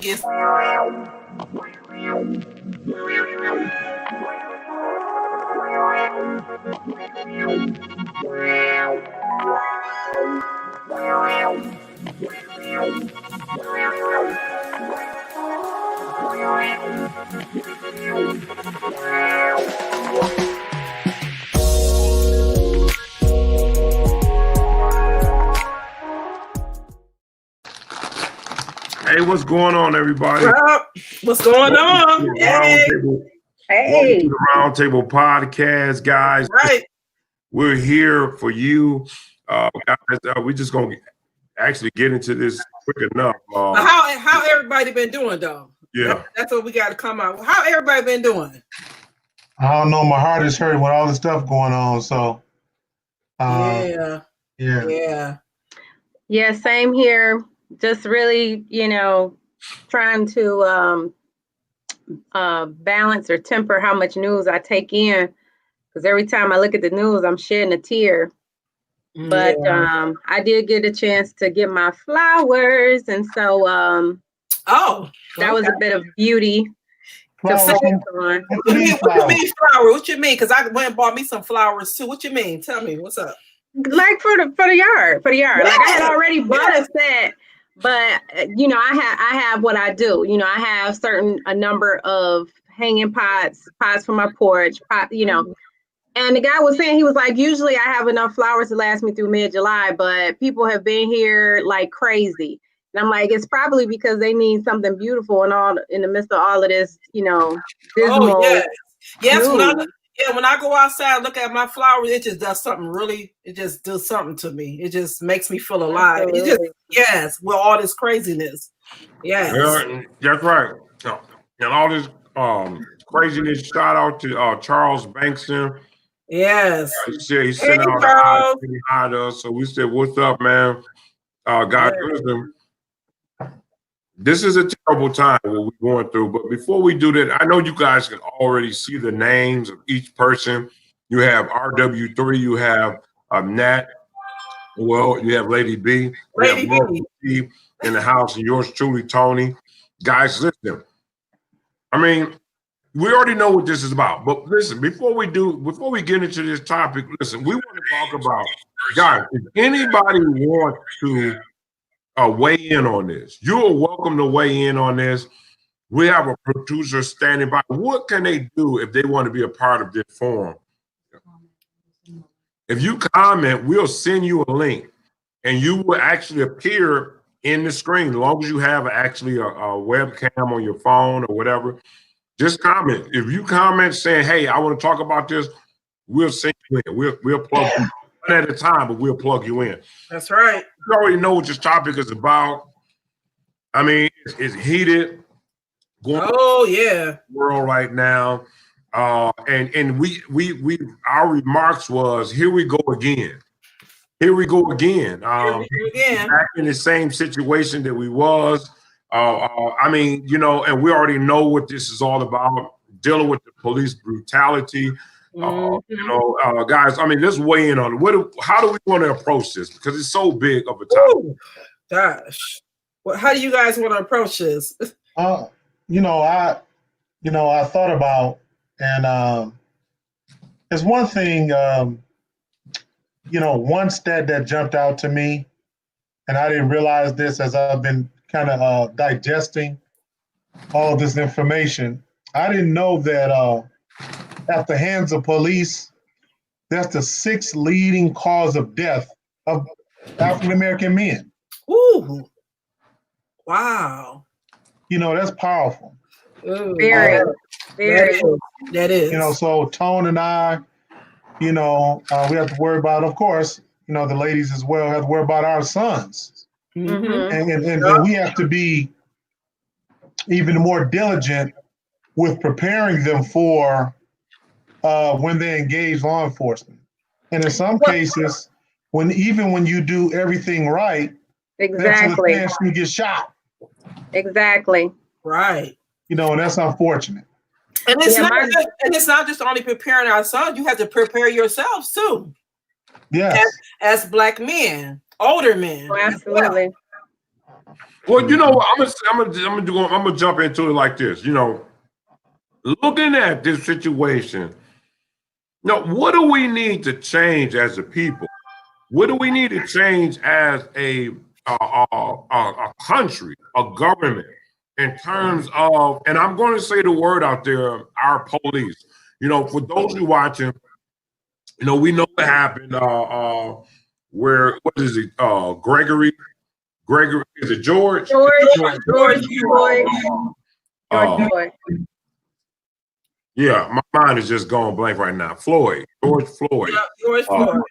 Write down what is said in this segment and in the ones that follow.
gets. Hey, what's going on, everybody? What's going on? Hey. Hey. Welcome to the Roundtable Podcast, guys. Right. We're here for you. Guys, we're just going to actually get into this quick enough. How everybody been doing, though? Yeah. That's what we got to come out. How everybody been doing? I don't know. My heart is hurting with all the stuff going on. So, Yeah. Yeah, same here. Just really, trying to balance or temper how much news I take in. Because every time I look at the news, I'm shedding a tear. But I did get a chance to get my flowers. And so that was a bit of beauty. flowers. What you mean flowers? What you mean? Because I went and bought me some flowers too. What you mean? Tell me, what's up? Like for the yard. Yeah. Like I had already bought a set, but I have what I do. I have a number of hanging pots for my porch, And the guy was saying, he was like, usually I have enough flowers to last me through mid-July, but people have been here like crazy. And I'm like, it's probably because they need something beautiful and in the midst of all of this, dismal. Oh, yes. When I go outside, look at my flowers, it just does something it just does something to me. It just makes me feel alive. Absolutely. With all this craziness. Yes. Yeah, that's right. And all this craziness, shout out to Charles Bankston. Yes. He sent out hi to us. So we said, what's up, man? God, listen, this is a terrible time what we're going through. But before we do that, I know you guys can already see the names of each person. You have RW3, you have Nat. Well, you have Lady B. Lady B in the house, and yours truly, Tony. Guys, listen. I mean, we already know what this is about, but listen, before we get into this topic, listen, we want to talk about, guys, if anybody wants to weigh in on this, you're welcome to weigh in on this. We have a producer standing by. What can they do if they want to be a part of this forum? If you comment, we'll send you a link, and you will actually appear in the screen, as long as you have actually a webcam on your phone or whatever. Just comment. If you comment saying, hey, I want to talk about this, we'll send you in. We'll plug you one at a time, but we'll plug you in. That's right. You already know what this topic is about. I mean, it's heated. World right now. And we our remarks was, here we go again. Here we go again. Back in the same situation that we was. I mean, and we already know what this is all about, dealing with the police brutality. Guys, I mean, let's weigh in on it. How do we want to approach this? Because it's so big of a topic. Ooh, gosh. Well, how do you guys want to approach this? I thought about, and there's one thing, one stat that jumped out to me, and I didn't realize this as I've been kind of digesting all this information. I didn't know that at the hands of police, that's the 6th leading cause of death of African-American men. Ooh. Wow. That's powerful. Ooh. Very. That is. So Tone and I, we have to worry about, of course, the ladies as well have to worry about our sons. Mm-hmm. And we have to be even more diligent with preparing them for when they engage law enforcement. And in some cases, when you do everything right, exactly, there's a chance you get shot. Exactly. Right. And that's unfortunate. And it's not just only preparing our sons, you have to prepare yourselves too. Yes. As Black men, older men. Oh, absolutely. Well, you know, I'm gonna jump into it like this. You know, looking at this situation, now what do we need to change as a people? What do we need to change as a country, a government, in terms of? And I'm going to say the word out there: our police. You know, for those who watching, you know, we know what happened. Where what is it? Gregory, is it George? George Floyd. Uh, yeah, my mind is just going blank right now. George Floyd. Yeah, George Floyd.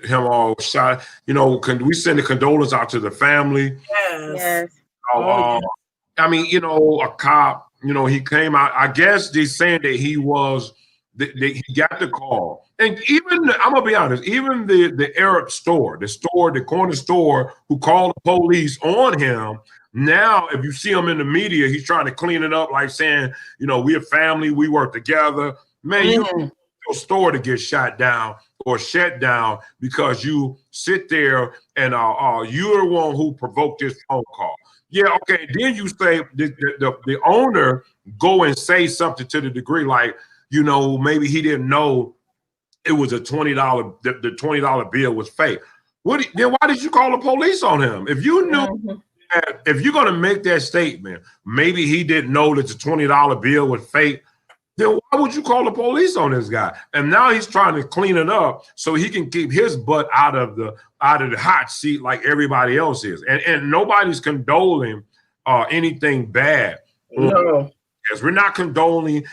Him all shot. You know, can we send a condolence out to the family? Yes. I mean, you know, a cop. You know, he came out. I guess they saying that he was. He got the call, and even I'm gonna be honest. Even the Arab store, the corner store, who called the police on him. Now, if you see him in the media, he's trying to clean it up, like saying, you know, we're family, we work together. Man, you don't your store to get shot down or shut down because you sit there and you're the one who provoked this phone call. Yeah, okay. Then you say the owner go and say something to the degree like, you know, maybe he didn't know it was a $20, the $20 bill was fake. Then why did you call the police on him? If you knew that, if you're gonna make that statement, maybe he didn't know that the $20 bill was fake, then why would you call the police on this guy? And now he's trying to clean it up so he can keep his butt out of the hot seat like everybody else is. And nobody's condoling anything bad. No. Yes, we're not condoling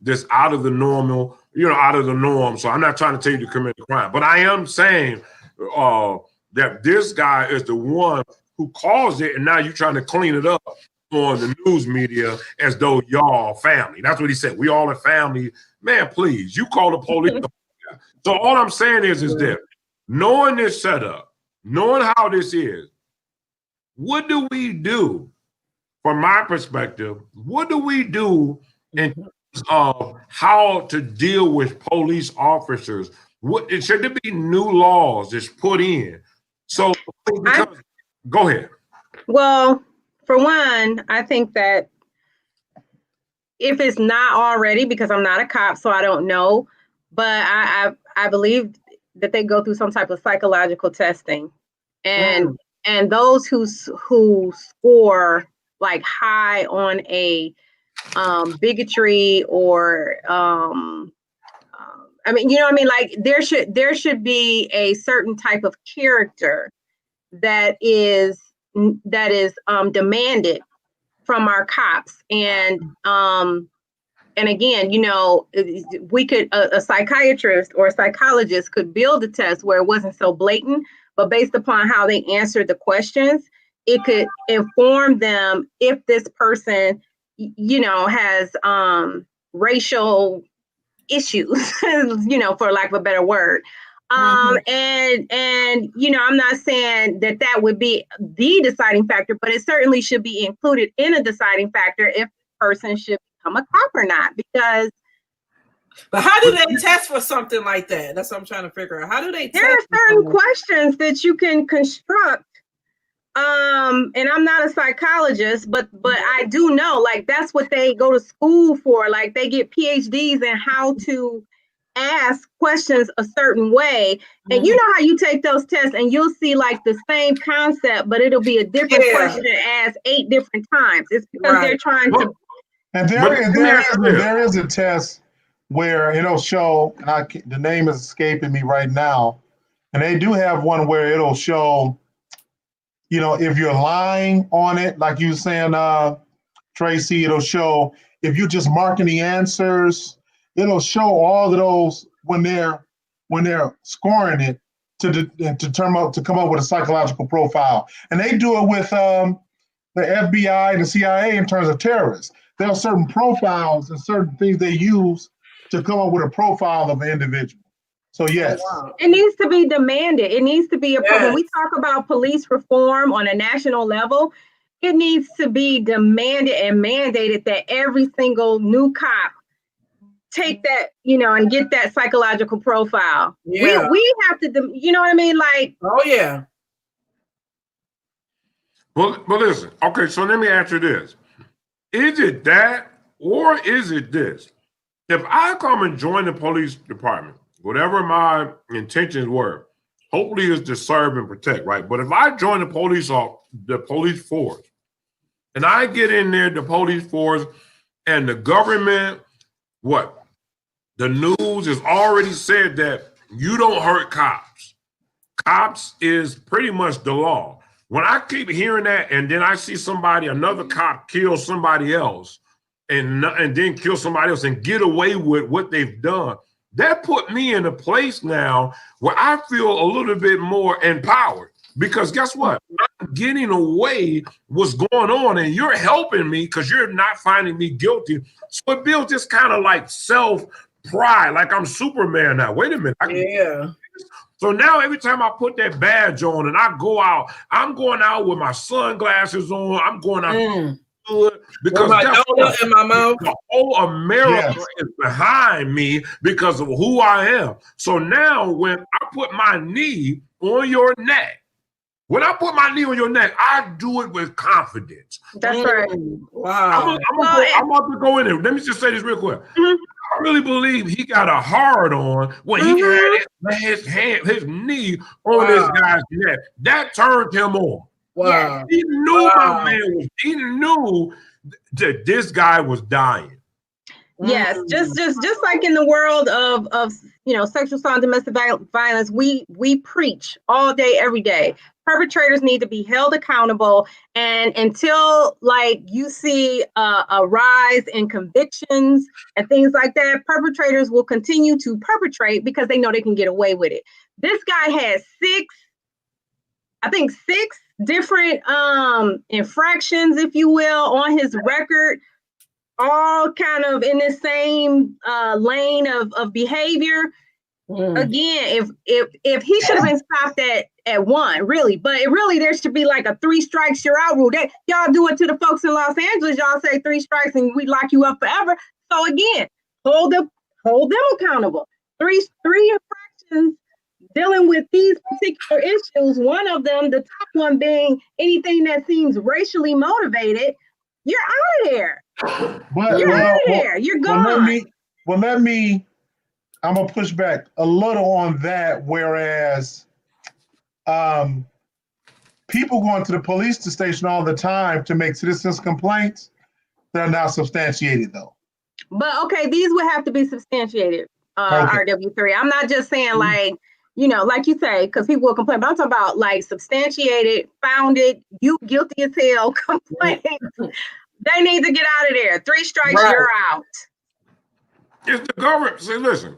this out of the normal, you know, out of the norm. So I'm not trying to tell you to commit a crime, but I am saying that this guy is the one who caused it, and now you're trying to clean it up on the news media as though y'all family. That's what he said. We all a family. Man, please, you call the police. So all I'm saying is that knowing this setup, knowing how this is, what do we do? From my perspective, what do we do in terms of how to deal with police officers? Should there be new laws that's put in? So, go ahead. Well, for one, I think that if it's not already, because I'm not a cop, so I don't know, but I believe that they go through some type of psychological testing, and those who score like high on a bigotry or I mean, you know what I mean? Like there should be a certain type of character that is demanded from our cops. And again, you know, we could a psychiatrist or a psychologist could build a test where it wasn't so blatant, but based upon how they answered the questions, it could inform them if this person, you know, has racial issues, you know, for lack of a better word. And you know, I'm not saying that would be the deciding factor, but it certainly should be included in a deciding factor if a person should become a cop or not. Because but how do they test for something like that? That's what I'm trying to figure out. How do they test? There are certain questions that you can construct. And I'm not a psychologist, but I do know, like, that's what they go to school for. Like, they get PhDs in how to ask questions a certain way. And you know how you take those tests and you'll see like the same concept, but it'll be a different question asked 8 different times. It's because they're trying to. And there is a test where it'll show, and the name is escaping me right now, and they do have one where it'll show, you know, if you're lying on it, like you were saying, Tracy, it'll show if you're just marking the answers, it'll show all of those when they're scoring it to come up with a psychological profile. And they do it with the FBI and the CIA in terms of terrorists. There are certain profiles and certain things they use to come up with a profile of an individual. So yes, it needs to be demanded. It needs to be when we talk about police reform on a national level, it needs to be demanded and mandated that every single new cop take that, you know, and get that psychological profile. We have to, you know what I mean? Like, But listen, okay, so let me answer this. Is it that or is it this? If I come and join the police department, whatever my intentions were, hopefully is to serve and protect, right? But if I join the police force, and I get in there, the police force, and the government, what? The news has already said that you don't hurt cops. Cops is pretty much the law. When I keep hearing that, and then I see another cop kill somebody else, and then kill somebody else and get away with what they've done, that put me in a place now where I feel a little bit more empowered. Because guess what? I'm getting away what's going on, and you're helping me because you're not finding me guilty. So it builds this kind of like self-pride, like I'm Superman now. Wait a minute. Yeah. So now every time I put that badge on and I go out, I'm going out with my sunglasses on. I'm going out because my donut in my mouth. The whole America is behind me because of who I am. So now when I put my knee on your neck, I do it with confidence. That's right. Wow. I'm about to go in there. Let me just say this real quick. I really believe he got a hard on when he had his knee on this guy's neck. That turned him on. Wow. He knew my man he knew that this guy was dying. Yes, just like in the world of sexual assault and domestic violence, we preach all day, every day. Perpetrators need to be held accountable, and until like you see a rise in convictions and things like that, perpetrators will continue to perpetrate because they know they can get away with it. This guy has six different infractions, if you will, on his record, all kind of in the same lane of behavior. Again, if he should have been stopped at one, really, but there should be like a 3 strikes you're out rule. That y'all do it to the folks in Los Angeles. Y'all say 3 strikes and we lock you up forever. So again, hold them accountable. Three infractions dealing with these particular issues. One of them, the top one being anything that seems racially motivated. You're out of there. You're out of there. You're gone. I'm gonna push back a little on that. Whereas, people going to the police station all the time to make citizens complaints, they're not substantiated though. But okay, these would have to be substantiated. RW3. I'm not just saying like you say, because people will complain, but I'm talking about like substantiated, founded, you guilty as hell complaints. They need to get out of there. 3 strikes, you're out. It's the government. See, listen,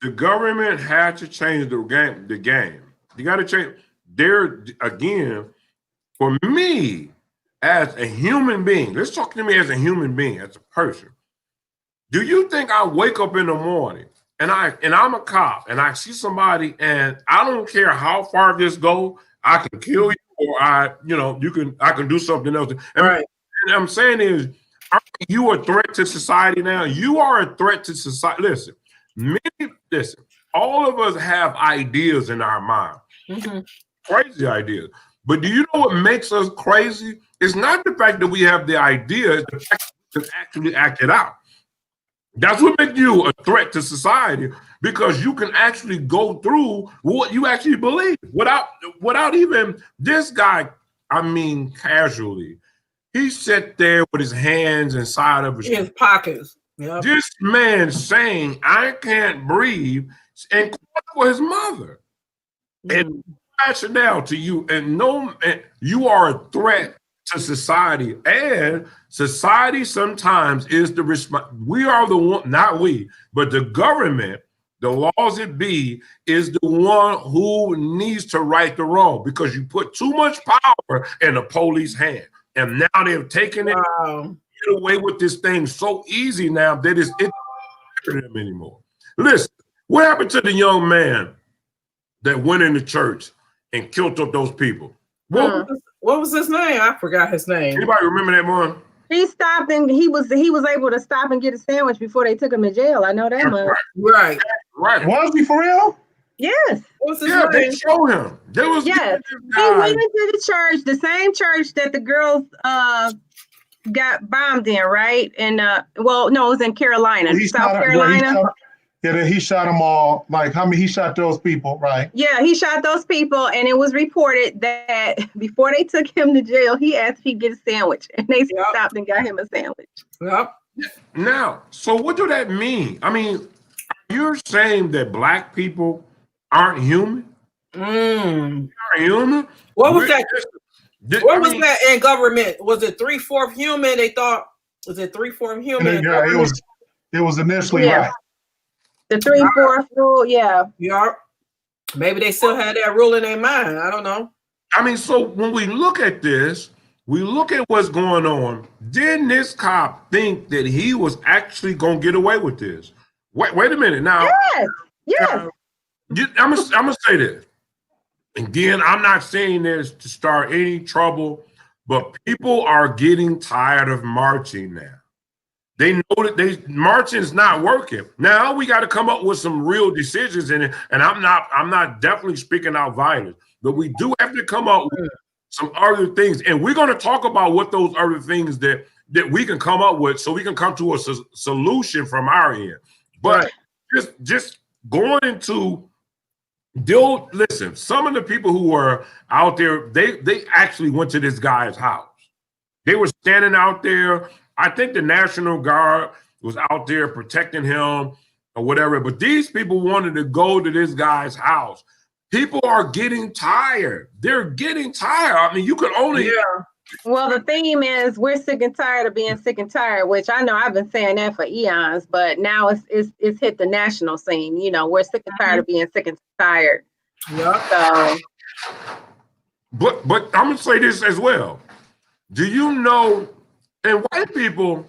the government had to change the game. You got to change. There again, for me as a human being, let's talk to me as a human being, as a person. Do you think I wake up in the morning and I'm a cop and I see somebody and I don't care how far this goes, I can kill you or I can do something else. And I'm saying is, are you a threat to society now? You are a threat to society. Listen, all of us have ideas in our mind, crazy ideas. But do you know what makes us crazy? It's not the fact that we have the idea, it's the fact that we can actually act it out. That's what makes you a threat to society, because you can actually go through what you actually believe without even this guy. I mean, casually, he sat there with his hands inside of his pockets. Yep. This man saying, "I can't breathe," and for his mother, and rationale to you, and you are a threat to society, and society sometimes is the response. We are the one, not we, but the government, the laws it be, is the one who needs to right the wrong, because you put too much power in the police hand, and now they've taken it get away with this thing so easy now that it's not for them anymore. Listen, what happened to the young man that went into church and killed up those people? What was his name? I forgot his name. Anybody remember that one? He stopped and he was able to stop and get a sandwich before they took him to jail. I know that much. Right. Was he for real? Yes. What's his Yeah, they name? show him. There was Yes. this He guy. went into the church, the same church that the girls got bombed in, right? And well, no, it was in Carolina, He South shot, Carolina. he shot them all. Like, how many? He shot those people, right? Yeah, he shot those people, and it was reported that before they took him to jail, he asked if he'd get a sandwich, and they stopped and got him a sandwich. Yep. Now, so what do that mean? I mean, you're saying that black people aren't human? Mm. Aren't human? What was that? What was mean, that in government? Was it 3/4 human? They thought was it 3/4 human? It was initially right. The 3/4 rule, yeah. Yeah. Maybe they still had that rule in their mind. I don't know. I mean, so when we look at this, we look at what's going on. Didn't this cop think that he was actually going to get away with this? Wait a minute. Now, yes. I'm gonna say this. Again, I'm not saying this to start any trouble, but people are getting tired of marching now. They know that marching is not working. Now we got to come up with some real decisions in it. And I'm not definitely speaking out violence, but we do have to come up with some other things. And we're going to talk about what those other things that we can come up with, so we can come to a solution from our end. But just going into listen, some of the people who were out there, they actually went to this guy's house. They were standing out there. I think the National Guard was out there protecting him or whatever, but these people wanted to go to this guy's house. People are getting tired. They're getting tired. I mean, you could only... Well, the theme is we're sick and tired of being sick and tired, which I know I've been saying that for eons, but now it's hit the national scene. You know, we're sick and tired of being sick and tired. Yeah. So, but I'm gonna say this as well. Do you know? And white people,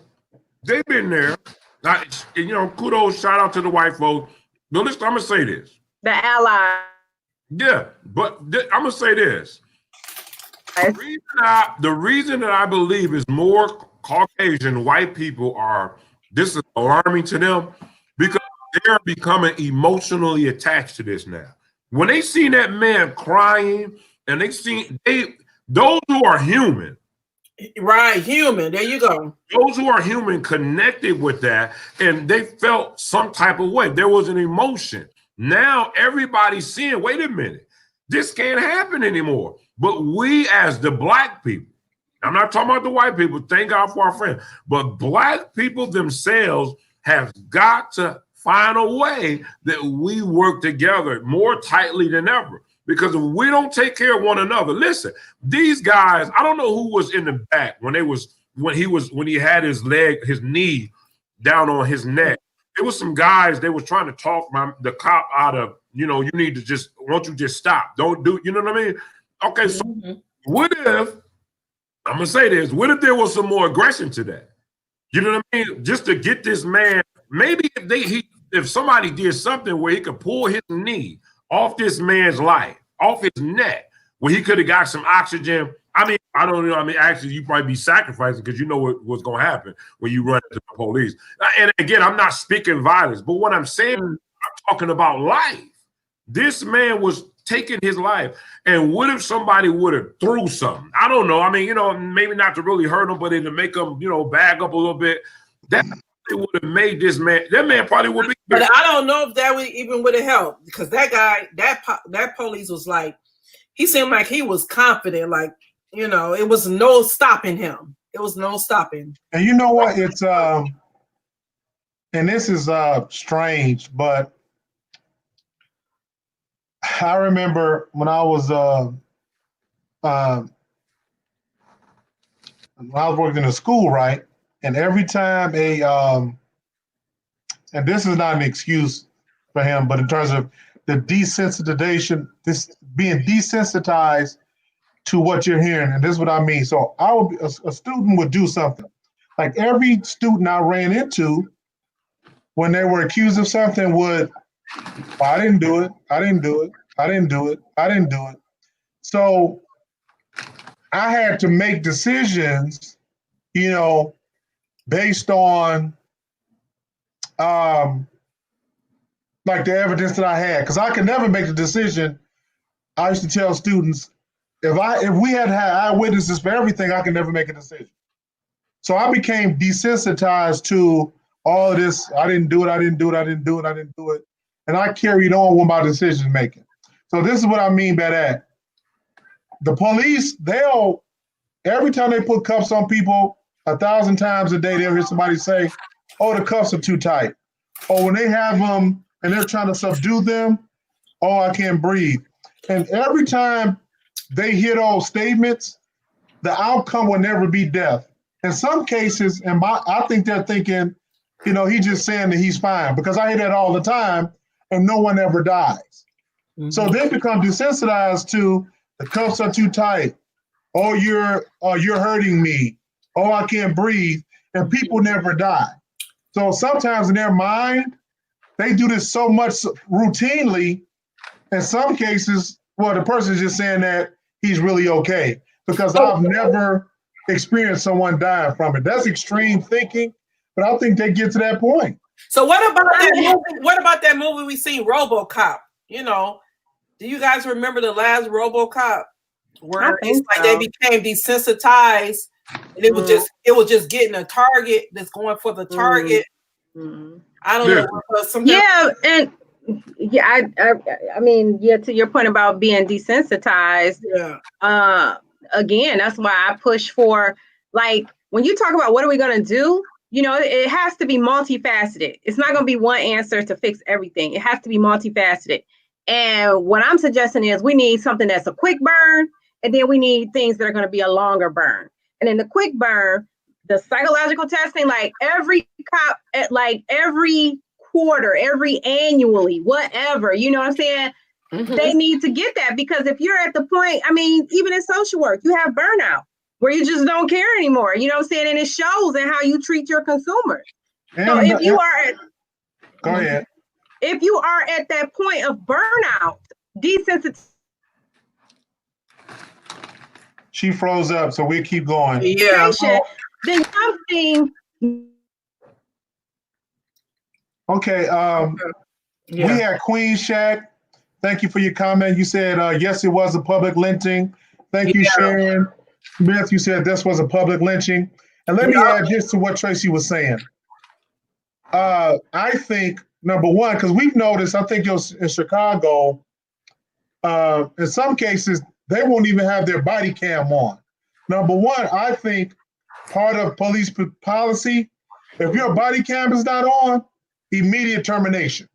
they've been there. Kudos, shout out to the white folks. But listen, I'm gonna say this. The ally. Yeah, but I'm gonna say this. The reason that I believe is more Caucasian white people this is alarming to them, because they're becoming emotionally attached to this now. When they see that man crying, and those who are human. Right, human. There you go. Those who are human connected with that, and they felt some type of way. There was an emotion. Now everybody's seeing, wait a minute, this can't happen anymore. But we as the black people, I'm not talking about the white people, thank God for our friends, but black people themselves have got to find a way that we work together more tightly than ever. Because if we don't take care of one another, listen, these guys, I don't know who was in the back when he had his knee down on his neck. There was some guys, they were trying to talk the cop out of, you need to won't you just stop? Don't do, you know what I mean? Okay, so what if, I'm gonna say this, what if there was some more aggression to that? You know what I mean? Just to get this man, maybe if somebody did something where he could pull his knee off this man's life, off his neck, where he could have got some oxygen. I mean, I don't know. I mean, actually, you probably be sacrificing, because you know what's going to happen when you run into the police. And again, I'm not speaking violence, but what I'm saying, I'm talking about life. This man was taking his life. And what if somebody would have threw something? I don't know. I mean, maybe not to really hurt him, but to make him, bag up a little bit. That would have made that man probably would be. But I don't know if that would have helped, because that guy, that police was like, he seemed like he was confident, like, it was no stopping him. It was no stopping. And you know what? It's and this is strange, but I remember when I was working in a school, right? And every time and this is not an excuse for him, but in terms of the desensitization, this being desensitized to what you're hearing, and this is what I mean. So a student would do something. Like every student I ran into, when they were accused of something, I didn't do it, I didn't do it, I didn't do it, I didn't do it. So I had to make decisions, based on like the evidence that I had, because I could never make the decision. I used to tell students, if we had eyewitnesses for everything, I could never make a decision. So I became desensitized to all of this. I didn't do it. And I carried on with my decision making. So this is what I mean by that. The police, every time they put cuffs on people, 1,000 times a day, they'll hear somebody say, oh, the cuffs are too tight. Or when they have them and they're trying to subdue them, oh, I can't breathe. And every time they hear those statements, the outcome will never be death. In some cases, I think they're thinking, he's just saying that he's fine, because I hear that all the time and no one ever dies. Mm-hmm. So they become desensitized to the cuffs are too tight. Oh, you're hurting me. Oh, I can't breathe. And people never die. So sometimes in their mind, they do this so much routinely. In some cases, the person is just saying that he's really okay, because I've never experienced someone dying from it. That's extreme thinking, but I think they get to that point. So what about that movie? What about that movie we seen, RoboCop? Do you guys remember the last RoboCop, where it's like they became desensitized, and it was just getting a target that's going for the target. Mm-hmm. I don't know. Yeah, and I mean, to your point about being desensitized. Yeah. Again, that's why I push for, like, when you talk about what are we going to do, it has to be multifaceted. It's not going to be one answer to fix everything. It has to be multifaceted. And what I'm suggesting is we need something that's a quick burn, and then we need things that are going to be a longer burn. And in the quick burn, the psychological testing, like every cop, like every quarter, every annually, whatever, you know what I'm saying? Mm-hmm. They need to get that, because if you're at the point, I mean, even in social work, you have burnout where you just don't care anymore. You know what I'm saying? And it shows in how you treat your consumers. So if you are go ahead. If you are at that point of burnout, desensitization. She froze up, so we'll keep going. Yeah. Then something. Okay. We had Queen Shaq. Thank you for your comment. You said, yes, it was a public lynching. Thank you, Sharon Smith. You said this was a public lynching. And let me add this to what Tracy was saying. I think, number one, because we've noticed, I think it was in Chicago, in some cases, they won't even have their body cam on. Number one, I think part of police policy, if your body cam is not on, immediate termination.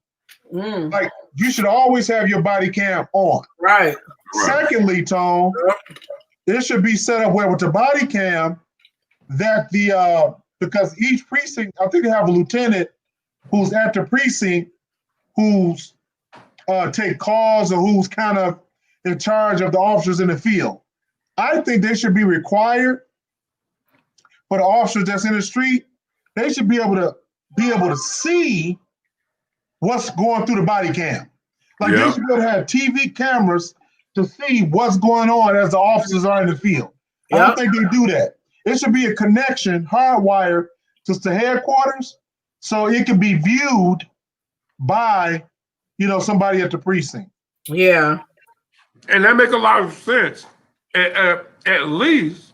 Like, you should always have your body cam on. Right. Secondly, Tone, it should be set up where with the body cam that because each precinct, I think they have a lieutenant who's at the precinct who's take calls, or who's kind of in charge of the officers in the field. I think they should be required for the officers that's in the street. They should be able to see what's going through the body cam. Like, they should be able to have TV cameras to see what's going on as the officers are in the field. I don't think they do that. It should be a connection hardwired to headquarters, so it can be viewed by, somebody at the precinct. Yeah. And that makes a lot of sense. At least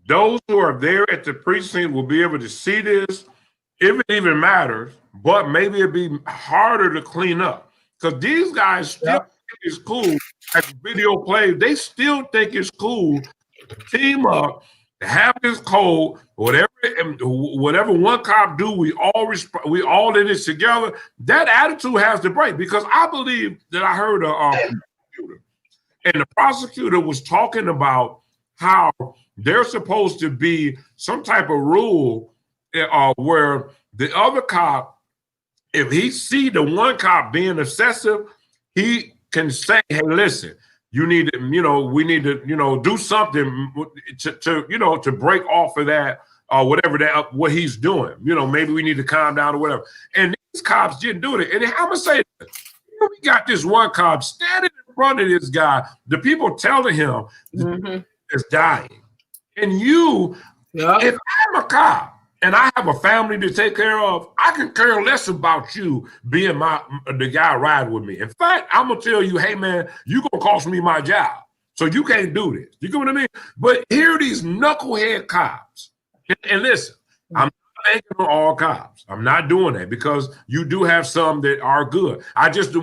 those who are there at the precinct will be able to see this, if it even matters, but maybe it'd be harder to clean up. Because these guys still think it's cool. As video plays, they still think it's cool to team up, to have this code, whatever one cop do, we all in this together. That attitude has to break, because I believe that I heard a prosecutor, and the prosecutor was talking about how there's supposed to be some type of rule where the other cop, if he see the one cop being excessive, he can say, hey, listen, you need to, we need to, do something to break off of that, whatever what he's doing. Maybe we need to calm down or whatever. And these cops didn't do it. And I'm gonna say, we got this one cop standing in front of this guy. The people telling him is dying. And if I'm a cop and I have a family to take care of, I can care less about you being the guy riding with me. In fact, I'm gonna tell you, hey man, you gonna cost me my job, so you can't do this. You get what I mean? But here are these knucklehead cops, and listen, I'm not making on all cops. I'm not doing that because you do have some that are good. I just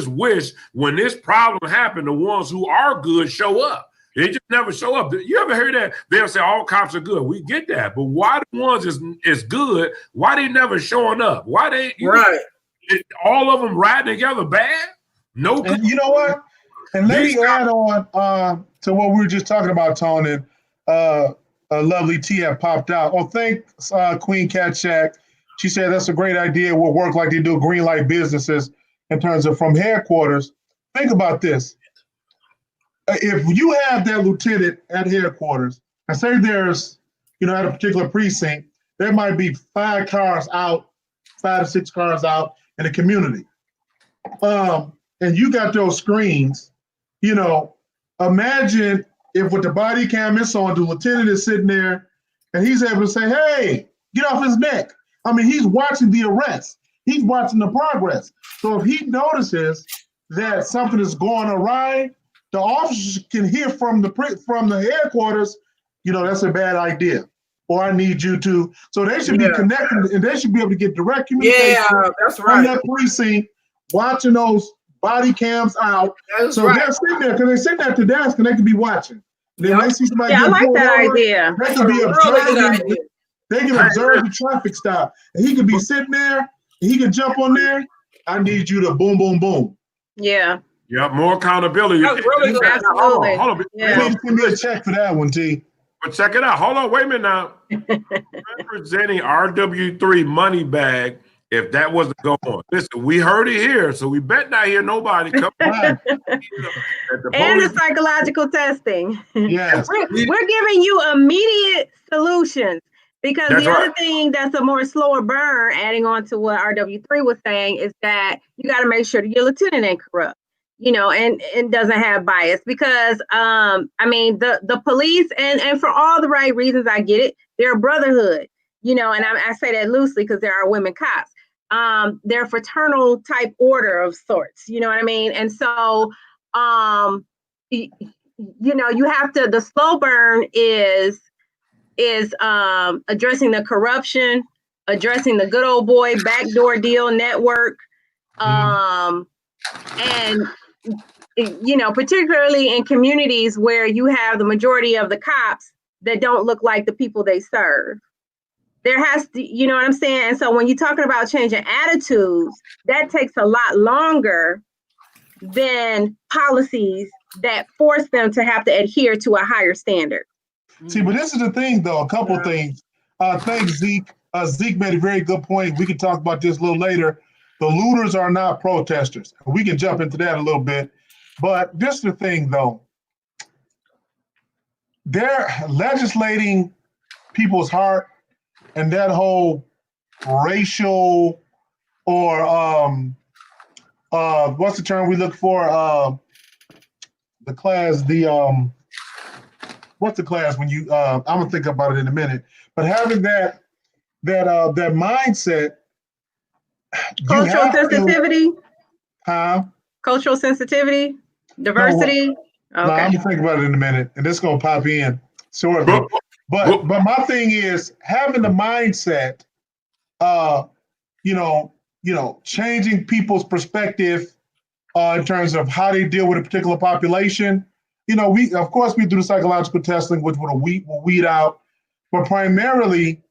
wish when this problem happened, the ones who are good show up. They just never show up. You ever heard that? They'll say all cops are good. We get that, but why the ones is good? Why they never showing up? Why they all of them riding together bad? No. And you know what? And let me add on to what we were just talking about, Tony. A lovely T have popped out. Oh, thanks, Queen Cat Shack. She said that's a great idea. We'll work like they do green light businesses in terms of from headquarters. Think about this. If you have that lieutenant at headquarters, and say there's, at a particular precinct, there might be 5 to 6 cars out in the community. And you got those screens, imagine if with the body cam is on, the lieutenant is sitting there and he's able to say, hey, get off his neck. I mean, he's watching the arrest. He's watching the progress. So if he notices that something is going awry, the officers can hear from the headquarters, that's a bad idea, or I need you to. So they should be connected, and they should be able to get direct communication that's right. from that precinct, watching those body cams out. That's so they're sitting there, because they're sitting at the desk, and they can be watching. Then they see somebody. I like that idea. They can be observing. They can observe the traffic stop, and he could be sitting there, and he can jump on there. I need you to boom, boom, boom. Yeah. Yeah, more accountability. Absolutely. Hold on. Yeah. Give me a check for that one, T. But check it out. Hold on, wait a minute now. Representing RW3 money bag, if that wasn't going on. Listen, we heard it here, so we bet not hear nobody come and the psychological testing. Yes. We're giving you immediate solutions. Because the other thing that's a more slower burn, adding on to what RW3 was saying, is that you got to make sure that your lieutenant ain't corrupt. And doesn't have bias, because the police and for all the right reasons, I get it. They're a brotherhood, and I say that loosely because there are women cops. They're a fraternal type order of sorts, you know what I mean? And so, you have to, the slow burn is addressing the corruption, addressing the good old boy backdoor deal network, and particularly in communities where you have the majority of the cops that don't look like the people they serve. There has to, you know what I'm saying? And so when you're talking about changing attitudes, that takes a lot longer than policies that force them to have to adhere to a higher standard. See, but this is the thing, though, a couple of things. Thanks, Zeke. Zeke made a very good point. We can talk about this a little later. The looters are not protesters. We can jump into that a little bit. But this is the thing, though. They're legislating people's heart, and that whole racial or what's the term we look for? The class, what's the class when you I'm gonna think about it in a minute. But having that mindset. Cultural sensitivity? Huh? Cultural sensitivity? Diversity? No, I'm gonna think about it in a minute, and it's gonna pop in shortly. But my thing is having the mindset, changing people's perspective in terms of how they deal with a particular population. We do the psychological testing, which will weed out, but primarily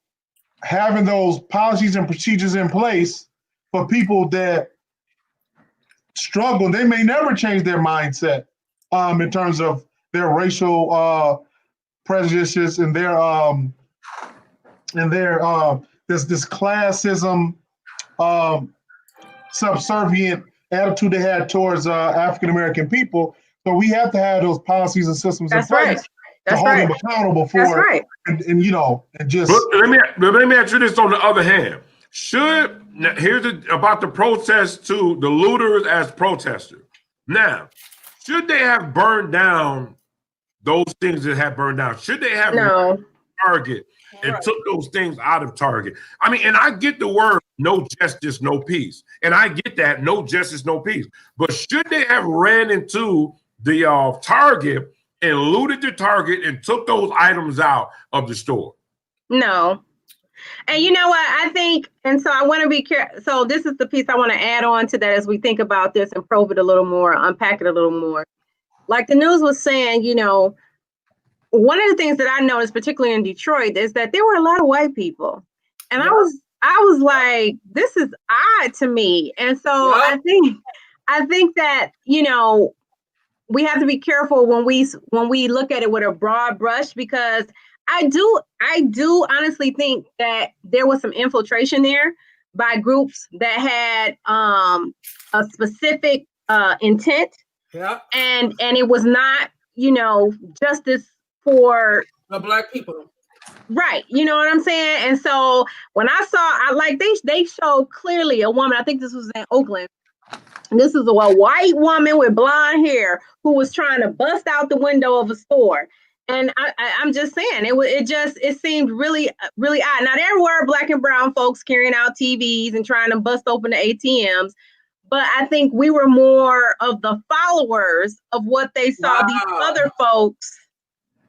having those policies and procedures in place for people that struggle. They may never change their mindset in terms of their racial prejudices and their this classism subservient attitude they had towards African American people. So we have to have those policies and systems in place to hold them accountable for it. And just. But let me ask you this on the other hand. Here's about the protest to the looters as protesters. Now, should they have burned down those things that have burned down? Should they have? No. Target and took those things out of Target. I mean, and I get the word no justice, no peace. And I get that, no justice, no peace. But should they have ran into the Target and looted the Target and took those items out of the store? No. And you know what? I think, and so I want to be careful. So this is the piece I want to add on to that as we think about this and probe it a little more, unpack it a little more. Like the news was saying, you know, one of the things that I noticed, particularly in Detroit, is that there were a lot of white people. And I was like, this is odd to me. And so I think that, you know, we have to be careful when we look at it with a broad brush, because I do honestly think that there was some infiltration there by groups that had a specific intent. Yeah. And it was not, you know, justice for the Black people. Right. You know what I'm saying? And so when I saw, they showed clearly a woman, I think this was in Oakland. And this is a white woman with blonde hair who was trying to bust out the window of a store. And I'm just saying, it seemed really, really odd. Now, there were Black and brown folks carrying out TVs and trying to bust open the ATMs. But I think we were more of the followers of what they saw these other folks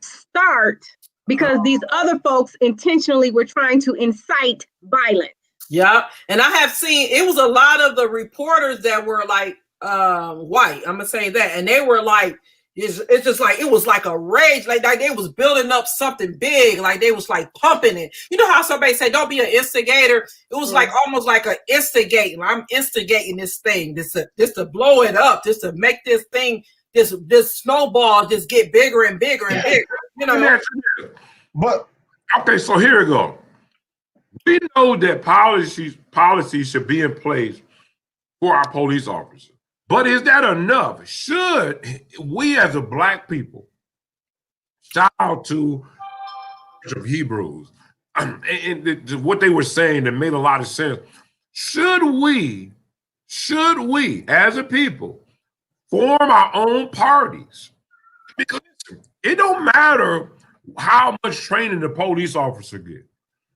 start, because these other folks intentionally were trying to incite violence. Yeah. And I have seen, it was a lot of the reporters that were like white. I'm going to say that. And they were like, it's just like, it was like a rage. Like they was building up something big. Like they was like pumping it. You know how somebody say, don't be an instigator. It was like almost like an instigating. I'm instigating this thing, just to blow it up, just to make this thing, this snowball just get bigger and bigger and bigger. You know. But okay, so here we go. We know that policies should be in place for our police officers. But is that enough? Should we as a Black people, shout out to of Hebrews, and what they were saying that made a lot of sense. Should we as a people form our own parties? Because it don't matter how much training the police officer get.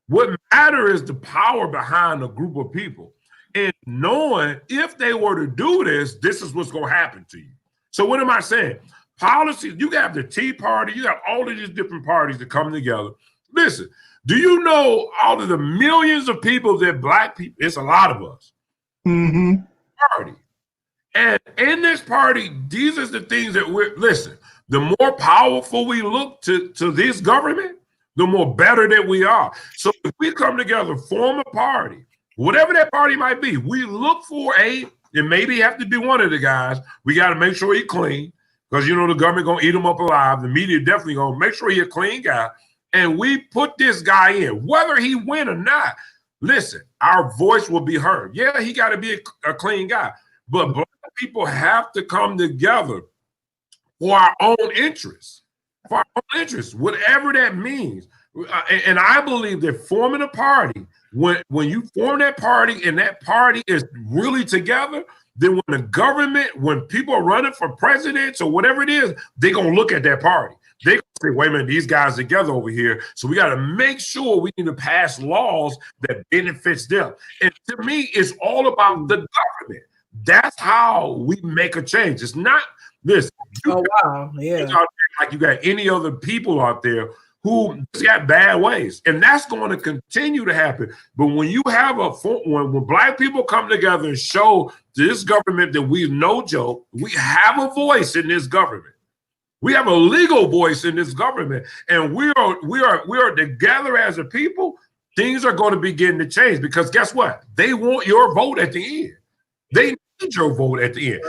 What matters is the power behind a group of people. And knowing if they were to do this, this is what's going to happen to you. So what am I saying? Policies, you got the Tea Party, you got all of these different parties that come together. Listen, do you know all of the millions of people that Black people, it's a lot of us, party. And in this party, these are the things that listen, the more powerful we look to this government, the more better that we are. So if we come together, form a party, whatever that party might be, we look for and maybe have to be one of the guys. We got to make sure he's clean, because, you know, the government going to eat him up alive. The media definitely going to make sure he's a clean guy. And we put this guy in, whether he win or not. Listen, our voice will be heard. Yeah, he got to be a clean guy. But Black people have to come together for our own interests, whatever that means. And I believe that forming a party, when you form that party and that party is really together, then when the government, when people are running for presidents or whatever it is, they're going to look at that party. They're going to say, wait a minute, these guys together over here. So we got to make sure we need to pass laws that benefits them. And to me, it's all about the government. That's how we make a change. It's not this. Like you got any other people out there who got bad ways, and that's going to continue to happen. But when you have when Black people come together and show this government that we no joke, we have a voice in this government. We have a legal voice in this government, and we are together as a people. Things are going to begin to change, because guess what? They want your vote at the end. They need your vote at the end.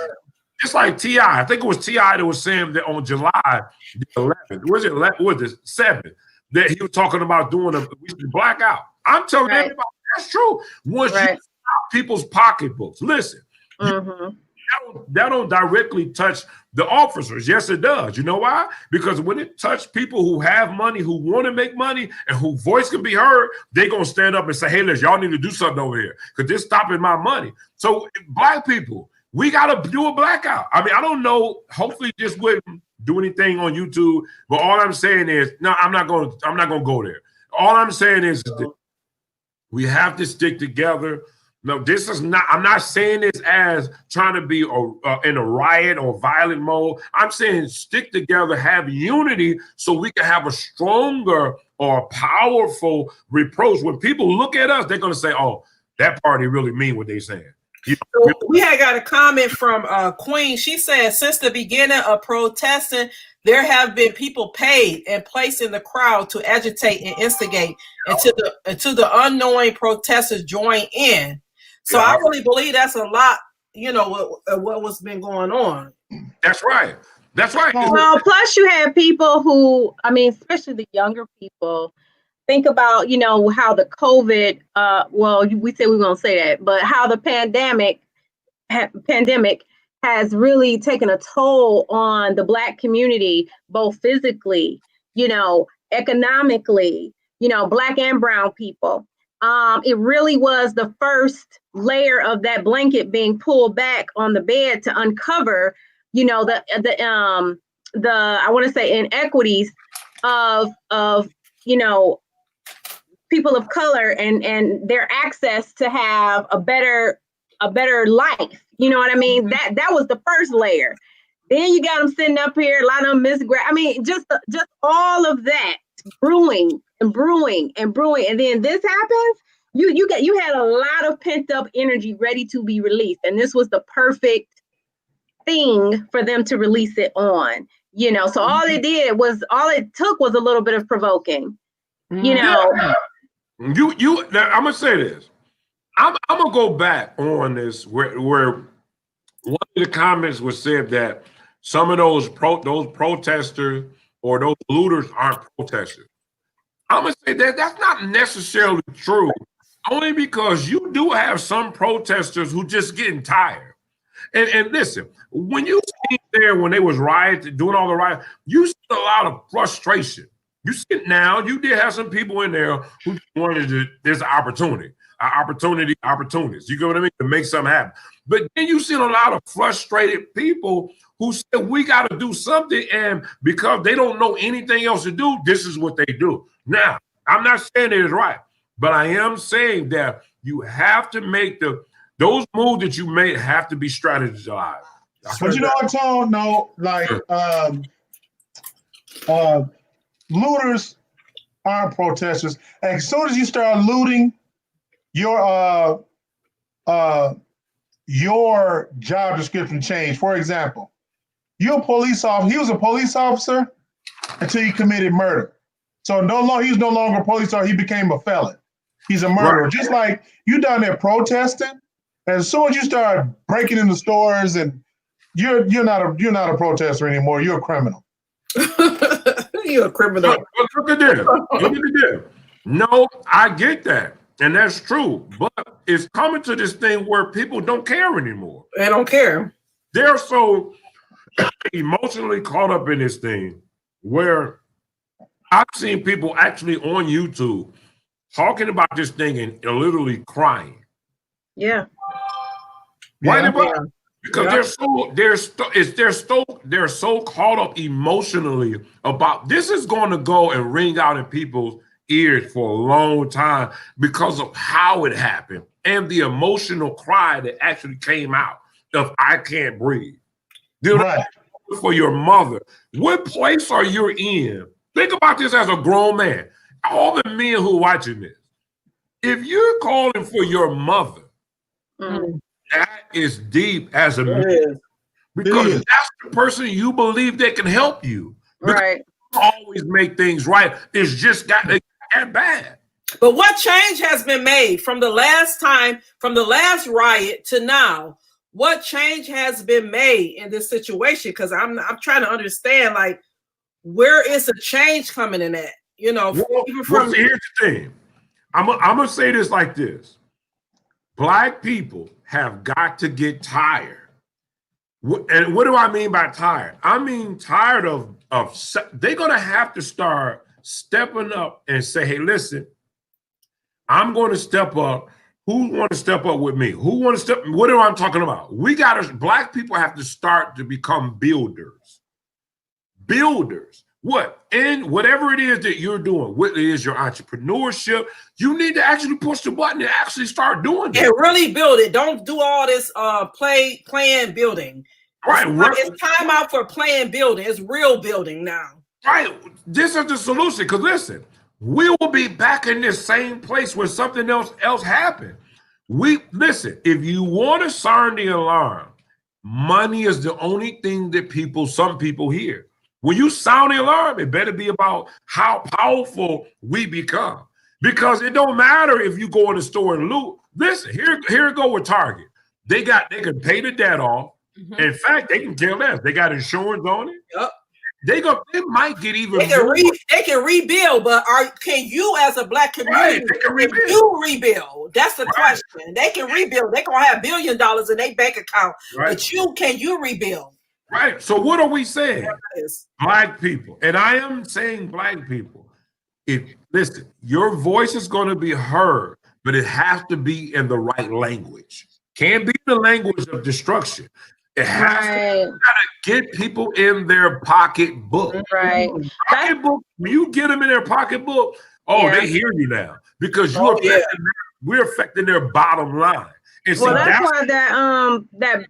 Just like T.I. I think it was T.I. that was saying that on July the 11th, was it 7th, that he was talking about doing a blackout. I'm telling everybody that's true. Once you stop people's pocketbooks, listen, that don't directly touch the officers. Yes, it does. You know why? Because when it touches people who have money, who want to make money, and whose voice can be heard, they're going to stand up and say, hey, listen, y'all need to do something over here, because they're stopping my money. So Black people, we got to do a blackout. I mean, I don't know. Hopefully this wouldn't do anything on YouTube. But all I'm saying is, no, I'm not going to go there. All I'm saying is that we have to stick together. No, this is not, I'm not saying this as trying to be in a riot or violent mode. I'm saying stick together, have unity so we can have a stronger or powerful reproach. When people look at us, they're going to say, oh, that party really mean what they're saying. So we had got a comment from Queen. She said, since the beginning of protesting, there have been people paid and placed in the crowd to agitate and instigate until the unknowing protesters join in. So I really believe that's a lot, what was been going on. That's right. That's right. Well, plus you have people who, I mean, especially the younger people, think about, how the COVID, we said we won't say that, but how the pandemic has really taken a toll on the Black community, both physically, economically, Black and brown people. It really was the first layer of that blanket being pulled back on the bed to uncover, the I want to say inequities of people of color and their access to have a better life. You know what I mean? That was the first layer. Then you got them sitting up here, a lot of them I mean, just all of that brewing. And then this happens. You had a lot of pent up energy ready to be released, and this was the perfect thing for them to release it on. So all it took was a little bit of provoking. I'm gonna say this. I'm gonna go back on this where one of the comments was said that some of those protesters or those looters aren't protesters. I'm gonna say that that's not necessarily true, only because you do have some protesters who just getting tired. And listen, when you see there when they was doing all the riots, you see a lot of frustration. You see now, you did have some people in there who wanted there's an opportunities. You get what I mean? To make something happen. But then you see a lot of frustrated people who said we got to do something, and because they don't know anything else to do, this is what they do. Now, I'm not saying it is right, but I am saying that you have to make those moves that you made have to be strategized. But you know what, Tone? No, like looters aren't protesters. As soon as you start looting, your job description changed. For example, you're a police officer. He was a police officer until he committed murder. So he's no longer a police officer. He became a felon. He's a murderer. Right. Just like you down there protesting, as soon as you start breaking into stores, and you're not a protester anymore. You're a criminal. You're a criminal. Look at this. No, I get that. And that's true. But it's coming to this thing where people don't care anymore. They don't care. They're so emotionally caught up in this thing where I've seen people actually on YouTube talking about this thing and literally crying. Yeah. Why? Because they're so caught up emotionally about this is going to go and ring out in people's ears for a long time because of how it happened and the emotional cry that actually came out of I can't breathe. Right. For your mother, what place are you in? Think about this as a grown man. All the men who are watching this, if you're calling for your mother, that is deep as a man. Because that's the person you believe that can help you. Right. You always make things right. It's just got that bad. But what change has been made from the last riot to now? What change has been made in this situation? Because I'm trying to understand, like, where is the change coming in at? Even from here's the thing. I'm gonna say this like this: Black people have got to get tired. And what do I mean by tired? I mean tired of they're gonna have to start stepping up and say, hey, listen, I'm going to step up. Who want to step up with me? Who want to step? What am I talking about? Black people have to start to become builders. builders. What? And whatever it is that you're doing, what is your entrepreneurship, you need to actually push the button and actually start doing it. And really build it. Don't do all this playing building. Right. It's time out for playing building. It's real building now. Right. This is the solution. Because listen, we will be back in this same place where something else happened. Listen, if you want to sound the alarm, money is the only thing that some people hear. When you sound the alarm, it better be about how powerful we become. Because it don't matter if you go in the store and loot. Listen, here it go with Target. They can pay the debt off. Mm-hmm. In fact, they can care less. They got insurance on it. Yep. They might get even more. They can rebuild, but can you as a black community, you rebuild? That's the question. They can rebuild. They're gonna have $1 billion in their bank account. Right. But can you rebuild? Right. So what are we saying? Black people. And I am saying black people. Listen, your voice is going to be heard, but it has to be in the right language. Can't be the language of destruction. It has to get people in their pocketbook. Right. Pocketbook, when you get them in their pocketbook, they hear you now because we're affecting their bottom line. And well, that's why that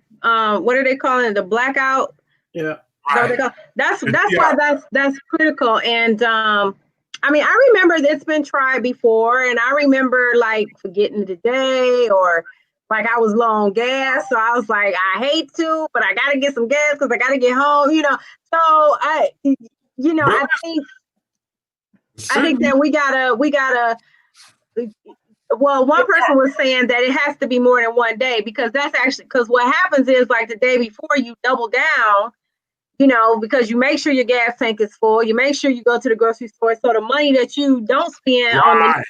what are they calling it? The blackout? Yeah. Right. That's why that's critical. And I mean, I remember it's been tried before, and I remember like forgetting the day or like I was low on gas, so I was like, I hate to, but I gotta get some gas because I gotta get home, you know. So I think that we gotta. Well, one person was saying that it has to be more than one day because what happens is like the day before you double down, you know, because you make sure your gas tank is full, you make sure you go to the grocery store, so the money that you don't spend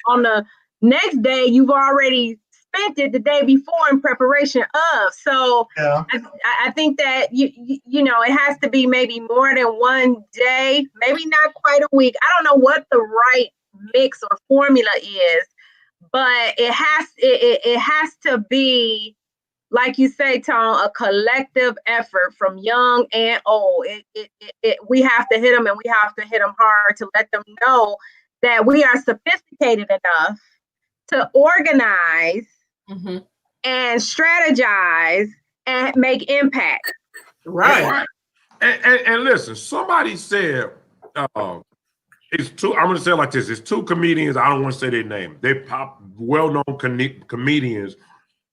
on the next day, you've already spent it the day before in preparation of. So I think that you know it has to be maybe more than one day, maybe not quite a week. I don't know what the right mix or formula is, but it has to be, like you say, Tom, a collective effort from young and old. We have to hit them, and we have to hit them hard to let them know that we are sophisticated enough to organize and strategize and make impact. Right. And listen, somebody said, it's two. I'm going to say it like this. It's two comedians. I don't want to say their name. They well-known comedians.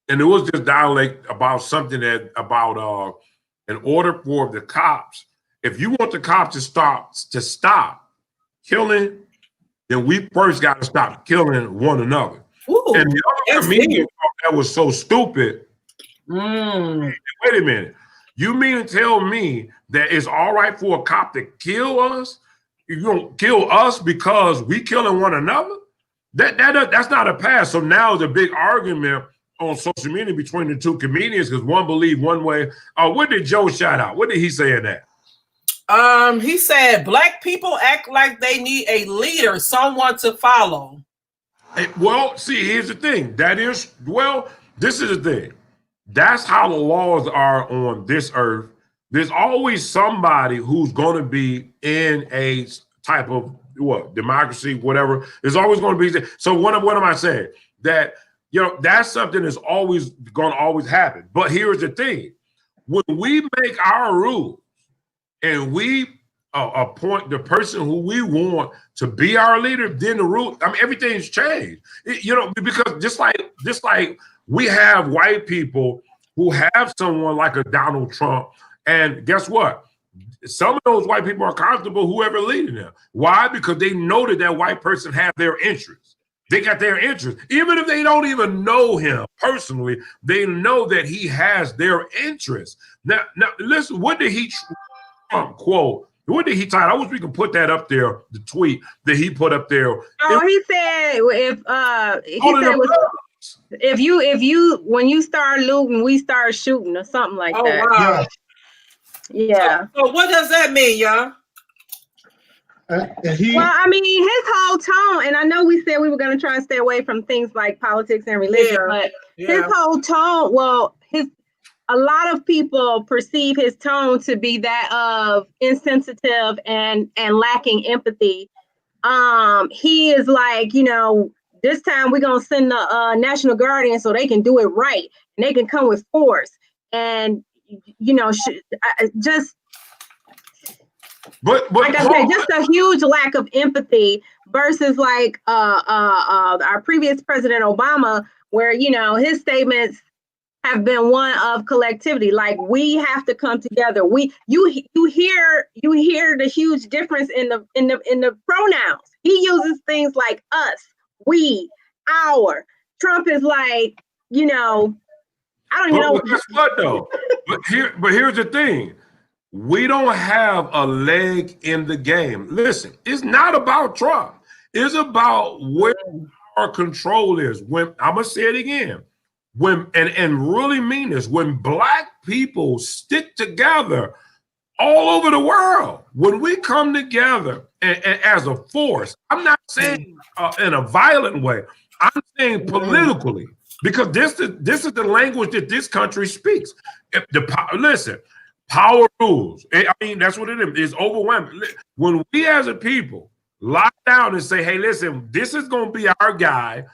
And it was this dialect about something in order for the cops, if you want the cops to stop killing, then we first got to stop killing one another. Ooh, and the other comedian thought that was so stupid. Wait a minute. You mean to tell me that it's all right for a cop to kill us? You don't kill us because we killing one another? That's not a pass. So now the big argument on social media between the two comedians because one believed one way. What did Joe shout out? What did he say in that? He said black people act like they need a leader, someone to follow. Well, see, here's the thing. This is the thing. That's how the laws are on this earth. There's always somebody who's going to be in a type of democracy, whatever. There's always going to be. So what am I saying? That that's something that's always going to always happen. But here's the thing: when we make our rules and we appoint the person who we want to be our leader, then the rule. I mean, everything's changed. Because just like we have white people who have someone like a Donald Trump. And guess what? Some of those white people are comfortable whoever leading them. Why? Because they know that white person has their interests. They got their interests. Even if they don't even know him personally, they know that he has their interests. Now listen, what did he quote? What did he type? I wish we can put that up there, the tweet that he put up there. He said if you when you start looting, we start shooting or something like that. Wow. Yeah. So what does that mean, y'all? Well, I mean, his whole tone, and I know we said we were going to try and stay away from things like politics and religion, but his whole tone, a lot of people perceive his tone to be that of insensitive and lacking empathy. He is like, this time we're gonna send the National Guard in so they can do it right and they can come with force. And just but like I said, just a huge lack of empathy versus like our previous President Obama, where his statements have been one of collectivity. Like, we have to come together. You hear the huge difference in the pronouns. He uses things like us, we, our. Trump is like, I don't even know. But guess what though? but here's the thing. We don't have a leg in the game. Listen, it's not about Trump. It's about where our control is. When I'm gonna say it again. When and really mean this, when Black people stick together all over the world, when we come together and as a force, I'm not saying in a violent way, I'm saying politically, because this is the language that this country speaks. Listen, power rules. I mean, that's what it is. It's overwhelming. When we as a people lock down and say, hey, listen, this is going to be our guy.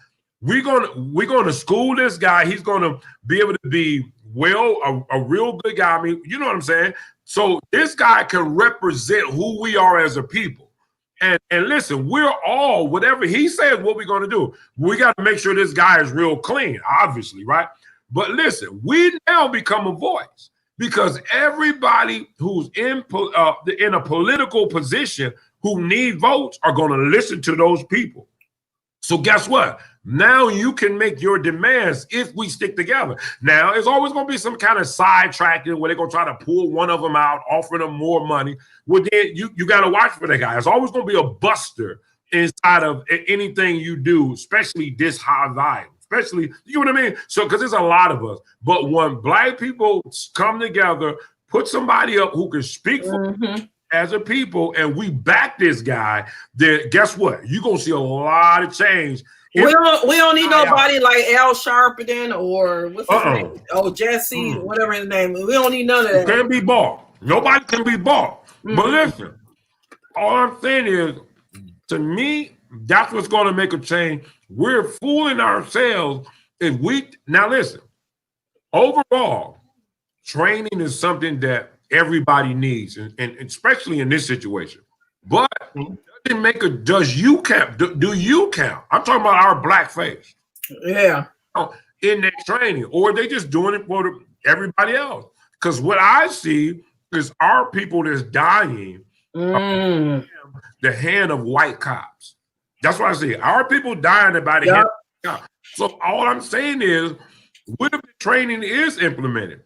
We're gonna school this guy. He's gonna be able to be a real good guy. I mean, you know what I'm saying? So this guy can represent who we are as a people. And listen, we're all, whatever he says, what we're gonna do. We got to make sure this guy is real clean, obviously, right? But listen, we now become a voice because everybody who's in a political position who need votes are gonna listen to those people. So guess what? Now you can make your demands if we stick together. Now, there's always going to be some kind of sidetracking where they're going to try to pull one of them out, offering them more money. Well, then you got to watch for that guy. There's always going to be a buster inside of anything you do, especially this high volume. Especially, you know what I mean? So, because there's a lot of us. But when Black people come together, put somebody up who can speak for as a people, and we back this guy, then guess what? You're going to see a lot of change. We don't need nobody like Al Sharpton or what's his name? Oh, Jesse, whatever his name is. We don't need none of that. Can't be bought. Nobody can be bought. But listen, all I'm saying is, to me, that's what's going to make a change. We're fooling ourselves if now listen, overall, training is something that everybody needs, and especially in this situation. But does you count? Do you count? I'm talking about our Black face. Yeah. In their training, or are they just doing it for everybody else? Because what I see is our people that's dying the hand of white cops. That's what I see. Our people dying by the hand of cops. So all I'm saying is, what if the training is implemented?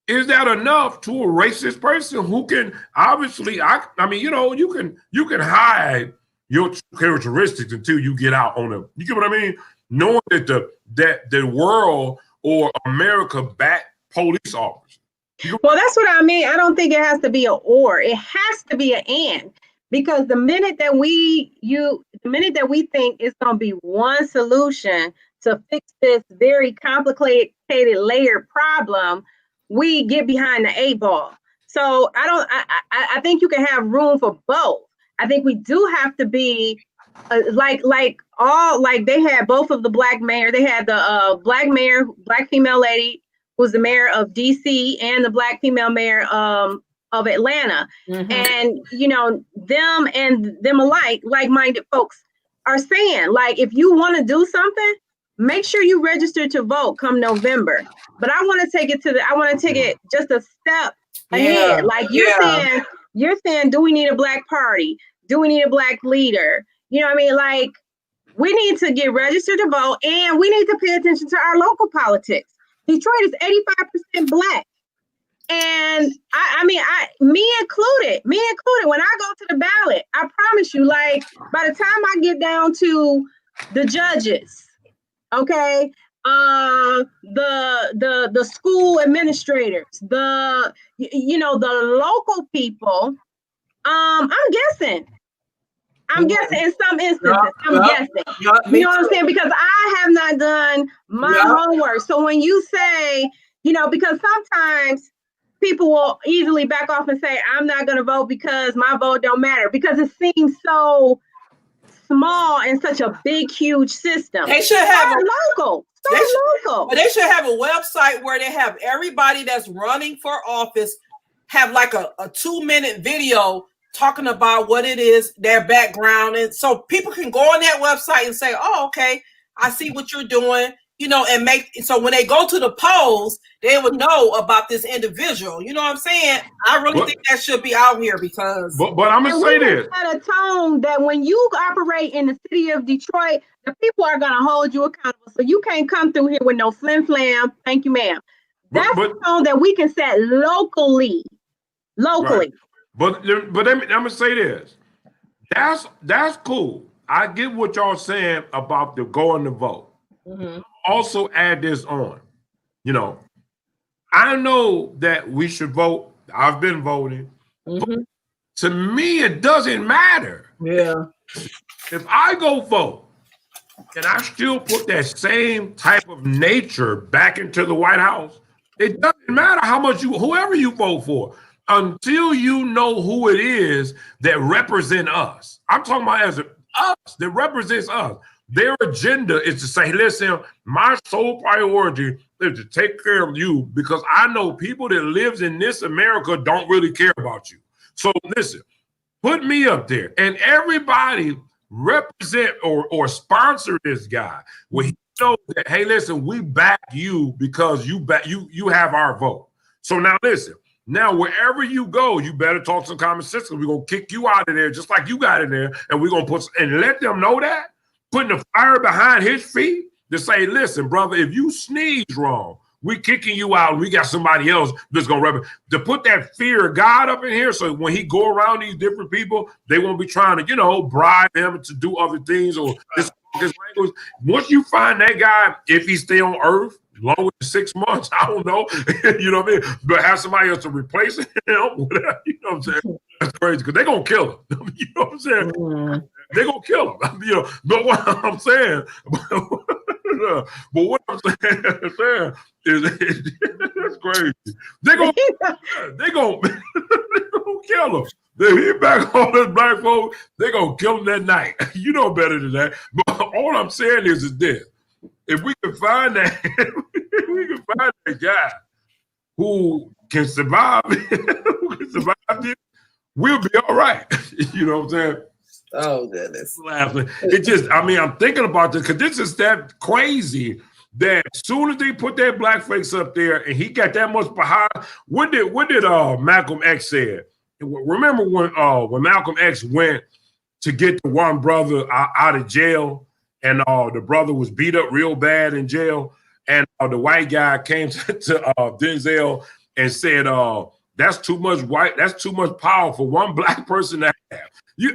Is that enough to erase this person who can obviously? I mean, you can hide your characteristics until you get out on them. You get what I mean? Knowing that the world or America back police officers. Well, that's what I mean. I don't think it has to be an or. It has to be an and. Because the minute that we think it's going to be one solution to fix this very complicated, layered problem, we get behind the 8 ball. So I think you can have room for both. I think we do have to be like they had both of the Black mayor. They had the Black female lady who was the mayor of DC, and the Black female mayor of Atlanta. And them alike, like-minded folks are saying, like, if you want to do something, make sure you register to vote come November. But I want to take it just a step ahead. Like you're saying, do we need a Black party? Do we need a Black leader? You know what I mean? Like, we need to get registered to vote, and we need to pay attention to our local politics. Detroit is 85% Black. And me included, when I go to the ballot, I promise you, like, by the time I get down to the judges, okay, the school administrators, the local people, I'm guessing in some instances, guessing. You know what I'm saying? Because I have not done my homework. So when you say because sometimes people will easily back off and say, I'm not going to vote because my vote don't matter, because it seems so small and such a big, huge system. They should have local. But they should have a website where they have everybody that's running for office have like a 2-minute video talking about what it is, their background. And so people can go on that website and say, oh, okay, I see what you're doing, and so when they go to the polls, they would know about this individual. You know what I'm saying? I really think that should be out here because. But I'm going to say this. At a tone that when you operate in the city of Detroit, the people are going to hold you accountable. So you can't come through here with no flim flam. Thank you, ma'am. That's the tone that we can set locally. Right. But I'm going to say this. That's cool. I get what y'all saying about the going to vote. Mm-hmm. Also add this on. I know that we should vote. I've been voting. Mm-hmm. But to me, it doesn't matter. Yeah. If I go vote and I still put that same type of nature back into the White House, it doesn't matter how much whoever you vote for, until you know who it is that represent us. I'm talking about us that represents us. Their agenda is to say, listen, my sole priority is to take care of you because I know people that lives in this America don't really care about you. So listen, put me up there and everybody represent or sponsor this guy. Where he knows that, hey, listen, we back you because you have our vote. So now listen, now wherever you go, you better talk some common sense. We're going to kick you out of there just like you got in there. And we're going to let them know that. Putting the fire behind his feet to say, listen, brother, if you sneeze wrong, we kicking you out and we got somebody else that's going to put that fear of God up in here. So when he go around these different people, they won't be trying to, bribe him to do other things or his language. Once you find that guy, if he stay on earth longer than 6 months, I don't know, you know what I mean? But have somebody else to replace him, whatever, you know what I'm saying? That's crazy because they're going to kill him. You know what I'm saying? Mm. They're going to kill him, but what I'm saying, is that's crazy. They're going to kill him. He back on this black folk, they're going to kill him that night. You know better than that. But all I'm saying is this. If we can find that, guy who can survive, this, we'll be all right. You know what I'm saying? Oh, goodness. It just, I'm thinking about this because this is that crazy that as soon as they put that blackface up there and he got that much behind, what did Malcolm X said? Remember when Malcolm X went to get the one brother out of jail and the brother was beat up real bad in jail and the white guy came to Denzel and said, that's too much power for one black person to have.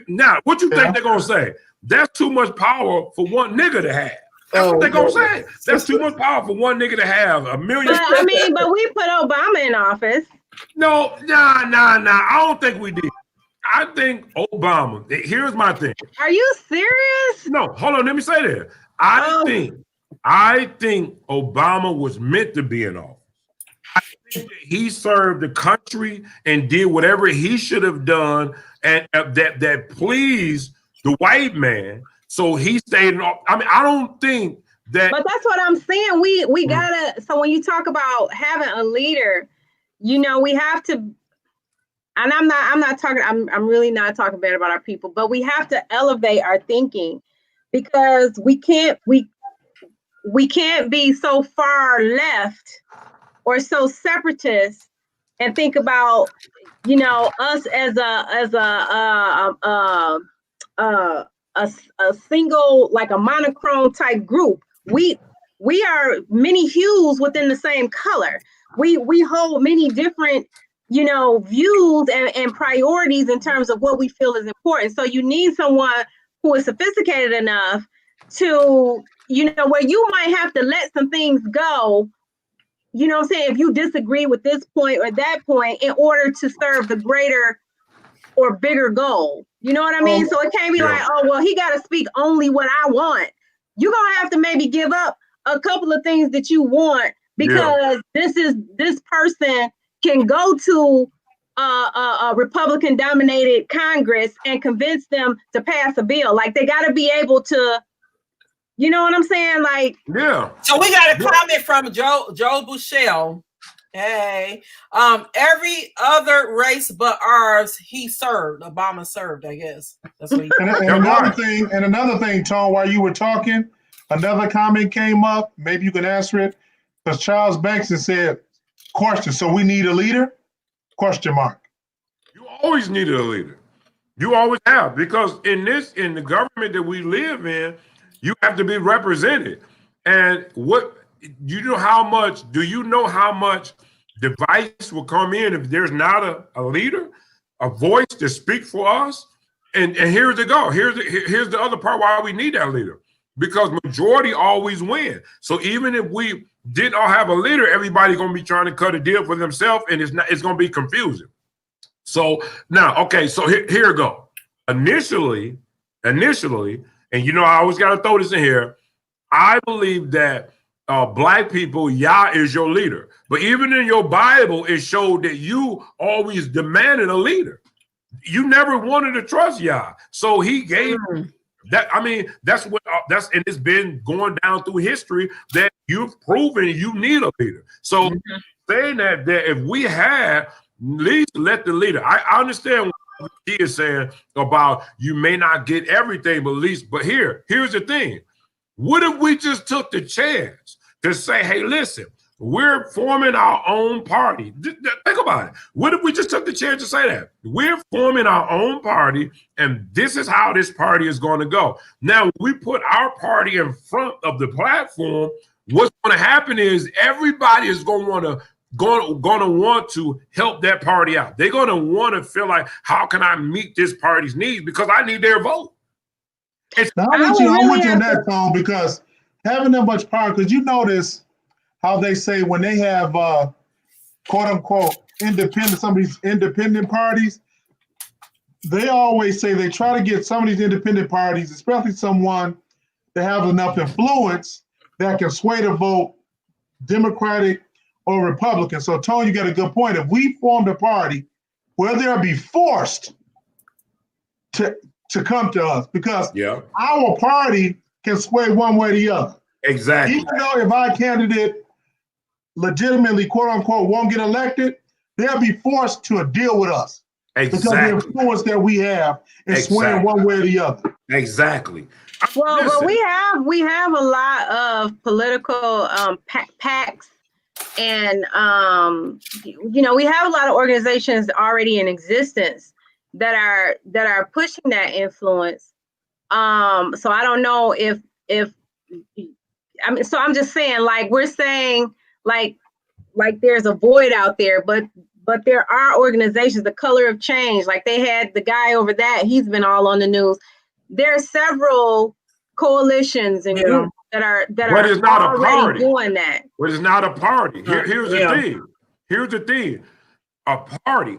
Now, what you think they're going to say? That's too much power for one nigga to have. That's what they're going to say. That's too much power for one nigga to have. $1 million. But we put Obama in office. No, nah. I don't think we did. I think Obama, here's my thing. Are you serious? No, hold on. Let me say that. I think Obama was meant to be in office. I think that he served the country and did whatever he should have done and that pleased the white man. So he stayed in office. I don't think that. But that's what I'm saying. We gotta. So when you talk about having a leader, we have to. And I'm not talking. I'm really not talking bad about our people, but we have to elevate our thinking because we can't be so far left or so separatist and think about us as a single, like a monochrome type group. We are many hues within the same color. We hold many different views and priorities in terms of what we feel is important. So you need someone who is sophisticated enough to where you might have to let some things go. You know what I'm saying? If you disagree with this point or that point in order to serve the greater or bigger goal. You know what I mean? So it can't be like, oh, well, he got to speak only what I want. You're going to have to maybe give up a couple of things that you want because this person can go to a Republican dominated Congress and convince them to pass a bill. Like they got to be able to, you know what I'm saying? Like, yeah. So we got a comment from Joe Bushell. Hey, every other race but ours, he served. Obama served, I guess. That's what he and another thing, Tone, while you were talking, another comment came up. Maybe you can answer it. Because Charles Bankston said, question, so we need a leader? Question mark. You always needed a leader. You always have, because in the government that we live in, you have to be represented. And do you know how much device will come in if there's not a leader, a voice to speak for us? And here's the go. Here's the other part why we need that leader. Because majority always win. So even if we didn't all have a leader, everybody's gonna be trying to cut a deal for themselves, and it's gonna be confusing. So now, okay, so here we go. Initially, and you know, I always gotta throw this in here. I believe that Black people, Yah is your leader. But even in your Bible, it showed that you always demanded a leader. You never wanted to trust Yah. So he gave that. I mean, that's and it's been going down through history that you've proven you need a leader. So saying that if we had, at least let the leader. I understand what he is saying about you may not get everything, but here's the thing. What if we just took the chance to say, hey, listen, we're forming our own party? Think about it. What if we just took the chance to say that? We're forming our own party, and this is how this party is going to go. Now, we put our party in front of the platform. What's going to happen is everybody is going to want to help that party out. They're going to want to feel like, how can I meet this party's needs? Because I need their vote. Now, I want you on that, Tom, because having that much power, because you notice how they say when they have quote unquote some of these independent parties, they always say they try to get some of these independent parties, especially someone that have enough influence that can sway the vote Democratic or Republican. So, Tony, you got a good point. If we formed a party where they'll be forced to come to us, because our party can sway one way or the other. Exactly. Even though if our candidate legitimately, quote unquote, won't get elected, they'll be forced to deal with us. Exactly. Because of the influence that we have in swaying one way or the other. Exactly. Well, but we have a lot of political PACs, and you know, we have a lot of organizations already in existence that are pushing that influence. So I don't know if I mean, so I'm just saying, like, we're saying like there's a void out there, but there are organizations, the Color of Change, like they had the guy over that, he's been all on the news. There are several coalitions and groups that are already doing that. But it's not a party. Here's the thing. Here's the thing. A party.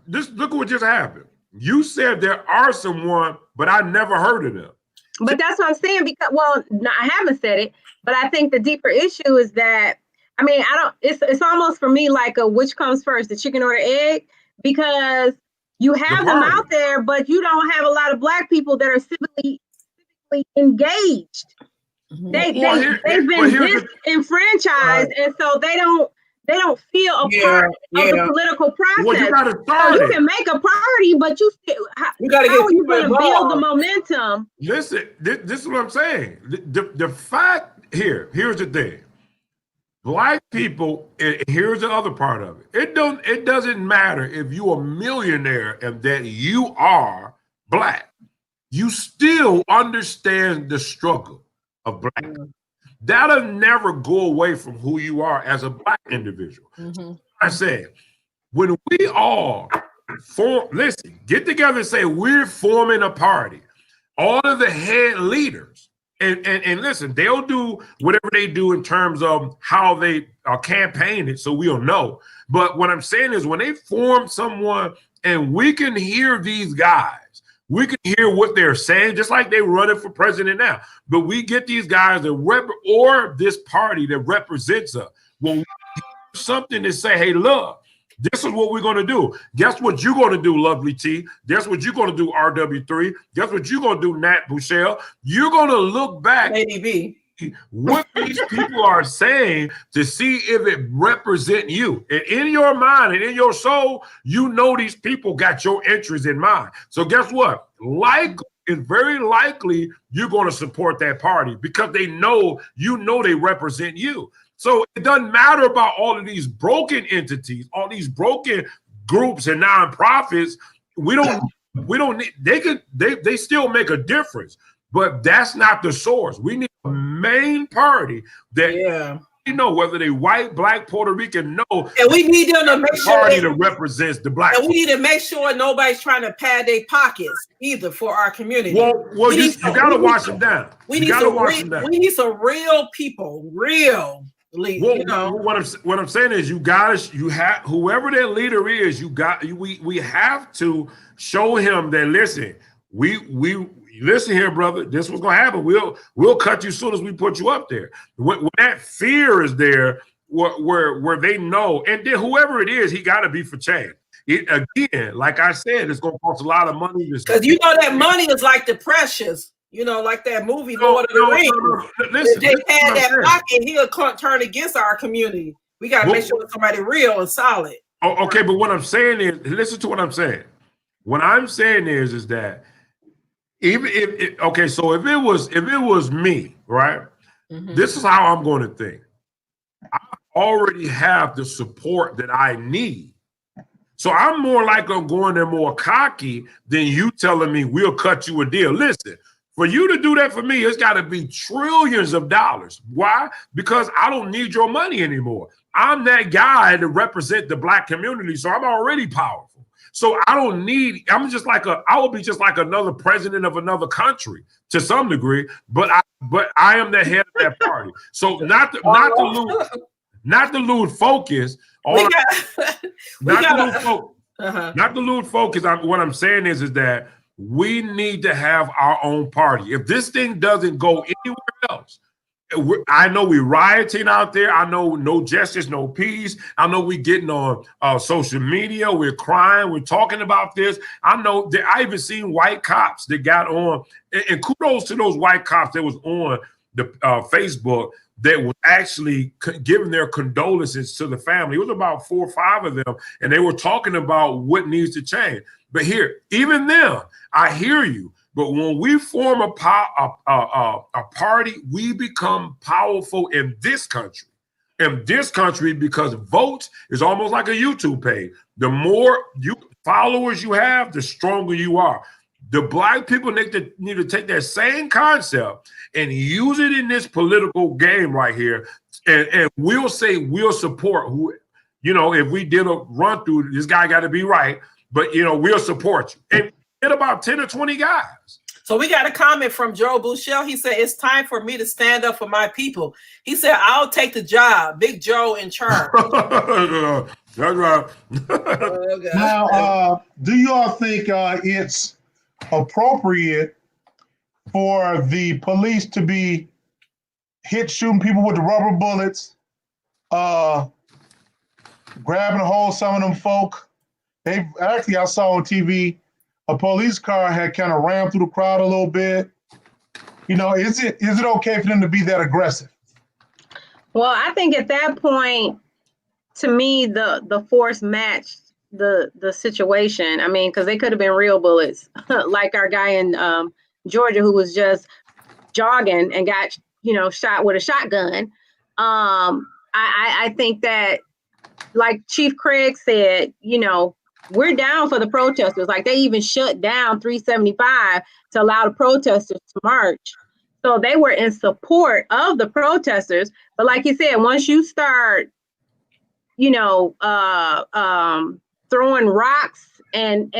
Look at what just happened. You said there are someone, but I never heard of them. But that's what I'm saying, because, well, no, I haven't said it, but I think the deeper issue is that, I mean, it's almost for me like a which comes first, the chicken or the egg, because you have them out there, but you don't have a lot of Black people that are civically engaged. They've been disenfranchised, and so they don't feel a part of the political process. Well, you gotta start so you can make a party, but you how are you going to build the momentum? Listen, this is what I'm saying. The fact here's the thing. Black people, here's the other part of it. It doesn't matter if you're a millionaire and that you are Black. You still understand the struggle of Black people. That'll never go away from who you are as a Black individual. I said, when we all get together and say we're forming a party, all of the head leaders, and listen, they'll do whatever they do in terms of how they are campaigning, so we'll know. But what I'm saying is when they form someone and we can hear these guys, we can hear what they're saying, just like they're running for president now. But we get these guys or this party that represents us. when something to say, hey, look, this is what we're going to do. Guess what you're going to do, Lovely T? Guess what you're going to do, RW3? Guess what you're going to do, Nat Bouchelle? You're going to look back what these people are saying to see if it represents you. And in your mind and in your soul, you know these people got your interests in mind. So guess what? It's very likely you're going to support that party because they know they represent you. So it doesn't matter about all of these broken entities, all these broken groups and nonprofits. We don't need, they still make a difference, but that's not the source. We need a main party that whether they white, black, Puerto Rican, and we need them to make sure party that represents the black. And we need to make sure nobody's trying to pad their pockets either for our community. Well, you got to watch them down. We need some real people, real. What I'm saying is you have whoever that leader is, we have to show him that listen, we listen here, brother, this was gonna happen. We'll cut you as soon as we put you up there. When that fear is there, where they know, and then whoever it is, he gotta be for change. Again, like I said, it's gonna cost a lot of money. Because that money is like the precious. Like that movie, Lord of the Rings. Listen, if they had that pocket, he'll turn against our community. We got to make sure it's somebody real and solid. Oh, okay, but what I'm saying is, listen to what I'm saying. What I'm saying is that even if it was me, right? Mm-hmm. This is how I'm going to think. I already have the support that I need. So I'm more like I'm going there more cocky than you telling me we'll cut you a deal. Listen. For you to do that for me, it's got to be trillions of dollars. Why? Because I don't need your money anymore. I'm that guy to represent the black community, so I'm already powerful. So I will be just like another president of another country to some degree, but I am the head of that party. So not to lose focus. Not to lose focus. What I'm saying is that we need to have our own party. If this thing doesn't go anywhere else, I know we're rioting out there. I know no justice, no peace. I know we're getting on social media. We're crying. We're talking about this. I know that I even seen white cops that got on, and kudos to those white cops that was on the Facebook that was actually giving their condolences to the family. It was about 4 or 5 of them, and they were talking about what needs to change. But here, even them, I hear you. But when we form a party, we become powerful in this country. In this country, because votes is almost like a YouTube page. The more followers you have, the stronger you are. The black people need to take that same concept and use it in this political game right here. And we'll say we'll support who, if we did a run through, this guy got to be right. But, we'll support you. And get about 10 or 20 guys. So we got a comment from Joe Bouchelle. He said, it's time for me to stand up for my people. He said, I'll take the job. Big Joe in charge. That's right. Now, do you all think it's appropriate for the police to be shooting people with the rubber bullets, grabbing a hold of some of them folk? I saw on TV, a police car had kind of rammed through the crowd a little bit. Is it okay for them to be that aggressive? Well, I think at that point, to me, the force matched the situation. I mean, because they could have been real bullets, like our guy in Georgia who was just jogging and got shot with a shotgun. I think that, like Chief Craig said, we're down for the protesters. Like, they even shut down 375 to allow the protesters to march. So they were in support of the protesters. But like you said, once you start, throwing rocks and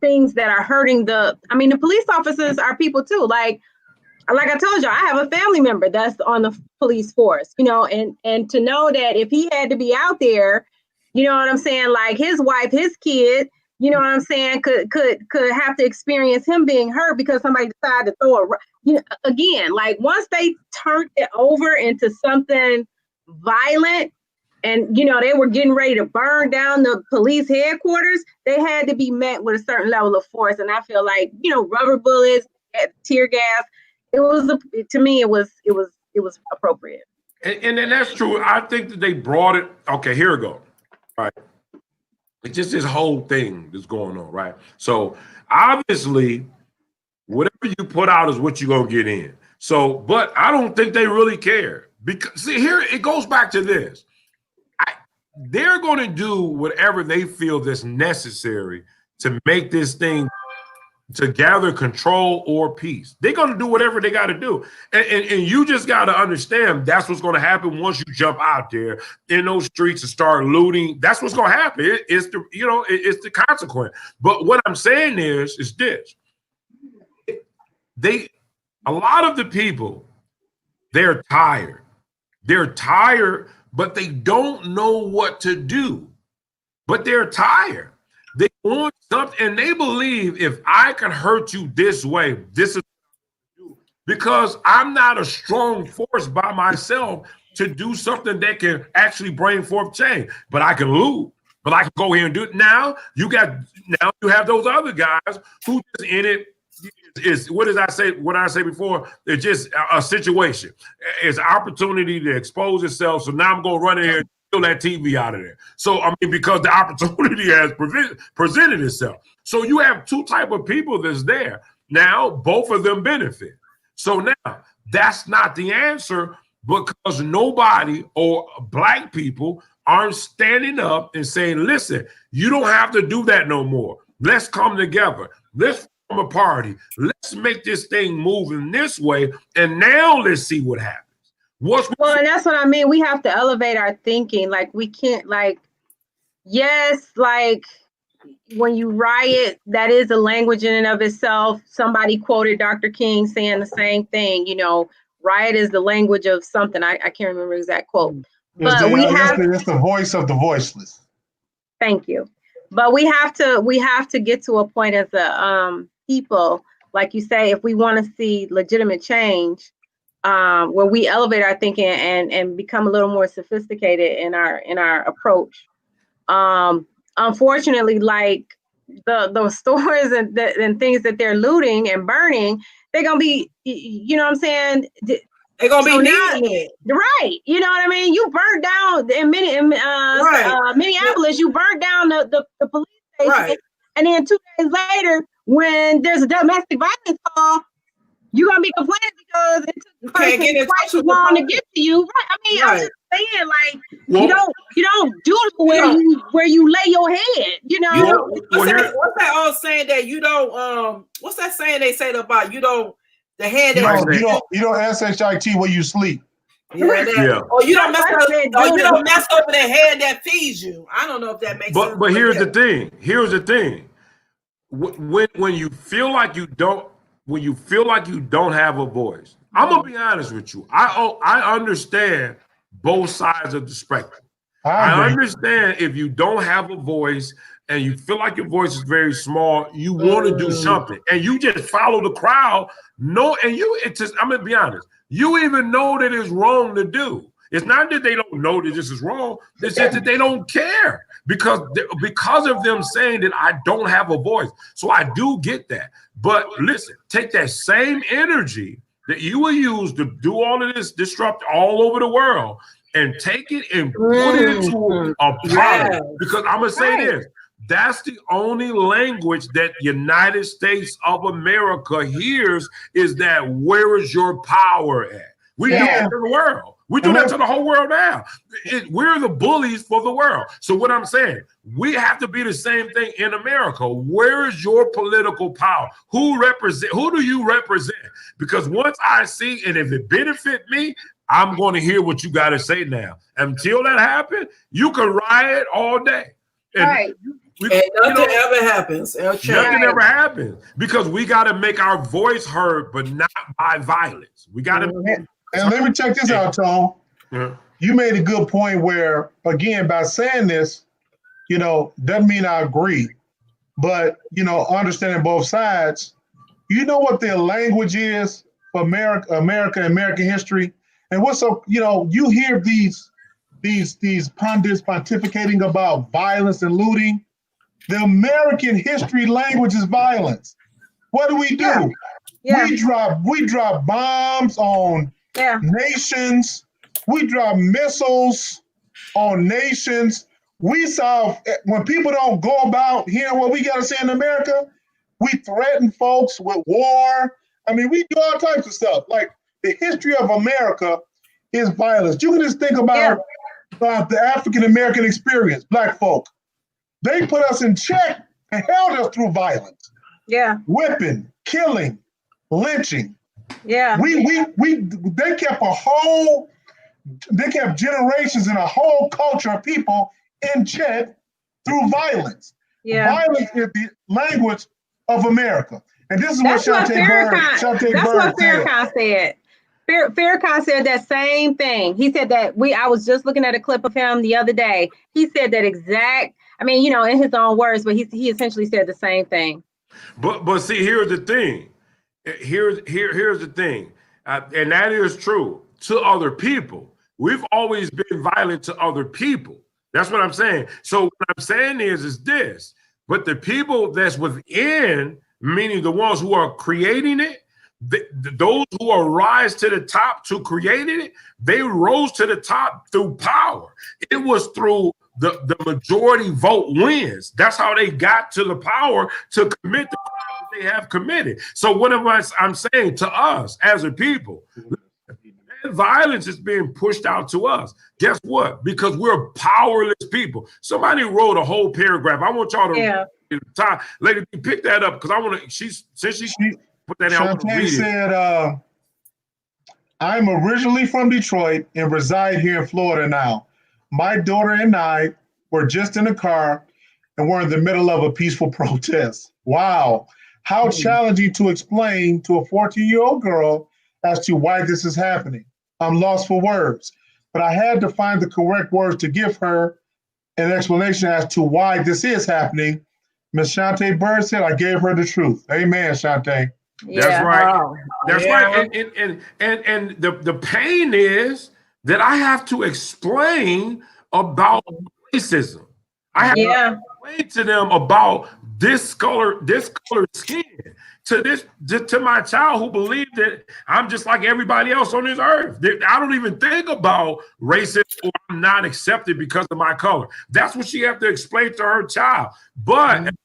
things that are hurting the police officers are people too. Like I told you, I have a family member that's on the police force, and to know that if he had to be out there, you know what I'm saying? Like, his wife, his kid, you know what I'm saying, could have to experience him being hurt because somebody decided to throw again, like, once they turned it over into something violent, and you know, they were getting ready to burn down the police headquarters, they had to be met with a certain level of force. And I feel like, you know, rubber bullets, tear gas, to me, it was appropriate. And that's true. I think that they brought it. Okay, here we go. Right. It's just this whole thing that's going on, right? So obviously, whatever you put out is what you're gonna get in. So, but I don't think they really care. Because see, here it goes back to this. They're going to do whatever they feel that's necessary to make this thing, to gather control or peace. They're going to do whatever they got to do. And you just got to understand that's what's going to happen once you jump out there in those streets and start looting. That's what's going to happen. It's the consequence. But what I'm saying is this. A lot of the people, they're tired. They're tired, but they don't know what to do. But they're tired. They want something, and they believe if I can hurt you this way, this is what I do. Because I'm not a strong force by myself to do something that can actually bring forth change. But I can lose. But I can go here and do it. Now you have those other guys who just in it. Is what did I say? What did I say before? It's just a situation. It's an opportunity to expose itself. So now I'm going to run in here and steal that TV out of there. So I mean, because the opportunity has presented itself. So you have two type of people that's there. Now both of them benefit. So now that's not the answer because nobody or black people aren't standing up and saying, "Listen, you don't have to do that no more. Let's come together. Let's a party. Let's make this thing move in this way, and now let's see what happens." And that's what I mean. We have to elevate our thinking. Like we can't, like, yes, like when you riot, that is a language in and of itself. Somebody quoted Dr. King saying the same thing. You know, riot is the language of something. I can't remember the exact quote. But it's the voice of the voiceless. Thank you. But we have to get to a point as a people, like you say, if we want to see legitimate change, where we elevate our thinking and become a little more sophisticated in our approach. Unfortunately, like those stores and things that they're looting and burning, they're gonna be, you know what I'm saying? They're gonna be needing it, right? You know what I mean? You burned down in Minneapolis. You burned down the police station, right? And then 2 days later, when there's a domestic violence call, you're gonna be complaining because it took quite too long to get to you. Right? I mean, I'm just saying, like, you don't do it where you lay your head. You know, what's that old saying that you don't? What's that saying they say about you don't? The hand that you don't SHIT where you sleep. Yeah. Or you don't mess up. Or you don't mess up with the hand that feeds you. I don't know if that makes sense. But here's the thing. Here's the thing. When you feel like you don't have a voice, I'm gonna be honest with you. I understand both sides of the spectrum. I understand if you don't have a voice and you feel like your voice is very small, you want to do something, and you just follow the crowd. I'm gonna be honest. You even know that it's wrong to do. It's not that they don't know that this is wrong. It's just that they don't care because of them saying that I don't have a voice. So I do get that. But listen, take that same energy that you will use to do all of this, disrupt all over the world, and take it and put it into a product. Because I'm gonna say this. That's the only language that United States of America hears is that where is your power at? We do that to the world. We do that to the whole world now. We're the bullies for the world. So what I'm saying, we have to be the same thing in America. Where is your political power? Who do you represent? Because once I see, and if it benefit me, I'm going to hear what you got to say now. Until that happens, you can riot all day. And nothing ever happens. Nothing ever happens because we got to make our voice heard, but not by violence. We got to. And let me check this out, Tom. Yeah. You made a good point where, again, by saying this, doesn't mean I agree, but understanding both sides. You know what their language is for America, American history, and what's up? You hear these these pundits pontificating about violence and looting. The American history language is violence. What do? Yeah. We drop bombs on nations. We drop missiles on nations. We saw when people don't go about hearing what we got to say in America, we threaten folks with war. I mean, we do all types of stuff. Like the history of America is violence. You can just think about the African American experience, Black folk. They put us in check and held us through violence. Yeah. Whipping, killing, lynching. Yeah. They kept generations and a whole culture of people in check through violence. Yeah. Violence is the language of America. And this is what Shantae Farrakhan said. Farrakhan said that same thing. He said that I was just looking at a clip of him the other day. He said that exact, I mean, you know, in his own words, but he essentially said the same thing. But see, here's the thing. Here's the thing. And that is true to other people. We've always been violent to other people. That's what I'm saying. So what I'm saying is this, but the people that's within, meaning the ones who are creating it, those who are rise to the top to creating it, they rose to the top through power. It was through the majority vote wins. That's how they got to the power to commit the crime that they have committed. So what I'm saying to us as a people, violence is being pushed out to us. Guess what? Because we're powerless people. Somebody wrote a whole paragraph. I want y'all to lady, pick that up because I want to. She put that out. Shantae said, "I'm originally from Detroit and reside here in Florida now. My daughter and I were just in a car and we're in the middle of a peaceful protest. Wow, how challenging to explain to a 14-year-old girl as to why this is happening. I'm lost for words, but I had to find the correct words to give her an explanation as to why this is happening. Miss Shantae Bird said I gave her the truth." Amen, Shantae. That's right. Oh, that's right. And the pain is that I have to explain about racism. I have to explain to them about this color skin. To my child who believed that I'm just like everybody else on this earth. I don't even think about racism or I'm not accepted because of my color. That's what she have to explain to her child. But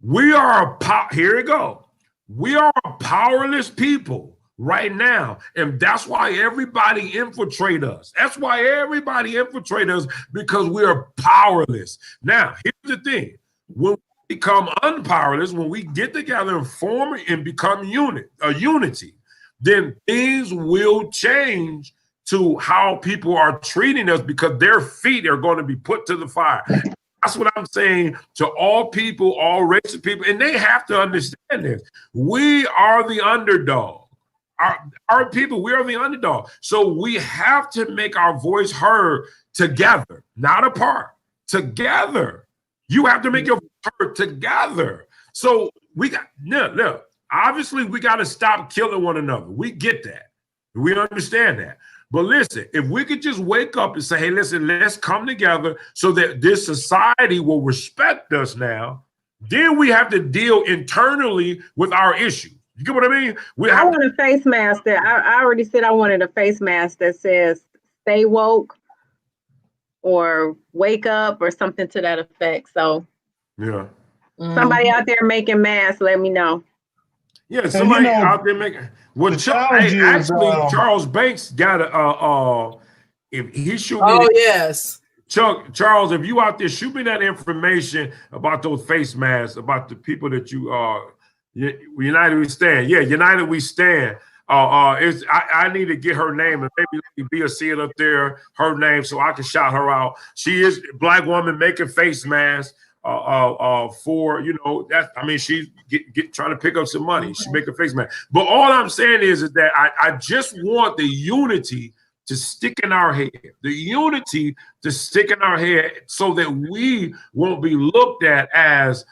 we are here it go. We are a powerless people right now. And that's why everybody infiltrate us. That's why everybody infiltrate us, because we are powerless. Now, here's the thing. When we become unpowerless, when we get together and form and become unity, then things will change to how people are treating us because their feet are going to be put to the fire. That's what I'm saying to all people, all races of people, and they have to understand this. We are the underdog. Our people, we are the underdog. So we have to make our voice heard together, not apart. Together. You have to make your voice heard together. So we got, look, obviously we got to stop killing one another. We get that. We understand that. But listen, if we could just wake up and say, hey, listen, let's come together so that this society will respect us now, then we have to deal internally with our issues. You get what I mean? I want a face mask that I already said I wanted a face mask that says stay woke or wake up or something to that effect. So yeah. Somebody out there making masks, let me know. Yeah, somebody out there making. Well, Charles Banks got if he shoot me. Oh yes, Charles, if you out there, shoot me that information about those face masks, about the people that you United We Stand. Yeah, United We Stand. I need to get her name and maybe be a see it up there, her name, so I can shout her out. She is a Black woman making face masks. For she's trying to pick up some money. She make a face mask. But all I'm saying is that I just want the unity to stick in our head, so that we won't be looked at as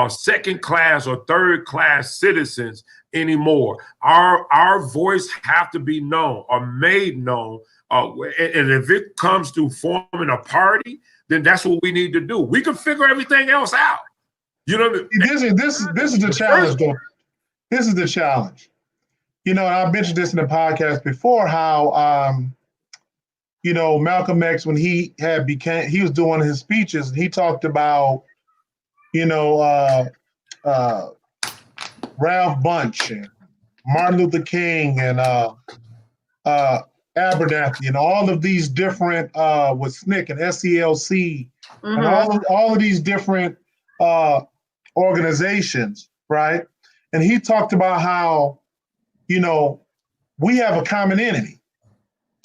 second class or third class citizens anymore. Our voice have to be known or made known. And if it comes to forming a party, then that's what we need to do. We can figure everything else out. You know what I mean? This is the challenge, though. This is the challenge. You know, I mentioned this in the podcast before, how you know, Malcolm X, when he was doing his speeches, and he talked about, you know, Ralph Bunche and Martin Luther King and Abernathy and all of these different with SNCC and SCLC and all of these different organizations, right? And he talked about how, you know, we have a common enemy.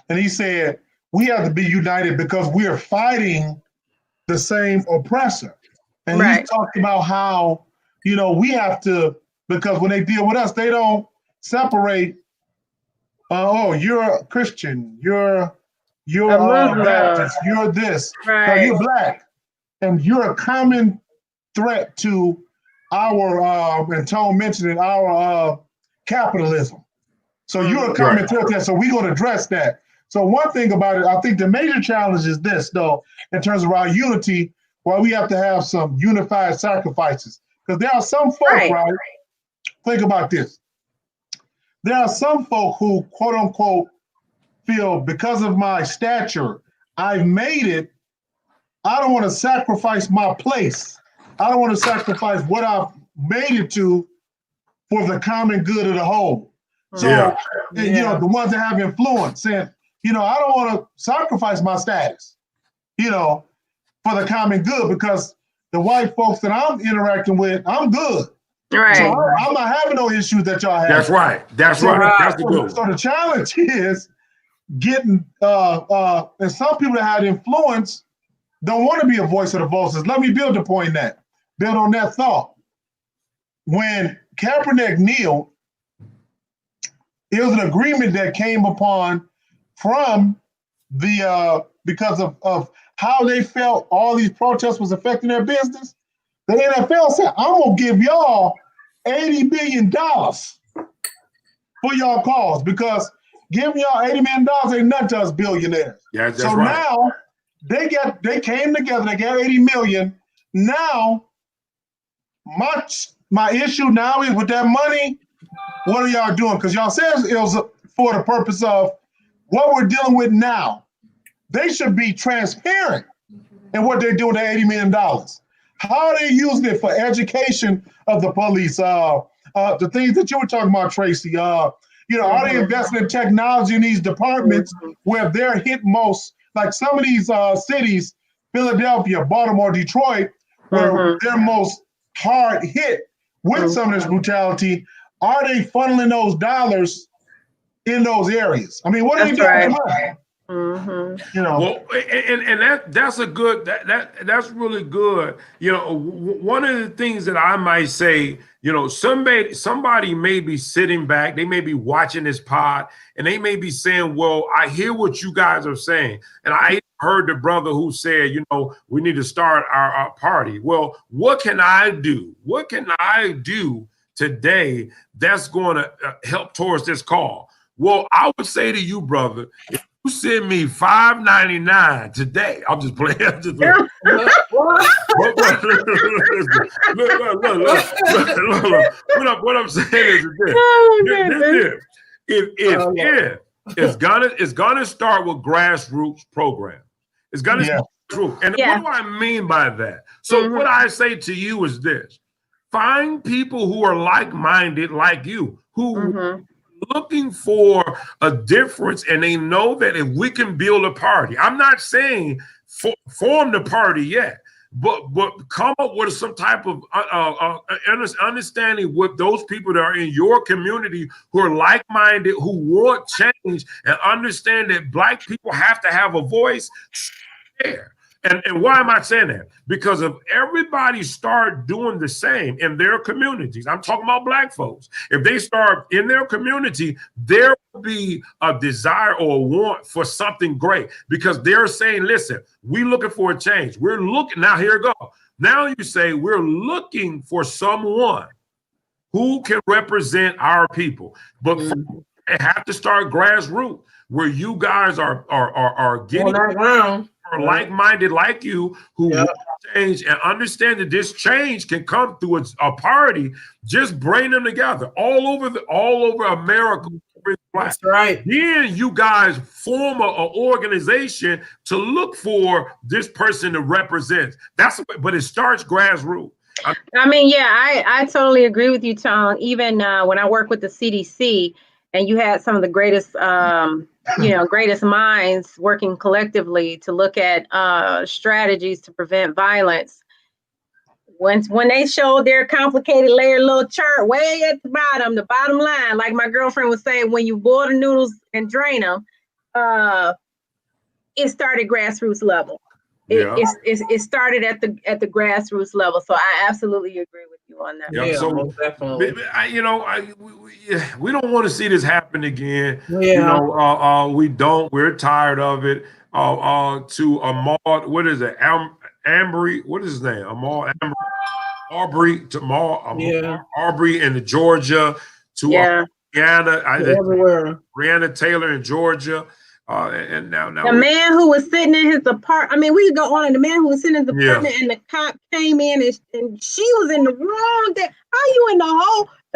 And he said, we have to be united because we are fighting the same oppressor. And he talked about how, you know, we have to, because when they deal with us, they don't separate, oh, you're a Christian, you're a Baptist, you're this, you're black. And you're a common threat to our, and Tone mentioned it, our capitalism. So you're a common threat there, so we're going to address that. So one thing about it, I think the major challenge is this, though, in terms of our unity, why we have to have some unified sacrifices. Because there are some folk, right? Think about this. There are some folk who, quote unquote, feel because of my stature, I've made it. I don't want to sacrifice my place. I don't want to sacrifice what I've made it to for the common good of the whole. So, you know, the ones that have influence saying, you know, I don't want to sacrifice my status, you know, for the common good because the white folks that I'm interacting with, I'm good. Right. So I'm not having no issues that y'all have. That's right. That's right. That's the good one. So the challenge is getting, and some people that have influence don't want to be a voice of the voiceless. Let me build on that thought. When Kaepernick kneeled, it was an agreement that came upon from the, because of how they felt all these protests was affecting their business. The NFL said, I'm going to give y'all $80 million for y'all cause because giving y'all $80 million ain't nothing to us billionaires. Yeah, that's so right. Now they came together, they got 80 million. Now, my issue now is with that money, what are y'all doing? Because y'all said it was for the purpose of what we're dealing with now. They should be transparent in what they're doing with $80 million. How are they using it for education of the police? The things that you were talking about, Tracy. You know, are they investing in technology in these departments where they're hit most? Like some of these cities, Philadelphia, Baltimore, Detroit, where they're most hard hit with some of this brutality. Are they funneling those dollars in those areas? I mean, what are they doing? You know, well, and that's a good that's really good. You know, one of the things that I might say, you know, somebody may be sitting back, they may be watching this pod, and they may be saying, "Well, I hear what you guys are saying," and I heard the brother who said, "You know, we need to start our party." Well, what can I do? What can I do today that's going to help towards this call? Well, I would say to you, brother, if you send me $5.99 today, I'm just playing. Look. What I'm saying is this. It's gonna start with grassroots program. It's gonna start with grassroots. And what do I mean by that? So what I say to you is this: find people who are like-minded like you, who looking for a difference, and they know that if we can build a party, I'm not saying form the party yet, but come up with some type of understanding with those people that are in your community who are like-minded, who want change, and understand that Black people have to have a voice. Share. And why am I saying that? Because if everybody start doing the same in their communities, I'm talking about Black folks, if they start in their community, there will be a desire or a want for something great because they're saying, listen, we're looking for a change. We're looking, now here we go. Now you say we're looking for someone Who can represent our people? But it have to start grassroots, where you guys are getting around like-minded like you, who want change and understand that this change can come through a party. Just bring them together all over America. That's right. Then you guys form an organization to look for this person to represent. But it starts grassroots. I mean, yeah, I totally agree with you, Tom. Even when I work with the CDC, and you had some of the greatest, greatest minds working collectively to look at strategies to prevent violence. When they showed their complicated layered little chart way at the bottom line, like my girlfriend would say, when you boil the noodles and drain them, it started grassroots level. It started at the grassroots level. So I absolutely agree with you on that. Yeah, so definitely. We don't want to see this happen again. Yeah. We don't. We're tired of it. To Ahmaud, what is it? Ambry, what is his name? Ahmaud Arbery, to Arbery in Georgia, to Breonna Taylor in Georgia. And now the man who was sitting in his apartment. I mean, we could go on. And the man who was sitting in his apartment, and the cop came in, and she was in the wrong. How you in the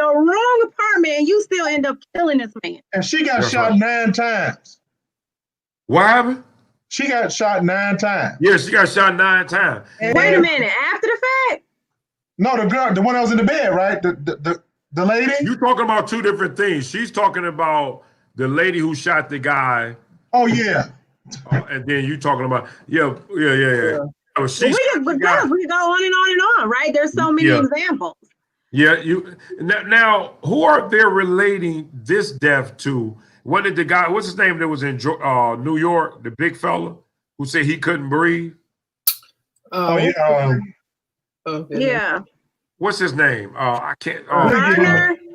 wrong apartment, and you still end up killing this man? And she got shot 9 times. What happened? She got shot 9 times. Yeah, she got shot 9 times. Wait a minute. After the fact? No, the girl, the one that was in the bed, right? The lady. You talking about two different things. She's talking about the lady who shot the guy. Oh yeah. And then you talking about we could go on and on, right? There's so many examples. Yeah, now who are they relating this death to? What did the guy? What's his name that was in New York? The big fella who said he couldn't breathe. Yeah. What's his name? I can't.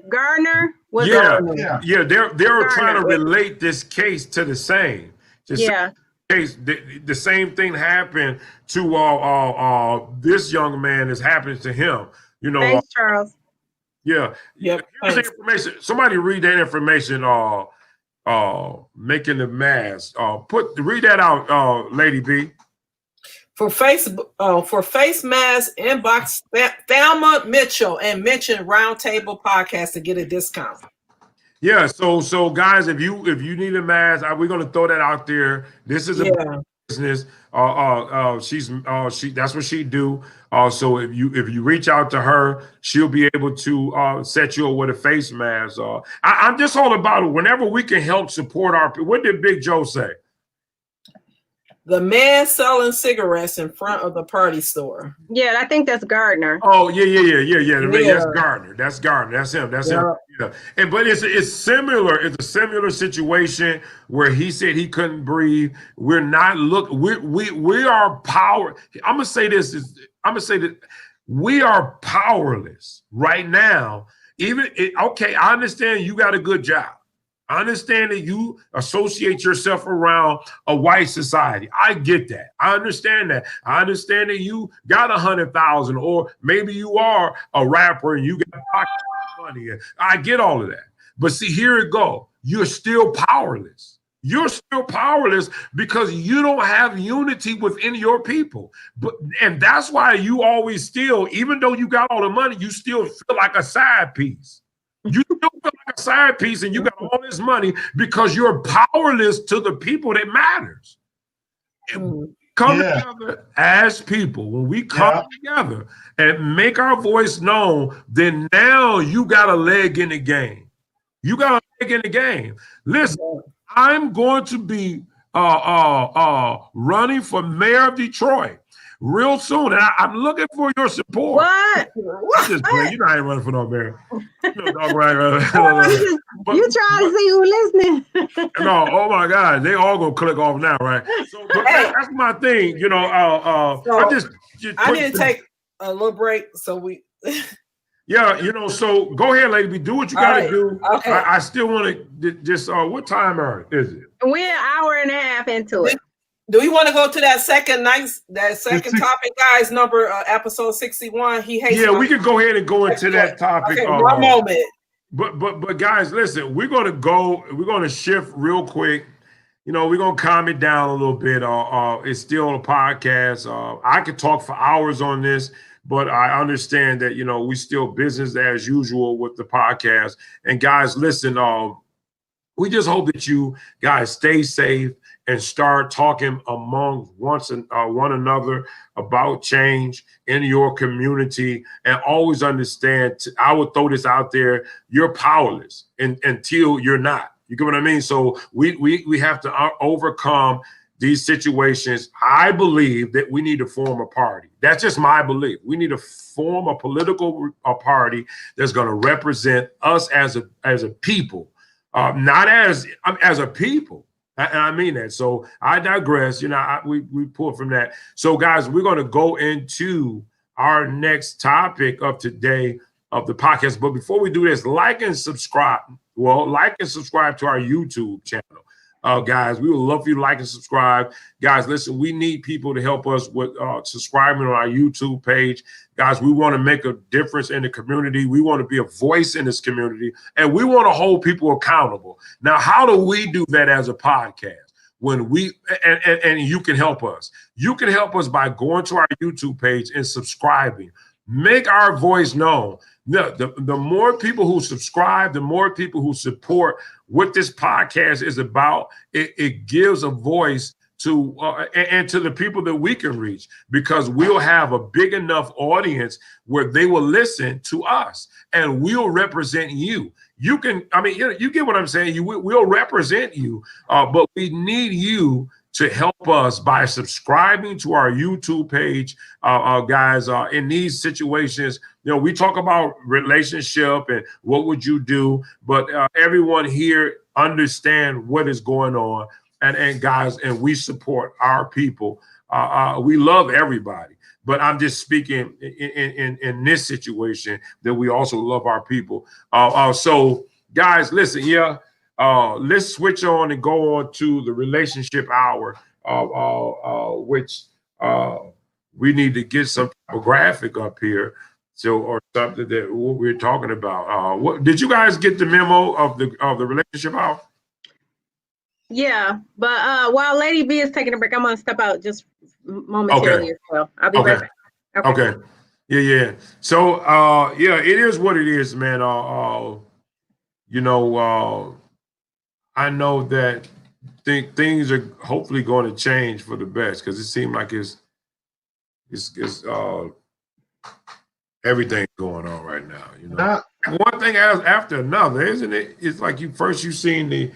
Gardner. They're trying to relate this case to the same. Case. The same thing happened to this young man is happening to him. Thanks, Charles. Yeah. Here's the information. Somebody read that information. Making the mask. Read that out, Lady B. For face mask, inbox Thelma Mitchell and mention Roundtable Podcast to get a discount. Yeah, so guys, if you need a mask, we're gonna throw that out there. This is a business. That's what she do. So if you reach out to her, she'll be able to set you up with a face mask. I'm just all about it. Whenever we can help support our people. What did Big Joe say? The man selling cigarettes in front of the party store. Yeah, I think that's Gardner. Oh, yeah. That's Gardner. That's Gardner. That's him. That's him. Yeah. But it's similar. It's a similar situation where he said he couldn't breathe. We're not we are power. I'm gonna say that we are powerless right now. I understand you got a good job. I understand that you associate yourself around a white society. I get that. I understand that. I understand that you got 100,000, or maybe you are a rapper and you got money. I get all of that. But see, here it go. You're still powerless. You're still powerless because you don't have unity within your people. And that's why you always still, even though you got all the money, you still feel like a side piece. You still feel like a side piece and you got all this money because you're powerless to the people that matters. Come together as people. When we come together and make our voice known, then now you got a leg in the game. You got a leg in the game. Listen, I'm going to be running for mayor of Detroit real soon, and I'm looking for your support. What? You know I ain't running for no mayor. You trying to see who listening? No, oh my God, they all gonna click off now, right? So, but that's my thing, I need to take a little break, so we. Yeah, so go ahead, lady. Do what you gotta do. Okay. I still want to just. What time is it? We're an hour and a half into it. Do we want to go to that second topic, guys? Episode 61. He hates. Yeah, we could go ahead and go into that topic. Okay, one moment. But guys, listen, we're gonna shift real quick. You know, we're gonna calm it down a little bit. It's still a podcast. I could talk for hours on this, but I understand that, you know, we still business as usual with the podcast. And guys, listen, we just hope that you guys stay safe and start talking among one another about change in your community. And always understand, I would throw this out there, you're powerless until you're not. You get what I mean? So we have to overcome these situations. I believe that we need to form a party. That's just my belief. We need to form a political party that's going to represent us as a people, not as a people. And I mean that. So I digress. You know, we pull from that. So guys, we're going to go into our next topic of today of the podcast. But before we do this, like and subscribe. Well, like and subscribe to our YouTube channel. Guys, we would love for you to like and subscribe. Guys, listen, we need people to help us with subscribing on our YouTube page. Guys, we want to make a difference in the community. We want to be a voice in this community, and we want to hold people accountable. Now, how do we do that as a podcast? When and you can help us. You can help us by going to our YouTube page and subscribing. Make our voice known. The more people who subscribe, the more people who support what this podcast is about, it gives a voice to and to the people that we can reach, because we'll have a big enough audience where they will listen to us and we'll represent you. You can, I mean, you get what I'm saying? We'll represent you, but we need you to help us by subscribing to our YouTube page, guys. In these situations, you know, we talk about relationship and what would you do, but everyone here understand what is going on, and guys, and we support our people. We love everybody, but I'm just speaking in this situation that we also love our people. So, guys, listen, yeah. Let's switch on and go on to the relationship hour, which we need to get some type of graphic up here, or something that what we're talking about. What did you guys get the memo of the relationship hour? Yeah, but while Lady B is taking a break, I'm gonna step out just momentarily as well. I'll be right back. Okay. Yeah. So yeah, it is what it is, man. You know. I know that things are hopefully going to change for the best, because it seems like it's everything going on right now. You know, one thing after another, isn't it? It's like you've seen the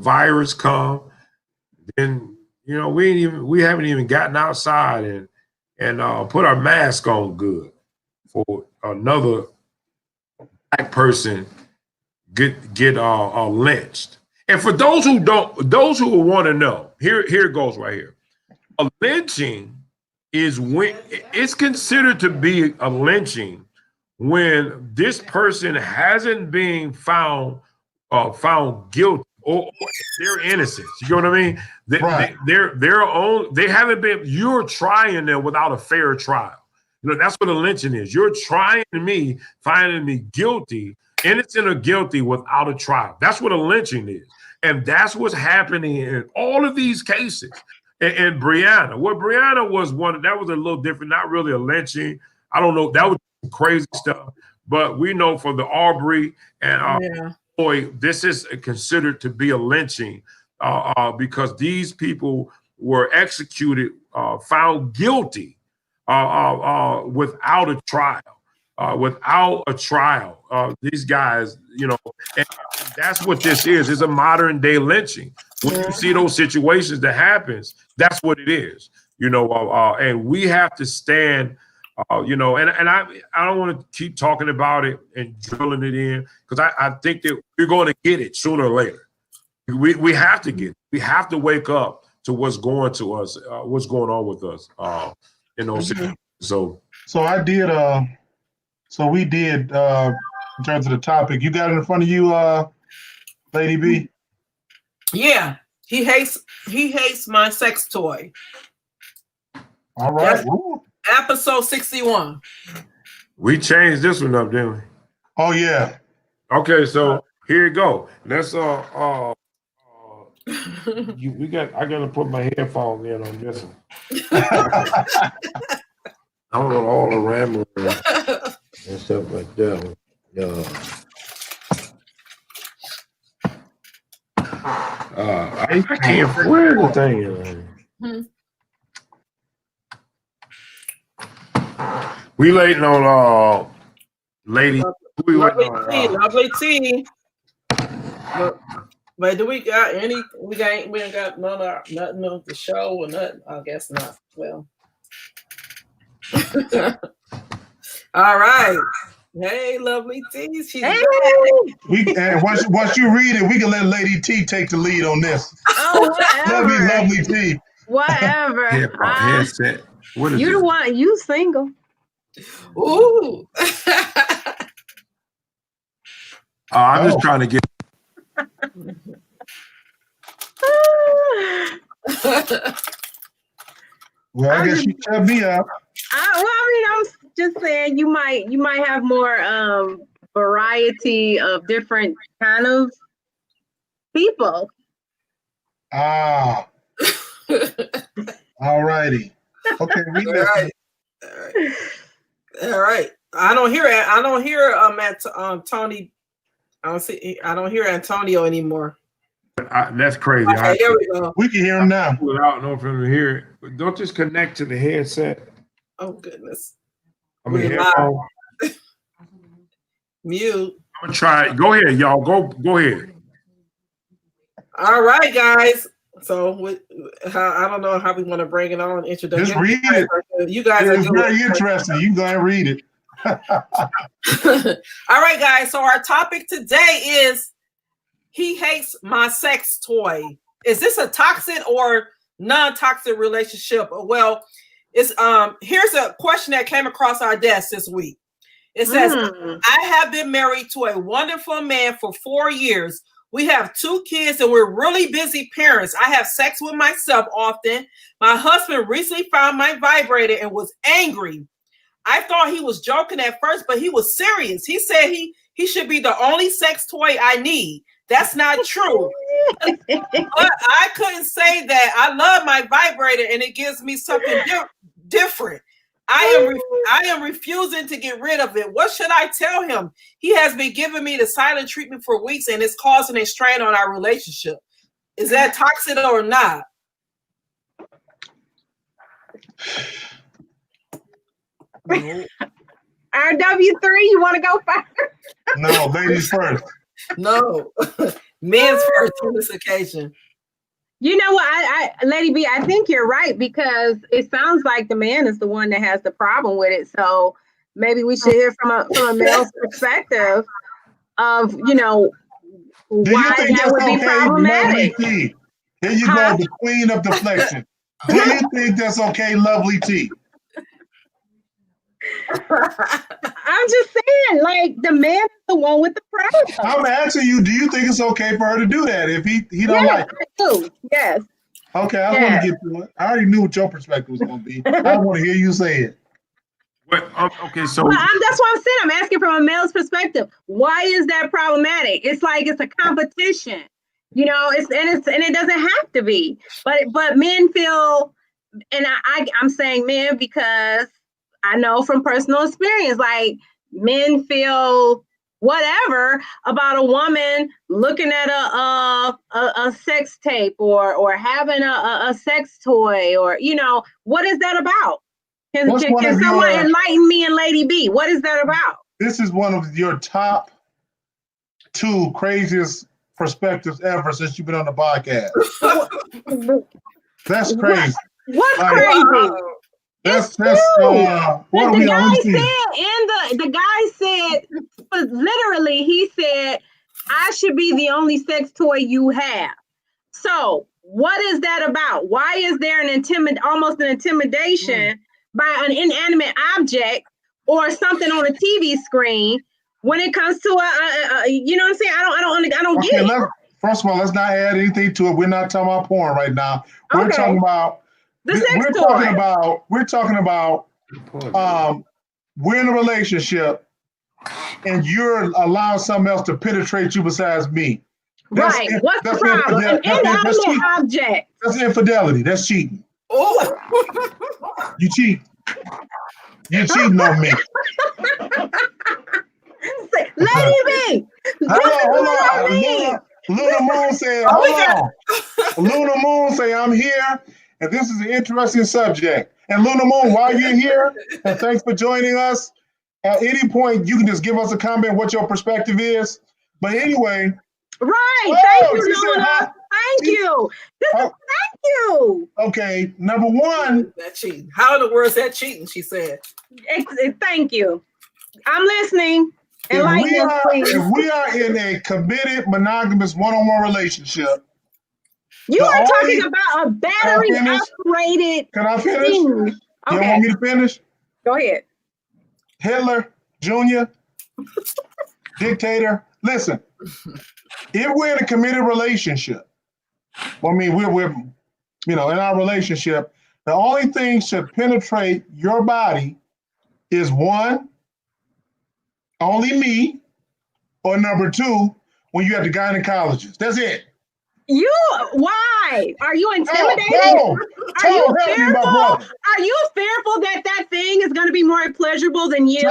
virus come, then you know we haven't even gotten outside and put our mask on good for another black person get lynched. And for those who want to know, here it goes right here. A lynching is when it's considered to be a lynching when this person hasn't been found guilty or they're innocent. You know what I mean? They haven't been. You're trying them without a fair trial. You know, that's what a lynching is. You're trying me, finding me guilty, innocent or guilty, without a trial. That's what a lynching is. And that's what's happening in all of these cases. And Breonna, Breonna was that was a little different, not really a lynching. I don't know, that was crazy stuff. But we know for the Aubrey and Floyd, this is considered to be a lynching because these people were executed, found guilty without a trial. These guys, you know, and that's what this is. It's a modern day lynching. When you see those situations that happens, that's what it is, you know, and we have to stand, you know, and I don't want to keep talking about it and drilling it in, because I think that we're going to get it sooner or later. We have to get it. We have to wake up to what's going on with us in those situations. So we did in terms of the topic. You got it in front of you, Lady B? Yeah. He hates my sex toy. All right. Episode 61. We changed this one up, didn't we? Oh yeah. Okay, so here you go. Let's I gotta put my headphones in on this one. I don't know all the rambling and stuff like that. I can't wear the thing. We waiting on lady. Lovely T. But do we got any? We ain't got nothing of the show or nothing. I guess not. Well, all right. Hey, Lovely T. She's once you read it, we can let Lady T take the lead on this. Oh, whatever. Lovely T. Whatever. Headset. What is you it? the one? You single? Ooh. I'm just trying to get. Well, I guess you cut me up. I'm just saying you might have more variety of different kind of people. Ah. All righty. Okay, we All right. I don't hear Tony. I don't hear Antonio anymore. That's crazy. Okay, here we go. We can hear him now. Without knowing for him to hear it. But don't just connect to the headset. Oh goodness. I mean, headphone. Mute. I'm gonna try it. Go ahead, y'all. Go ahead. All right, guys. So I don't know how we want to bring it on. Introduction. Just read it. You guys are very interesting. You can go ahead and read it. All right, guys. So our topic today is he hates my sex toy. Is this a toxic or non-toxic relationship? Well, it's here's a question that came across our desk this week. It says, I have been married to a wonderful man for 4 years. We have 2 kids and we're really busy parents. I have sex with myself often. My husband recently found my vibrator and was angry. I thought he was joking at first, but he was serious. He said he should be the only sex toy I need. That's not true. But I couldn't say that. I love my vibrator and it gives me something different. I am refusing to get rid of it. What should I tell him? He has been giving me the silent treatment for weeks and it's causing a strain on our relationship. Is that toxic or not? No. RW3, you want to go first? No, ladies first. No, men's first on this occasion. You know what, I Lady B, I think you're right because it sounds like the man is the one that has the problem with it. So maybe we should hear from a male's perspective of why that would be problematic. Here you go, the queen of deflection. Do you think that's okay, Lovely T? I'm just saying, like the man is the one with the problem. I'm asking you, do you think it's okay for her to do that if he don't like it? I do. Yes. Okay, I want to get to it. I already knew what your perspective was going to be. I want to hear you say it. Okay, so that's what I'm saying. I'm asking from a male's perspective. Why is that problematic? It's like it's a competition, and it doesn't have to be. But men feel, and I'm saying men because I know from personal experience, like men feel whatever about a woman looking at a sex tape or having a sex toy or what is that about? Can someone enlighten me and Lady B? What is that about? This is one of your top 2 craziest perspectives ever since you've been on the podcast. That's crazy. What's crazy? That's what are we on? The guy said, literally, he said, I should be the only sex toy you have. So what is that about? Why is there almost an intimidation by an inanimate object or something on a TV screen when it comes to you know what I'm saying? I don't get it. First of all, let's not add anything to it. We're not talking about porn right now. We're talking about we're talking about we're in a relationship and you're allowing something else to penetrate you besides me. What's the problem? An inanimate object. That's infidelity. That's cheating. Oh, you cheat. You're cheating on me. Lady B. Hold on. Luna Moon said, hold on. Luna Moon say, I'm here, and this is an interesting subject. And Luna Moon, while you're here, and thanks for joining us, at any point, you can just give us a comment what your perspective is. But anyway. Right. Thank you, Luna. Thank you. Thank you. Okay. Number one. That cheating. How in the world is that cheating, she said. Thank you. I'm listening. If we are in a committed, monogamous, one-on-one relationship. You are talking about a battery-operated. Can I finish? Thing. You want me to finish? Go ahead. Hitler, Jr., dictator. Listen, if we're in a committed relationship, we're in our relationship, the only thing should penetrate your body is one, only me, or number two, when you have the gynecologist. That's it. Why? Are you intimidated? Are you fearful? Are you fearful that thing is going to be more pleasurable than you?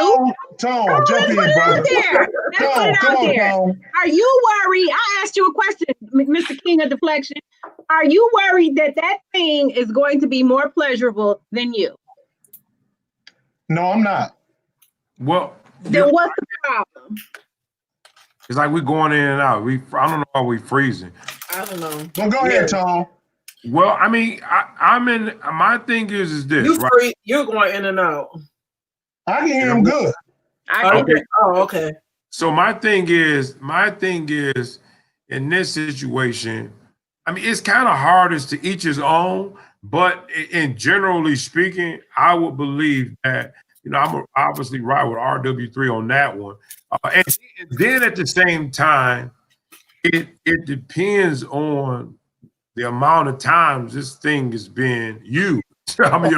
Tone, jump in, brother. Let's put it out there. Tone. Are you worried? I asked you a question, Mr. King of Deflection. Are you worried that thing is going to be more pleasurable than you? No, I'm not. Well, then what's the problem? It's like we're going in and out. I don't know how we freezing. I don't know. Well, go ahead, Tom. Well, I mean, I'm in. My thing is this. You're going in and out. I can hear him good. Okay. Oh, okay. So my thing is, in this situation, I mean, it's kind of hardest to each his own. But in generally speaking, I would believe that. I'm obviously right with RW3 on that one. And then at the same time, it depends on the amount of times this thing is being used. I mean,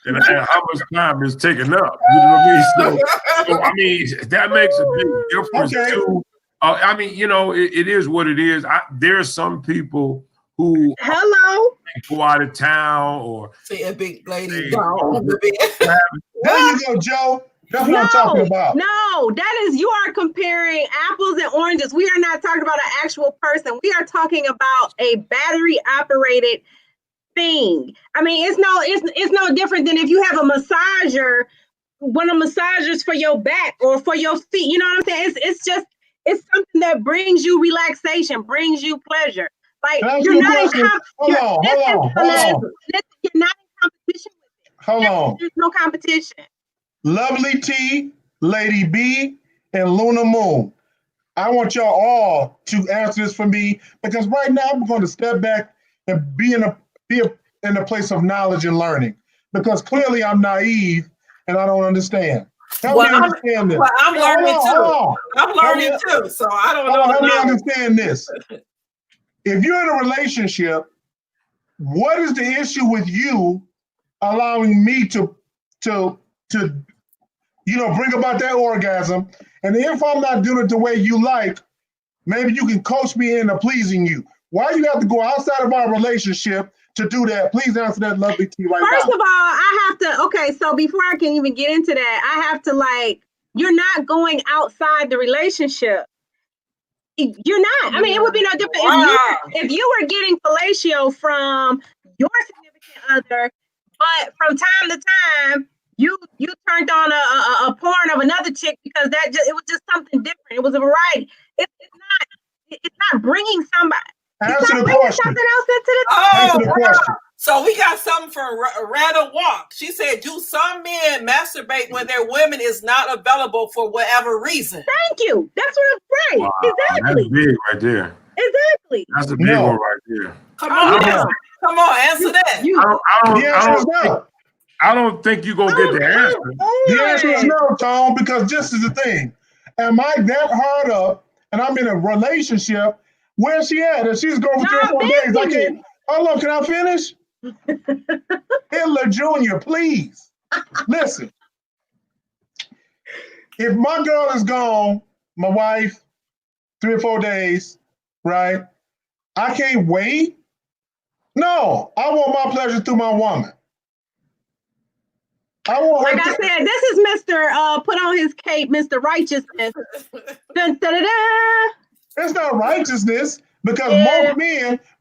and how much time is taken up. You know what I mean? So I mean, that makes a big difference too. I mean, it is what it is. There are some people who go out of town or see a big lady. There you go, Joe. That's what I'm talking about. No, you are comparing apples and oranges. We are not talking about an actual person. We are talking about a battery operated thing. I mean, it's no different than if you have a massager, one of massagers for your back or for your feet. You know what I'm saying? It's something that brings you relaxation, brings you pleasure. Like you're not in competition with it. Hold on. There's no competition. Lovely T, Lady B, and Luna Moon. I want y'all all to answer this for me because right now I'm going to step back and be in a place of knowledge and learning because clearly I'm naive and I don't understand. Help me understand this. Well, I'm learning too. I'm learning too, so I don't know. Help me understand this. If you're in a relationship, what is the issue with you allowing me to bring about that orgasm? And if I'm not doing it the way you like, maybe you can coach me into pleasing you. Why do you have to go outside of our relationship to do that? Please answer that, Lovely T, right now. First of all, I have to, so before I can even get into that, I have to you're not going outside the relationship. You're not. I mean, it would be no different if you were getting fellatio from your significant other, but from time to time, you turned on a porn of another chick because it was just something different. It was a variety. It's not bringing somebody. Answer the question. Something else into Answer the question. So we got something from Randall Walk. She said, do some men masturbate when their woman is not available for whatever reason? Thank you. That's what I'm saying. Wow, exactly. That's big right there. Exactly. That's a big one right there. Come on, answer that. I don't think you're going to get the answer. The answer is no, Tom, because this is the thing. Am I that hard up and I'm in a relationship Where's she at? And she's going for 3 or 4 days. I can't. Hold on, can I finish? Hitler Jr., please. Listen. If my girl is gone, my wife, 3 or 4 days, right? I can't wait. No, I want my pleasure through my woman. I want like I said, this is Mr. Put on his cape, Mr. Righteousness. Dun, da, da, da. It's not righteousness because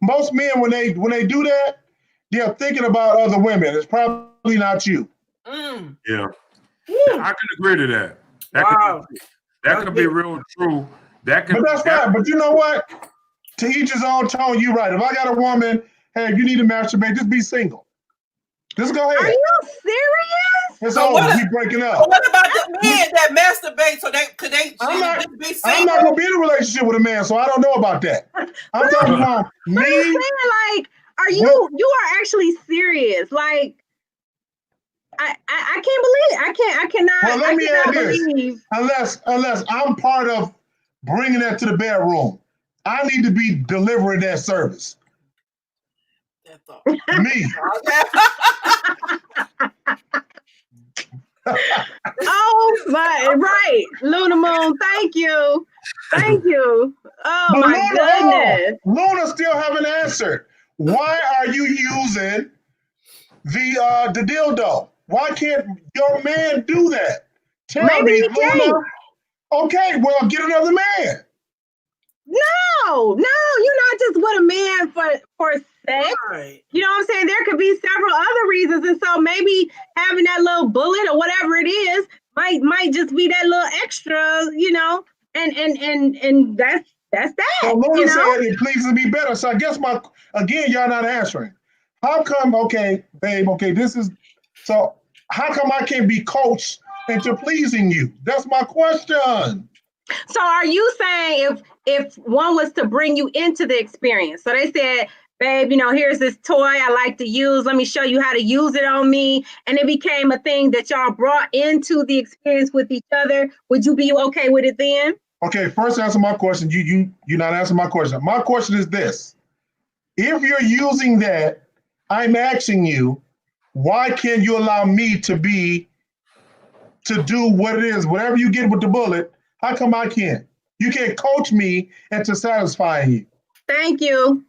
most men when they do that, they're thinking about other women. It's probably not you. Yeah, I can agree to that. That could be real true. But that's right. But you know what? To each his own. Tone, you right. If I got a woman, hey, if you need to masturbate, just be single. Just go ahead. Are you serious? It's over. We breaking up. What about the men that masturbate? So could they just be single? I'm not gonna be in a relationship with a man, so I don't know about that. I'm talking about me. I'm saying, like, you are actually serious? Like, I can't believe it. I cannot. Well, let me add believe. this. Unless I'm part of bringing that to the bedroom, I need to be delivering that service. Me. Oh my, right, Luna Moon. Thank you. Oh but my goodness. Luna still haven't answered. Why are you using the dildo? Why can't your man do that? Tell me, he can't. Okay, well, get another man. No, you're not just with a man for sex. Right. You know what I'm saying? There could be several other reasons, and so maybe having that little bullet or whatever it is might just be that little extra, you know. And that's that. So Luna said it pleases me better. So I guess y'all not answering. How come? Okay, babe. Okay, so how come I can't be coached into pleasing you? That's my question. So are you saying if one was to bring you into the experience, so they said, babe, you know, here's this toy I like to use. Let me show you how to use it on me. And it became a thing that y'all brought into the experience with each other. Would you be okay with it then? Okay, first answer my question. You're not answering my question. My question is this. If you're using that, I'm asking you, why can't you allow me to do what it is, whatever you get with the bullet? How come I can't? You can't coach me into satisfying you. Thank you.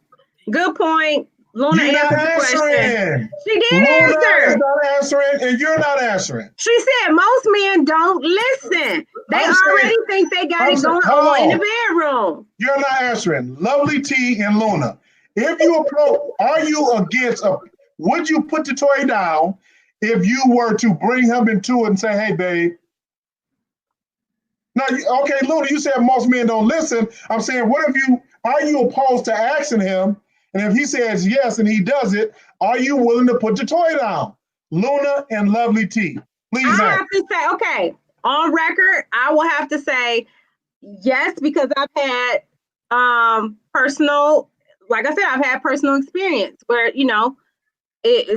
Good point. Luna answered the question. She did Luna answer. is not answering, and you're not answering. She said most men don't listen. They already think they got it going on in the bedroom. You're not answering. Lovely T and Luna. If you approach, are you against would you put the toy down if you were to bring him into it and say, hey, babe? Now, okay, Luna, you said most men don't listen. I'm saying, are you opposed to asking him? And if he says yes and he does it, are you willing to put the toy down? Luna and Lovely T, please. I have to say, okay, on record, I will have to say yes, because I've had personal, like I said, I've had personal experience where, you know,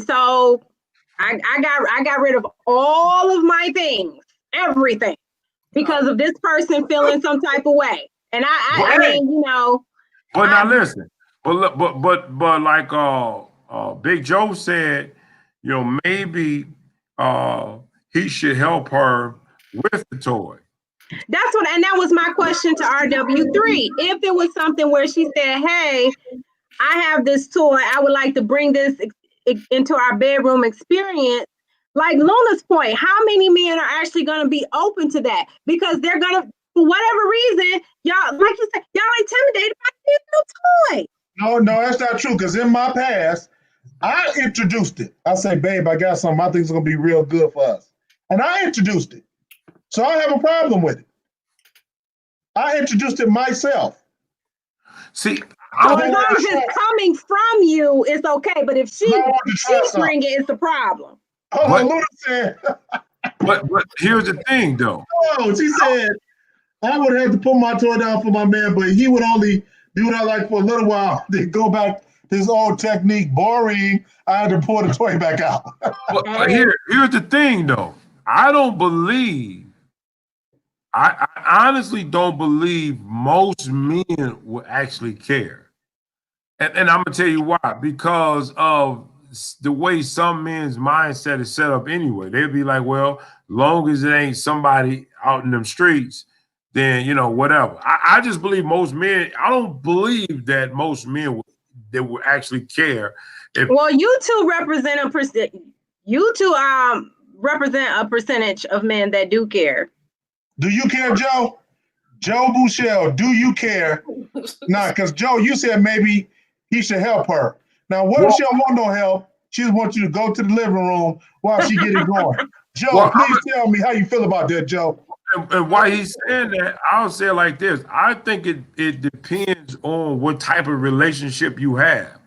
so I got rid of all of my things, everything, because of this person feeling some type of way. And I mean, you know. But now listen, but like Big Joe said, you know, maybe he should help her with the toy. And that was my question to RW3. If it was something where she said, hey, I have this toy, I would like to bring this into our bedroom experience. Like Luna's point, how many men are actually going to be open to that? Because they're going to, for whatever reason, y'all, like you said, y'all intimidated by this new toy. No, that's not true. Because in my past, I introduced it. I say, babe, I got something I think is going to be real good for us. And I introduced it. So I have a problem with it. I introduced it myself. See, as long as it's coming from you, it's okay. But if she bring it, it's a problem. But here's the thing, though. Oh, she said, I would have to put my toy down for my man, but he would only do what I like for a little while. Then go back to his old technique. Boring. I had to pull the toy back out. Here's the thing, though. I don't believe I honestly don't believe most men will actually care. And I'm gonna tell you why. Because of the way some men's mindset is set up anyway. They'll be like, well, long as it ain't somebody out in them streets, then whatever. I just believe most men, I don't believe that most men will actually care. Well, you two represent a percentage of men that do care. Do you care, Joe? Joe Bouchel, do you care? Nah, because Joe, you said maybe he should help her. Now, what if she don't want no help? She just wants you to go to the living room while she get it going. Joe, please tell me how you feel about that, Joe. And why he's saying that, I'll say it like this. I think it depends on what type of relationship you have.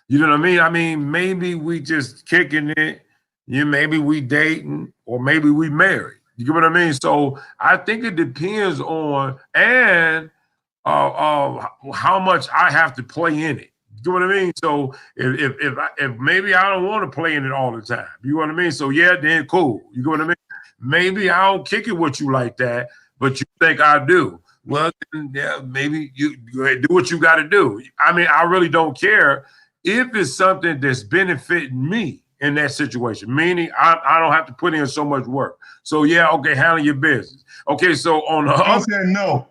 You know what I mean? I mean, maybe we just kicking it, maybe we dating, or maybe we married. You get what I mean? So I think it depends on and how much I have to play in it. You get what I mean? So if maybe I don't want to play in it all the time, you know what I mean? So yeah, then cool. You get what I mean? Maybe I don't kick it with you like that, but you think I do. Well, then, yeah, maybe you do what you got to do. I mean, I really don't care if it's something that's benefiting me in that situation, meaning I don't have to put in so much work. So yeah, okay, handle your business. Okay, so on the I said no.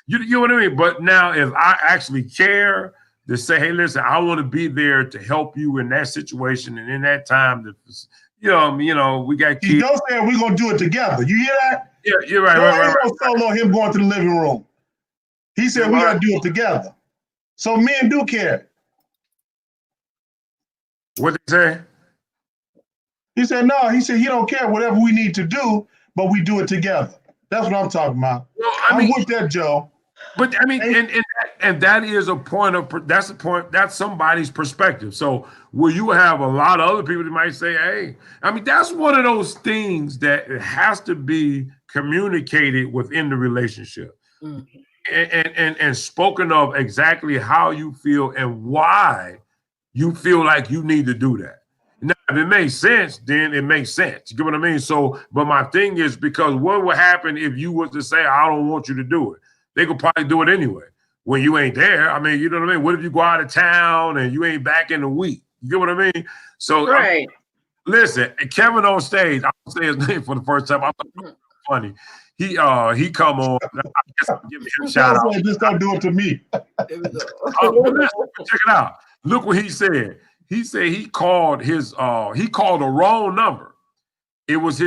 You know what I mean? But now if I actually care to say, hey, listen, I want to be there to help you in that situation and in that time that we got kids. You don't say we're gonna do it together. You hear that? Yeah, you're right. Right. Solo him going to the living room. He said we gotta do it together. So men do care. What did he say? He said no. He said he don't care whatever we need to do, but we do it together. That's what I'm talking about. Well, I'm with that, Joe. But I mean, and that is a point of that's somebody's perspective. So where you have a lot of other people that might say, hey, I mean, that's one of those things that it has to be communicated within the relationship. Mm-hmm. And spoken of exactly how you feel and why you feel like you need to do that. Now, if it makes sense, then it makes sense. You get what I mean? So, but my thing is, because what would happen if you was to say, I don't want you to do it? They could probably do it anyway when you ain't there. I mean, you know what I mean? What if you go out of town and you ain't back in a week? You get what I mean? So, right. Listen, Kevin on stage, I'll say his name for the first time. I thought it was funny. He come on. I guess I'll give him a shout out. Just don't do it to me. Listen, check it out. Look what he said. He said he called the wrong number. It was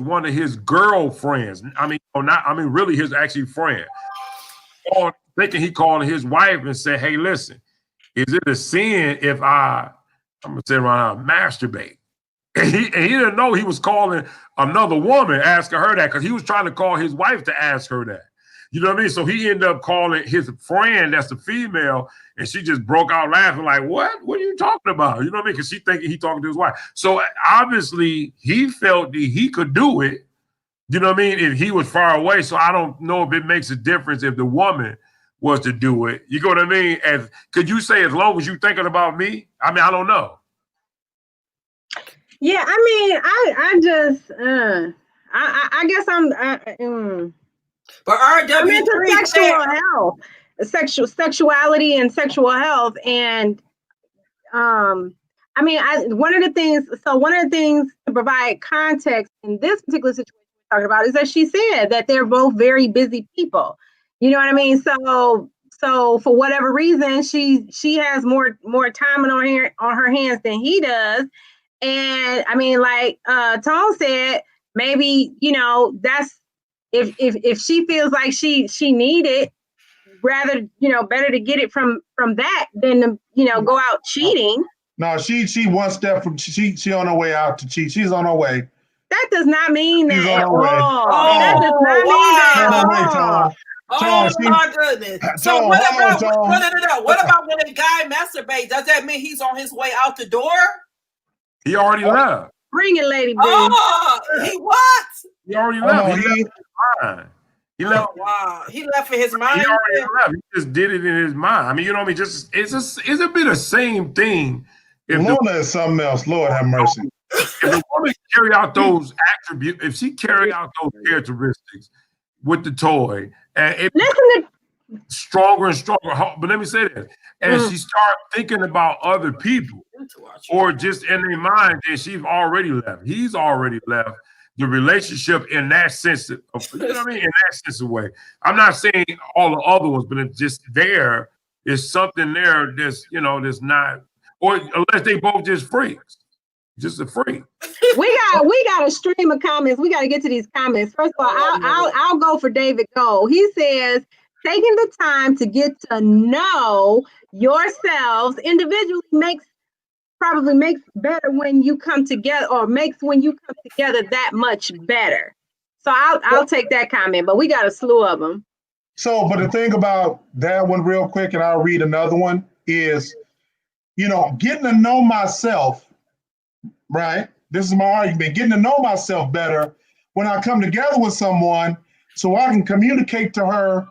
one of his girlfriends. Really his actually friend. Thinking he called his wife and said, hey, listen, is it a sin if I'm gonna say around masturbate? And he didn't know he was calling another woman, asking her that, because he was trying to call his wife to ask her that. You know what I mean? So he ended up calling his friend, that's the female, and she just broke out laughing like, what? What are you talking about? You know what I mean? Because she thinking he talking to his wife. So obviously he felt that he could do it, you know what I mean, if he was far away. So I don't know if it makes a difference if the woman was to do it. You know what I mean? Could you say as long as you're thinking about me? I mean, I don't know. Yeah, I mean, I just, I guess I'm, But RW, into sexual health, sexuality and sexual health, and I mean, one of the things to provide context in this particular situation we're talking about is that she said that they're both very busy people. You know what I mean? So for whatever reason, she has more time on her hands than he does. And I mean, like Tone said, maybe, that's if she feels like she need it, rather, better to get it from that than to, go out cheating. No, she one step from she on her way out to cheat. She's on her way. That does not mean She's that at on her way. all. That does not mean that at all. Oh my goodness! So what about when a guy masturbates? Does that mean he's on his way out the door? He already left. Bring it, Lady B. Oh, he what? He already left. He left. Oh, wow. He left in his mind. He already left. He just did it in his mind. I mean, you know what I mean? Just it's a bit the same thing. Lorna is something else. Lord have mercy. If the woman carry out those attributes, if she carry out those characteristics, with the toy, and it stronger and stronger. But let me say this: as she started thinking about other people, or just in their mind, and she's already left. He's already left the relationship in that sense of, you know what I mean? In that sense of way. I'm not saying all the other ones, but it's just there is something there that's, you know, that's not, or unless they both just freaks. Just a freak. We got a stream of comments. We got to get to these comments. First of all, I'll go for David Cole. He says, taking the time to get to know yourselves individually probably makes better when you come together, or makes when you come together that much better. So I'll take that comment, but we got a slew of them. So, but the thing about that one real quick, and I'll read another one, is, you know, getting to know myself, right? This is my argument, getting to know myself better when I come together with someone so I can communicate to her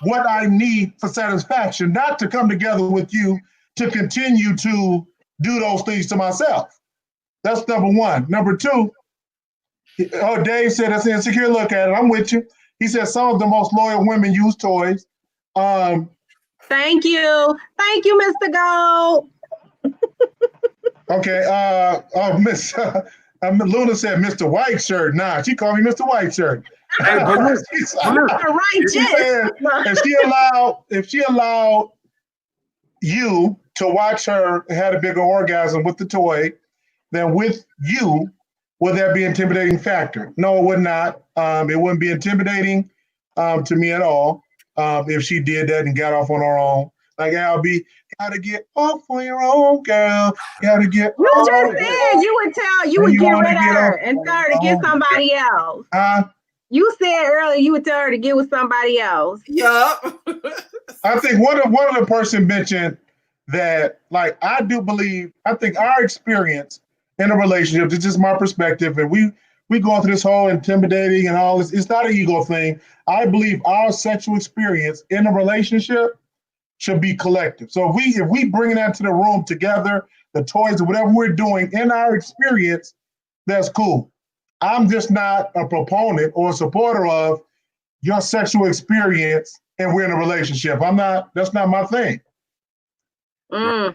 what I need for satisfaction, not to come together with you to continue to do those things to myself. That's number one. Number two, Dave said that's an insecure look at it. I'm with you. He said some of the most loyal women use toys. Thank you, Mr. Gold. Okay. Miss Luna said Mr. White Shirt. Nah, she called me Mr. White Shirt. Hey, but look, if she allowed you to watch her had a bigger orgasm with the toy than with you, would that be an intimidating factor? No, it would not. It wouldn't be intimidating to me at all if she did that and got off on her own. Like, I'll be, gotta get off on your own, girl. Gotta get You off. just said you would get rid of her and tell her to get somebody else. You said earlier you would tell her to get with somebody else. Yup. I think one of the person mentioned that, like, I think our experience in a relationship, it's just my perspective, and we going through this whole intimidating and all this, it's not an ego thing. I believe our sexual experience in a relationship should be collective. So if we bring that to the room together, the toys or whatever we're doing in our experience, that's cool. I'm just not a proponent or a supporter of your sexual experience and we're in a relationship. That's not my thing. I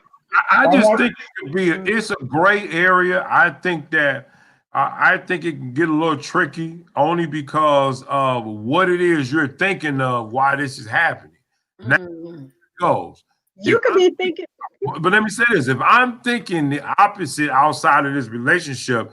just think it could be it's a gray area. I think that I think it can get a little tricky only because of what it is you're thinking of, why this is happening. Now it goes. You could be thinking. But let me say this: if I'm thinking the opposite outside of this relationship,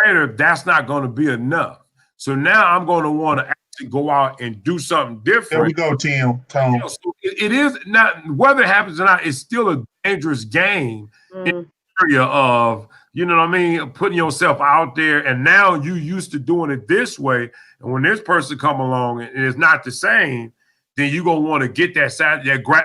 later that's not going to be enough. So now I'm going to want to actually go out and do something different. There we go, Tom. You know, so it is not, whether it happens or not, it's still a dangerous game in the area of, you know what I mean, putting yourself out there. And now you used to doing it this way, and when this person come along and it's not the same, then you're going to want to get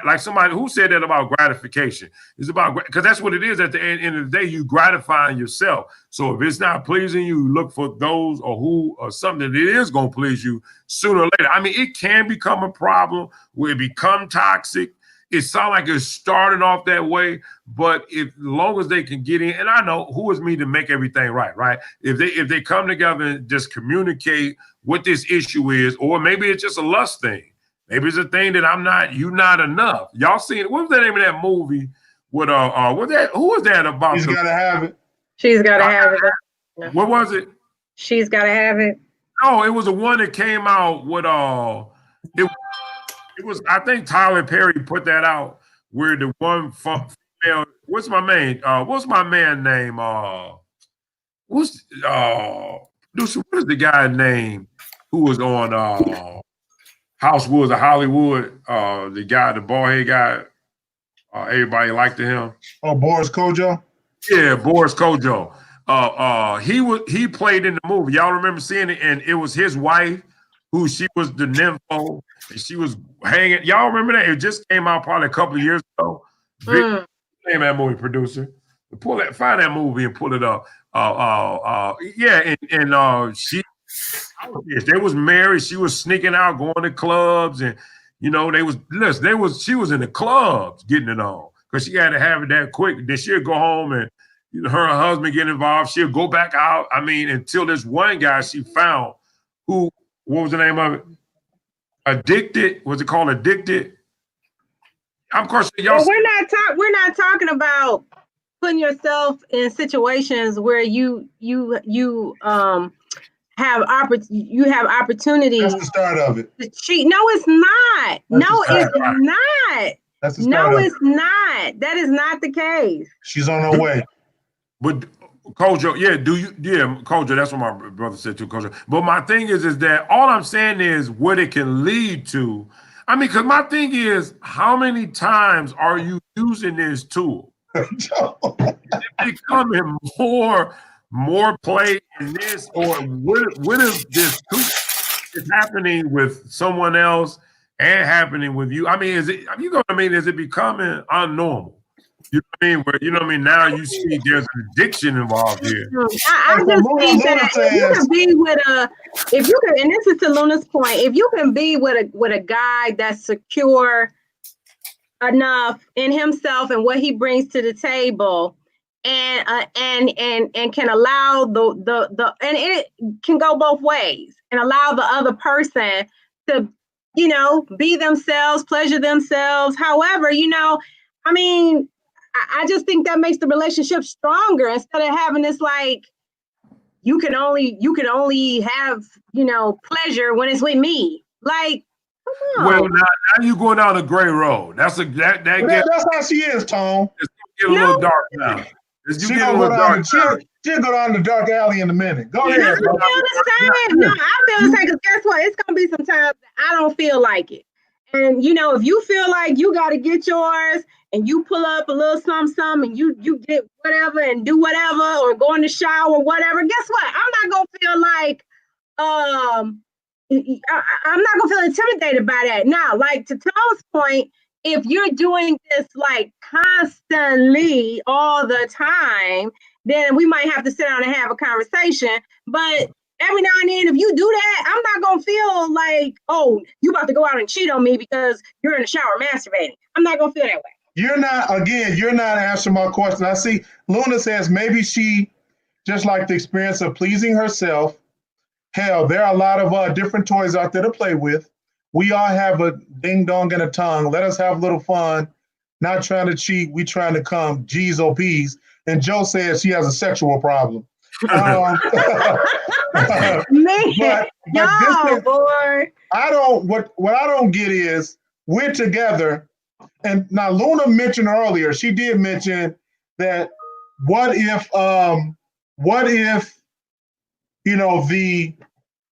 like somebody who said that about gratification. It's about, because that's what it is at the end of the day, you gratifying yourself. So if it's not pleasing you, look for those or something that is going to please you sooner or later. I mean, it can become a problem where it become toxic. It sounds like it's starting off that way, but as long as they can get in, and I know who is me to make everything right? If they come together and just communicate what this issue is, or maybe it's just a lust thing. Maybe it's a thing that you're not enough. Y'all seen, what was the name of that movie with who was that about? She's Gotta Have It. She's Gotta Have It. What was it? She's Gotta Have It. No, it was the one that came out with it was, I think Tyler Perry put that out, where the one female, what's my man name? What is the guy name who was on House Woods of Hollywood? The guy, the bald-head guy, everybody liked him. Oh, Boris Kojo? Yeah, Boris Kojo. He played in the movie. Y'all remember seeing it? And it was his wife, who she was the nympho, and she was hanging. Y'all remember that? It just came out probably a couple of years ago. Name that movie, producer. Find that movie and pull it up. They was married. She was sneaking out, going to clubs, and she was in the clubs getting it on because she had to have it that quick. Then she'd go home and her husband get involved. She'll go back out. I mean, until this one guy she found who what was the name of it? Addicted? Was it called Addicted? Of course, y'all. Well, we're not talking about putting yourself in situations where you have opportunities. That's the start of it. To cheat. No, it's not. It's not. That's the start it's not. That is not the case. She's on her way. But Kojo, Kojo, that's what my brother said too, Kojo. But my thing is that all I'm saying is what it can lead to. I mean, because my thing is, how many times are you using this tool? It's becoming more play in this, or what is this is happening with someone else and happening with you? I mean, is it becoming unnormal? You know what I mean? Where, you know what I mean? Now you see there's an addiction involved here. I just think that if you can be with and this is to Luna's point, if you can be with a guy that's secure enough in himself and what he brings to the table, and can allow the and it can go both ways, and allow the other person to, be themselves, pleasure themselves. However, I mean, I just think that makes the relationship stronger, instead of having this like you can only have pleasure when it's with me. Like, come on. Well, now you going down a gray road. That's how she is, Tom. It's gonna get a little dark now. She'll go down the dark alley in a minute. Go ahead. I feel the same. No, I feel the same, because guess what? It's gonna be some times that I don't feel like it. And if you feel like you got to get yours, and you pull up a little something, and you get whatever and do whatever, or go in the shower or whatever, guess what? I'm not gonna feel like I'm not gonna feel intimidated by that. Now, like to Tom's point, if you're doing this like constantly all the time, then we might have to sit down and have a conversation. But every now and then, if you do that, I'm not gonna feel like, oh, you about to go out and cheat on me because you're in the shower masturbating. I'm not gonna feel that way. You're not answering my question. I see Luna says maybe she just like the experience of pleasing herself. Hell, there are a lot of different toys out there to play with. We all have a ding dong and a tongue. Let us have a little fun. Not trying to cheat. We trying to come G's or P's. And Joe says she has a sexual problem. Man, boy. What I don't get is we're together. And now Luna mentioned earlier, she did mention that what if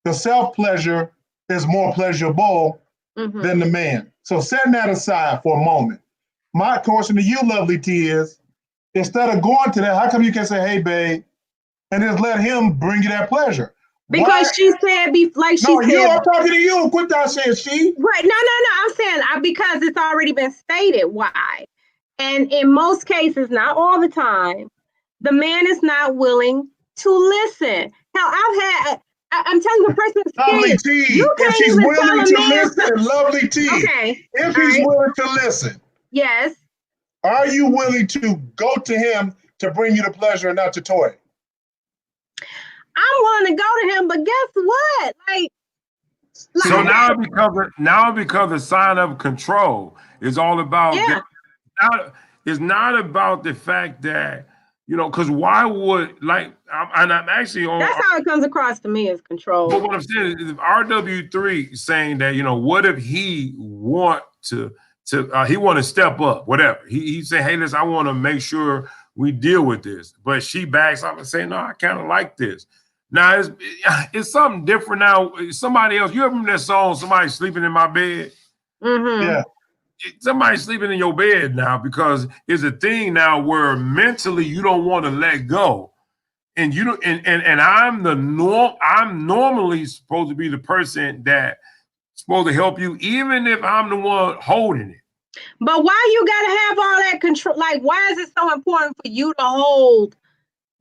the self-pleasure is more pleasurable than the man. So setting that aside for a moment, my question to you, Lovely T, is instead of going to that, how come you can say, hey, babe, and just let him bring you that pleasure? Because she said, I'm talking to you. Quit that saying she. Right. No. I'm saying because it's already been stated why. And in most cases, not all the time, the man is not willing to listen. Hell, I'm telling you, the person Lovely T, if she's willing to listen, Lovely T. Okay. If he's willing to listen. Yes. Are you willing to go to him to bring you the pleasure and not the toy? I'm willing to go to him, but guess what? So now it becomes a sign of control. It's all about it's not about the fact that, because why would and I'm actually on. That's how it comes across to me, as control. But what I'm saying is, if RW3 saying that, what if he want to step up, whatever. He said, hey, listen, I want to make sure we deal with this. But she backs up and say, no, I kind of like this. Now it's something different now. Somebody else, you ever remember that song, Somebody Sleeping in My Bed? Mm-hmm. Yeah. Somebody's sleeping in your bed now, because it's a thing now where mentally you don't want to let go. And I'm normally supposed to be the person that's supposed to help you, even if I'm the one holding it. But why you gotta have all that control? Like, why is it so important for you to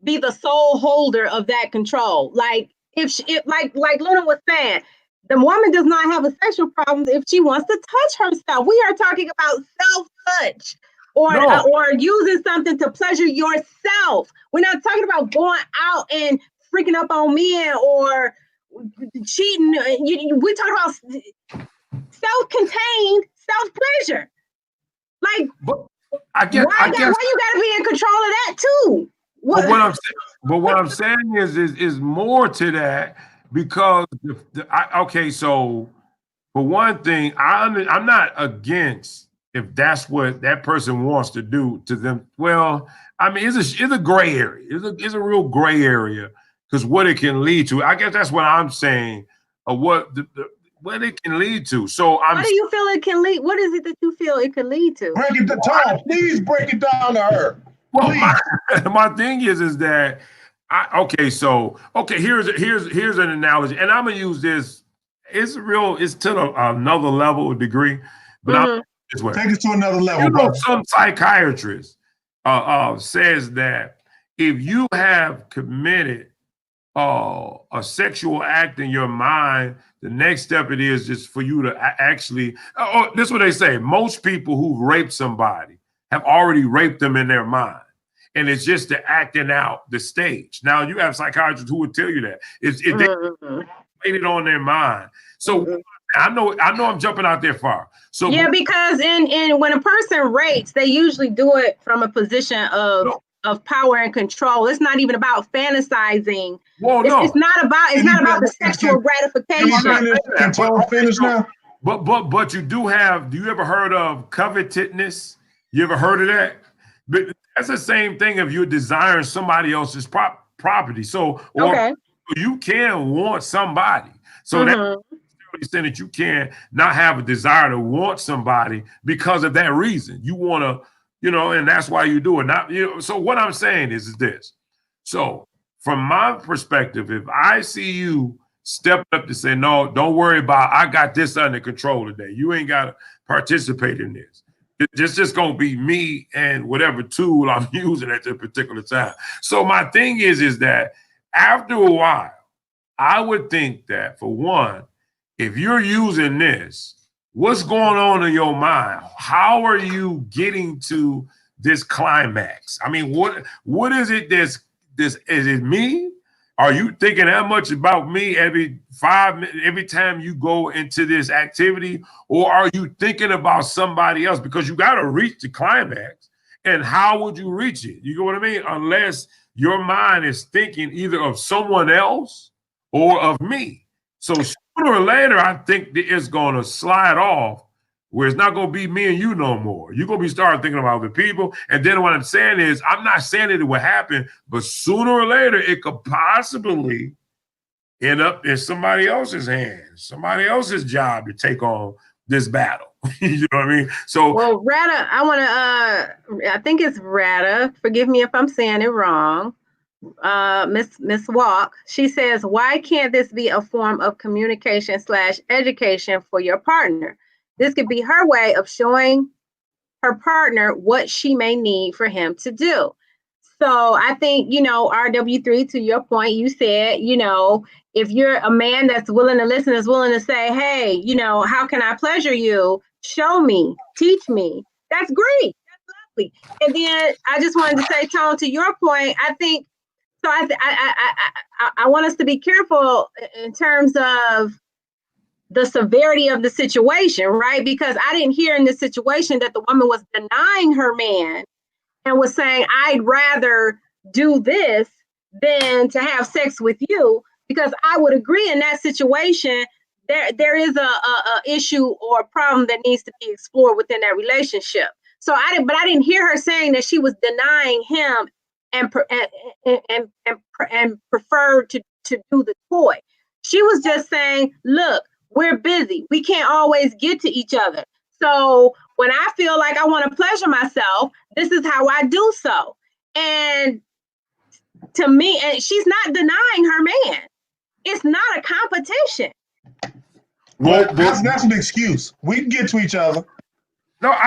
be the sole holder of that control? Like, if like Luna was saying, the woman does not have a sexual problem if she wants to touch herself. We are talking about self-touch or using something to pleasure yourself. We're not talking about going out and freaking up on men or cheating. We talk about self-contained self-pleasure. Like, but why you got to be in control of that too? But what I'm saying is more to that, because so for one thing, I'm not against if that's what that person wants to do to them. Well, I mean, it's a gray area. It's a real gray area, because what it can lead to. I guess that's what I'm saying. What it can lead to. So what do you feel it can lead? What is it that you feel it can lead to? Break it down. Please break it down to her. Well, my thing is that here's an analogy, and I'm gonna use this. It's to another level of degree, but I'm this way. Take it to another level. Some psychiatrist says that if you have committed a sexual act in your mind, the next step it is just for you to actually. This is what they say. Most people who've raped somebody have already raped them in their mind. And it's just the acting out the stage. Now you have psychiatrists who would tell you that if they made it on their mind. So I know I'm jumping out there far. So yeah, because in when a person rapes, they usually do it from a position of power and control. It's not even about fantasizing. Well, it's not about the sexual gratification. Finish now. But you do you ever heard of covetedness? You ever heard of that? But that's the same thing if you're desiring somebody else's property. So you can want somebody. So that's saying that you can not have a desire to want somebody because of that reason. You want to, and that's why you do it. So what I'm saying is this. So from my perspective, if I see you step up to say, no, don't worry about, I got this under control today. You ain't got to participate in this. It's just going to be me and whatever tool I'm using at the particular time. So my thing is that after a while, I would think that, for one, if you're using this, what's going on in your mind? How are you getting to this climax? I mean, what is it is it me? Are you thinking that much about me every time you go into this activity? Or are you thinking about somebody else? Because you got to reach the climax. And how would you reach it? You know what I mean? Unless your mind is thinking either of someone else or of me. So sooner or later, I think it's going to slide off, where it's not going to be me and you no more. You're going to be starting thinking about other people. And then what I'm saying is, I'm not saying that it would happen, but sooner or later, it could possibly end up in somebody else's hands, somebody else's job to take on this battle. You know what I mean? So, well, Rada, I think it's Rada. Forgive me if I'm saying it wrong. Miss Walk, she says, why can't this be a form of communication / education for your partner? This could be her way of showing her partner what she may need for him to do. So I think, RW3, to your point, you said, if you're a man that's willing to listen, is willing to say, hey, how can I pleasure you? Show me, teach me. That's great. That's lovely. And then I just wanted to say, Tone, to your point, I think, so I want us to be careful in terms of the severity of the situation, right? Because I didn't hear in this situation that the woman was denying her man and was saying, I'd rather do this than to have sex with you, because I would agree in that situation, there is a issue or a problem that needs to be explored within that relationship. So I didn't hear her saying that she was denying him and preferred to do the toy. She was just saying, look, we're busy. We can't always get to each other. So when I feel like I want to pleasure myself, this is how I do so. And to me, and she's not denying her man. It's not a competition. Well, that's an excuse. We can get to each other. No, you're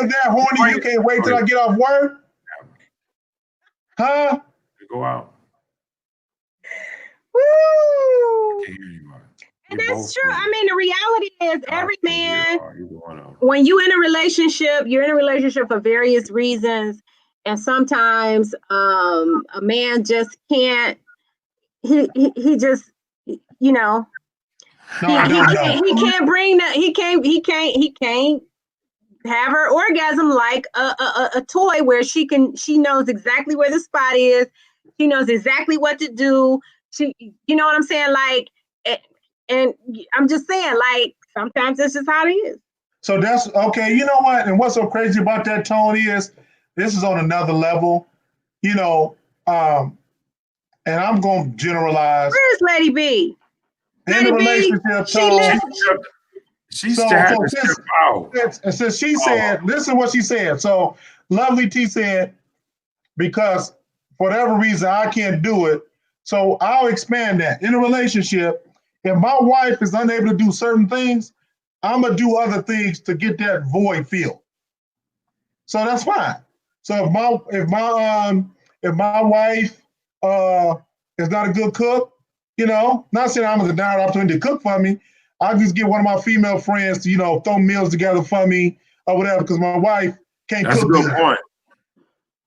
that horny. You can't wait till I get off work. Huh? Go out. Woo! And that's true. I mean, the reality is every man, when you're in a relationship for various reasons. And sometimes a man just can't, he just, you know, No, he can't bring that. He can't have her orgasm like a toy where she knows exactly where the spot is. She knows exactly what to do. You know what I'm saying? Like, and I'm just saying, like, sometimes that's just how it is. So that's okay. You know what? And what's so crazy about that, Tony, is this is on another level. You know, and I'm going to generalize. Where's Lady B? In the relationship, since she said, listen what she said. So Lovely T said, because for whatever reason I can't do it. So I'll expand that. In a relationship, if my wife is unable to do certain things, I'm gonna do other things to get that void filled. So that's fine. So if my wife is not a good cook, you know, not saying I'm gonna deny the opportunity to cook for me, I'll just get one of my female friends to, you know, throw meals together for me or whatever, because my wife can't cook. That's a good point.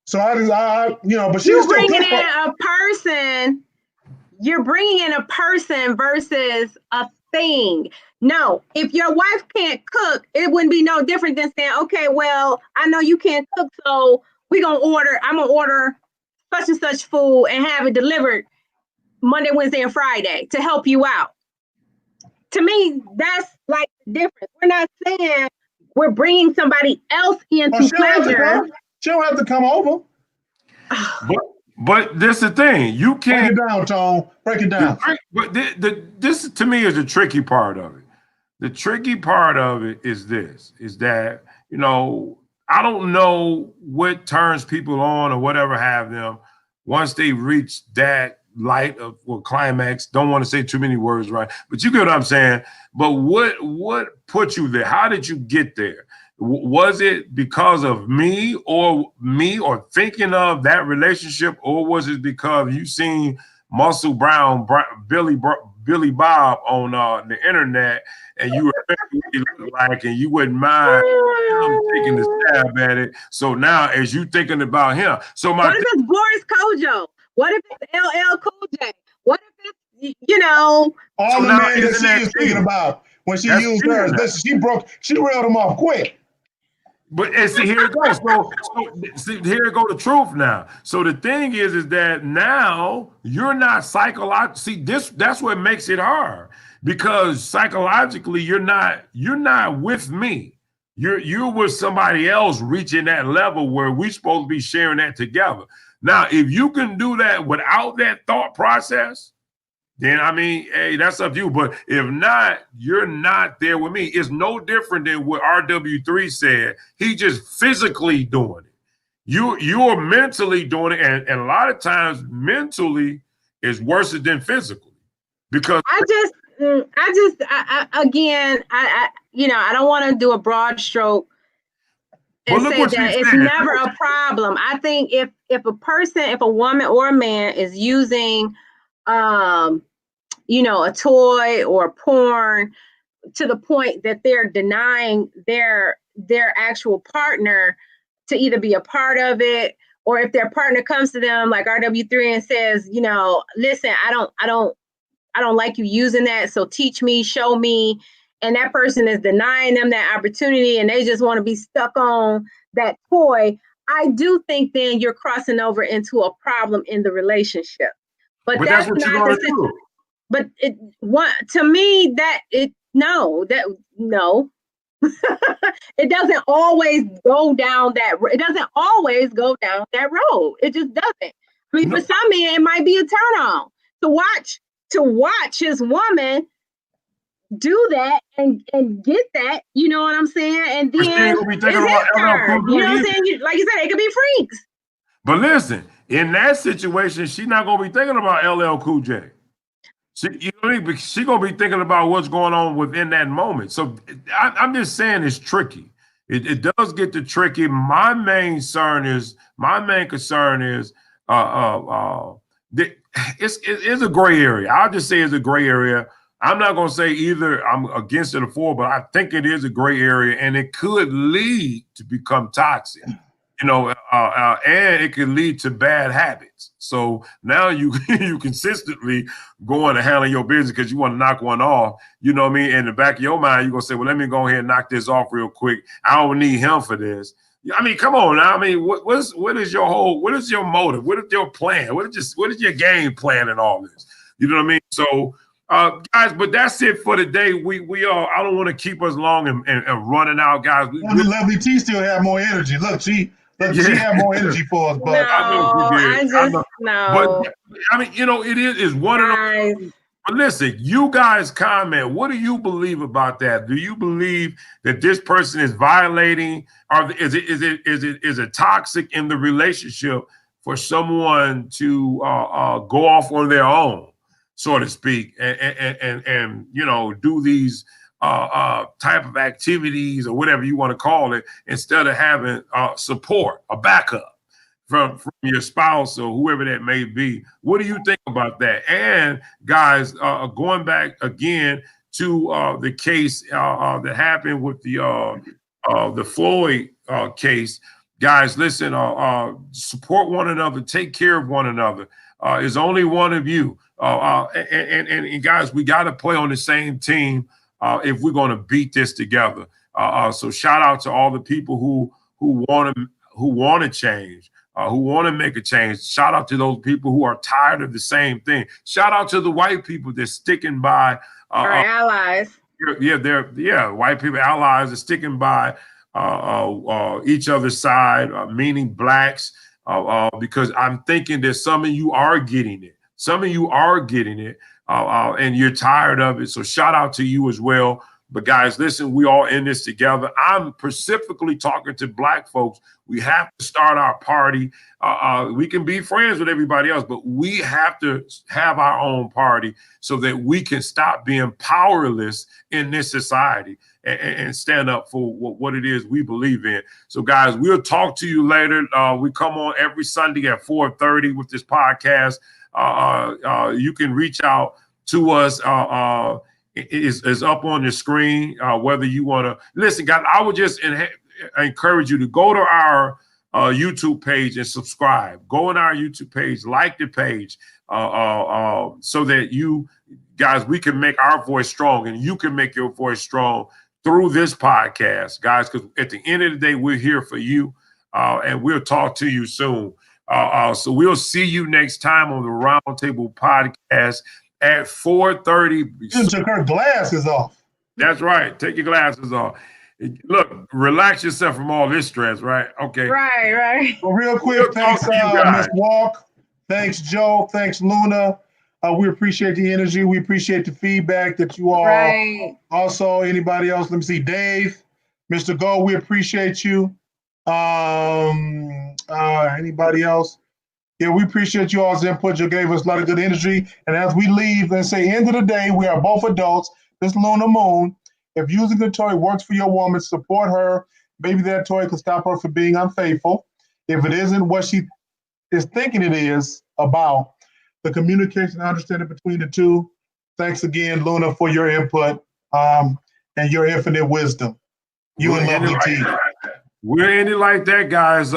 So I you know, but she's bringing in a person. You're bringing in a person versus a thing. No, if your wife can't cook, it wouldn't be no different than saying, okay, well, I know you can't cook, so I'm gonna order such and such food and have it delivered Monday, Wednesday, and Friday to help you out. To me, that's like the difference. We're not saying we're bringing somebody else into pleasure. She don't have to come over. But this is the thing. You can't break it down, Tom. Break it down. But this to me is the tricky part of it. The tricky part of it is that, you know, I don't know what turns people on or whatever have them once they reach that light of climax. Don't want to say too many words, right? But you get what I'm saying. But what put you there? How did you get there? Was it because of me or thinking of that relationship, or was it because you seen Muscle Brown, Billy Bob on the internet, and you were like, and you wouldn't mind him taking the stab at it? So now, as you thinking about him, what if it's Boris Kojo? What if it's LL Cool J? What if it's, you know, all the man that she is thinking about when she used hers? She railed him off quick. But see, here it goes. So here it go the truth now. So the thing is that now you're not psychologically. See, that's what makes it hard, because psychologically you're not with me. You're with somebody else reaching that level where we're supposed to be sharing that together. Now, if you can do that without that thought process, then I mean, hey, that's up to you. But if not, you're not there with me. It's no different than what RW3 said. He just physically doing it. You're mentally doing it, and a lot of times mentally is worse than physically. Because I you know, I don't want to do a broad stroke and say that it's never a problem. I think if a woman or a man is using you know, a toy or porn to the point that they're denying their actual partner to either be a part of it, or if their partner comes to them like RW3 and says, you know, listen, I don't like you using that, so teach me, show me, and that person is denying them that opportunity and they just want to be stuck on that toy, I do think then you're crossing over into a problem in the relationship. But that's what not the situation. But to me, no. It doesn't always go down that. It doesn't always go down that road. It just doesn't. I mean, for some men, it might be a turn on to watch his woman do that and get that. You know what I'm saying? And then it's his turn. You know what I'm saying? Like you said, it could be freaks. But listen, in that situation, she's not gonna be thinking about LL Cool J. She's gonna be thinking about what's going on within that moment. So I'm just saying it's tricky. It does get to tricky. My main concern is it's a gray area. I'll just say it's a gray area. I'm not gonna say either I'm against it or for, but I think it is a gray area, and it could lead to become toxic. you know, and it can lead to bad habits. So now you consistently going to handle your business because you want to knock one off. You know what I mean? In the back of your mind, you're gonna say, well, let me go ahead and knock this off real quick. I don't need him for this. I mean, come on now. I mean, what is your motive? What is your plan? What is your game plan in all this? You know what I mean? So guys, but that's it for today. We I don't want to keep us long and running out, guys. Lovely T still have more energy. Look, she had more energy for us, but no. But I mean, you know, it's one of those. But listen, you guys comment. What do you believe about that? Do you believe that this person is violating, or is it toxic in the relationship for someone to go off on their own, so to speak, and you know, do these type of activities or whatever you want to call it, instead of having support, a backup from your spouse or whoever that may be? What do you think about that? And guys, going back again to the case that happened with the Floyd case, guys, listen, support one another, take care of one another. There's only one of you, and guys, we got to play on the same team if we're going to beat this together. So shout out to all the people who want to change. Who want to make a change. Shout out to those people who are tired of the same thing. Shout out to the white people that's sticking by our allies. White people allies are sticking by each other's side, meaning blacks, because I'm thinking that some of you are getting it. Some of you are getting it, and you're tired of it. So shout out to you as well. But guys, listen, we all in this together. I'm specifically talking to black folks. We have to start our party. We can be friends with everybody else, but we have to have our own party so that we can stop being powerless in this society and stand up for what it is we believe in. So guys, we'll talk to you later. We come on every Sunday at 4:30 with this podcast. You can reach out to us. Is up on the screen, whether you want to listen, guys. I would just encourage you to go to our YouTube page and subscribe. Go on our YouTube page, like the page, so that you guys, we can make our voice strong, and you can make your voice strong through this podcast, guys. Because at the end of the day, we're here for you, and we'll talk to you soon. So we'll see you next time on the Roundtable Podcast at 4:30. You took her glasses off. That's right. Take your glasses off. Look, relax yourself from all this stress, right? Okay. Right. Well, real quick, thanks, Miss Walk. Thanks, Joe. Thanks, Luna. We appreciate the energy. We appreciate the feedback that you all. Right. Also, anybody else? Let me see. Dave, Mr. Gold, we appreciate you. Anybody else? Yeah, we appreciate you all's input. You gave us a lot of good energy. And as we leave and say, end of the day, we are both adults. This Lunar Moon. If using the toy works for your woman, support her. Maybe that toy can stop her from being unfaithful. If it isn't what she is thinking it is about, the communication and understanding between the two. Thanks again, Luna, for your input and your infinite wisdom. You and Lovely T. We're in it like that, guys.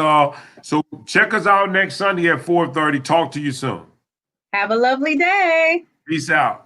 So check us out next Sunday at 4:30. Talk to you soon. Have a lovely day. Peace out.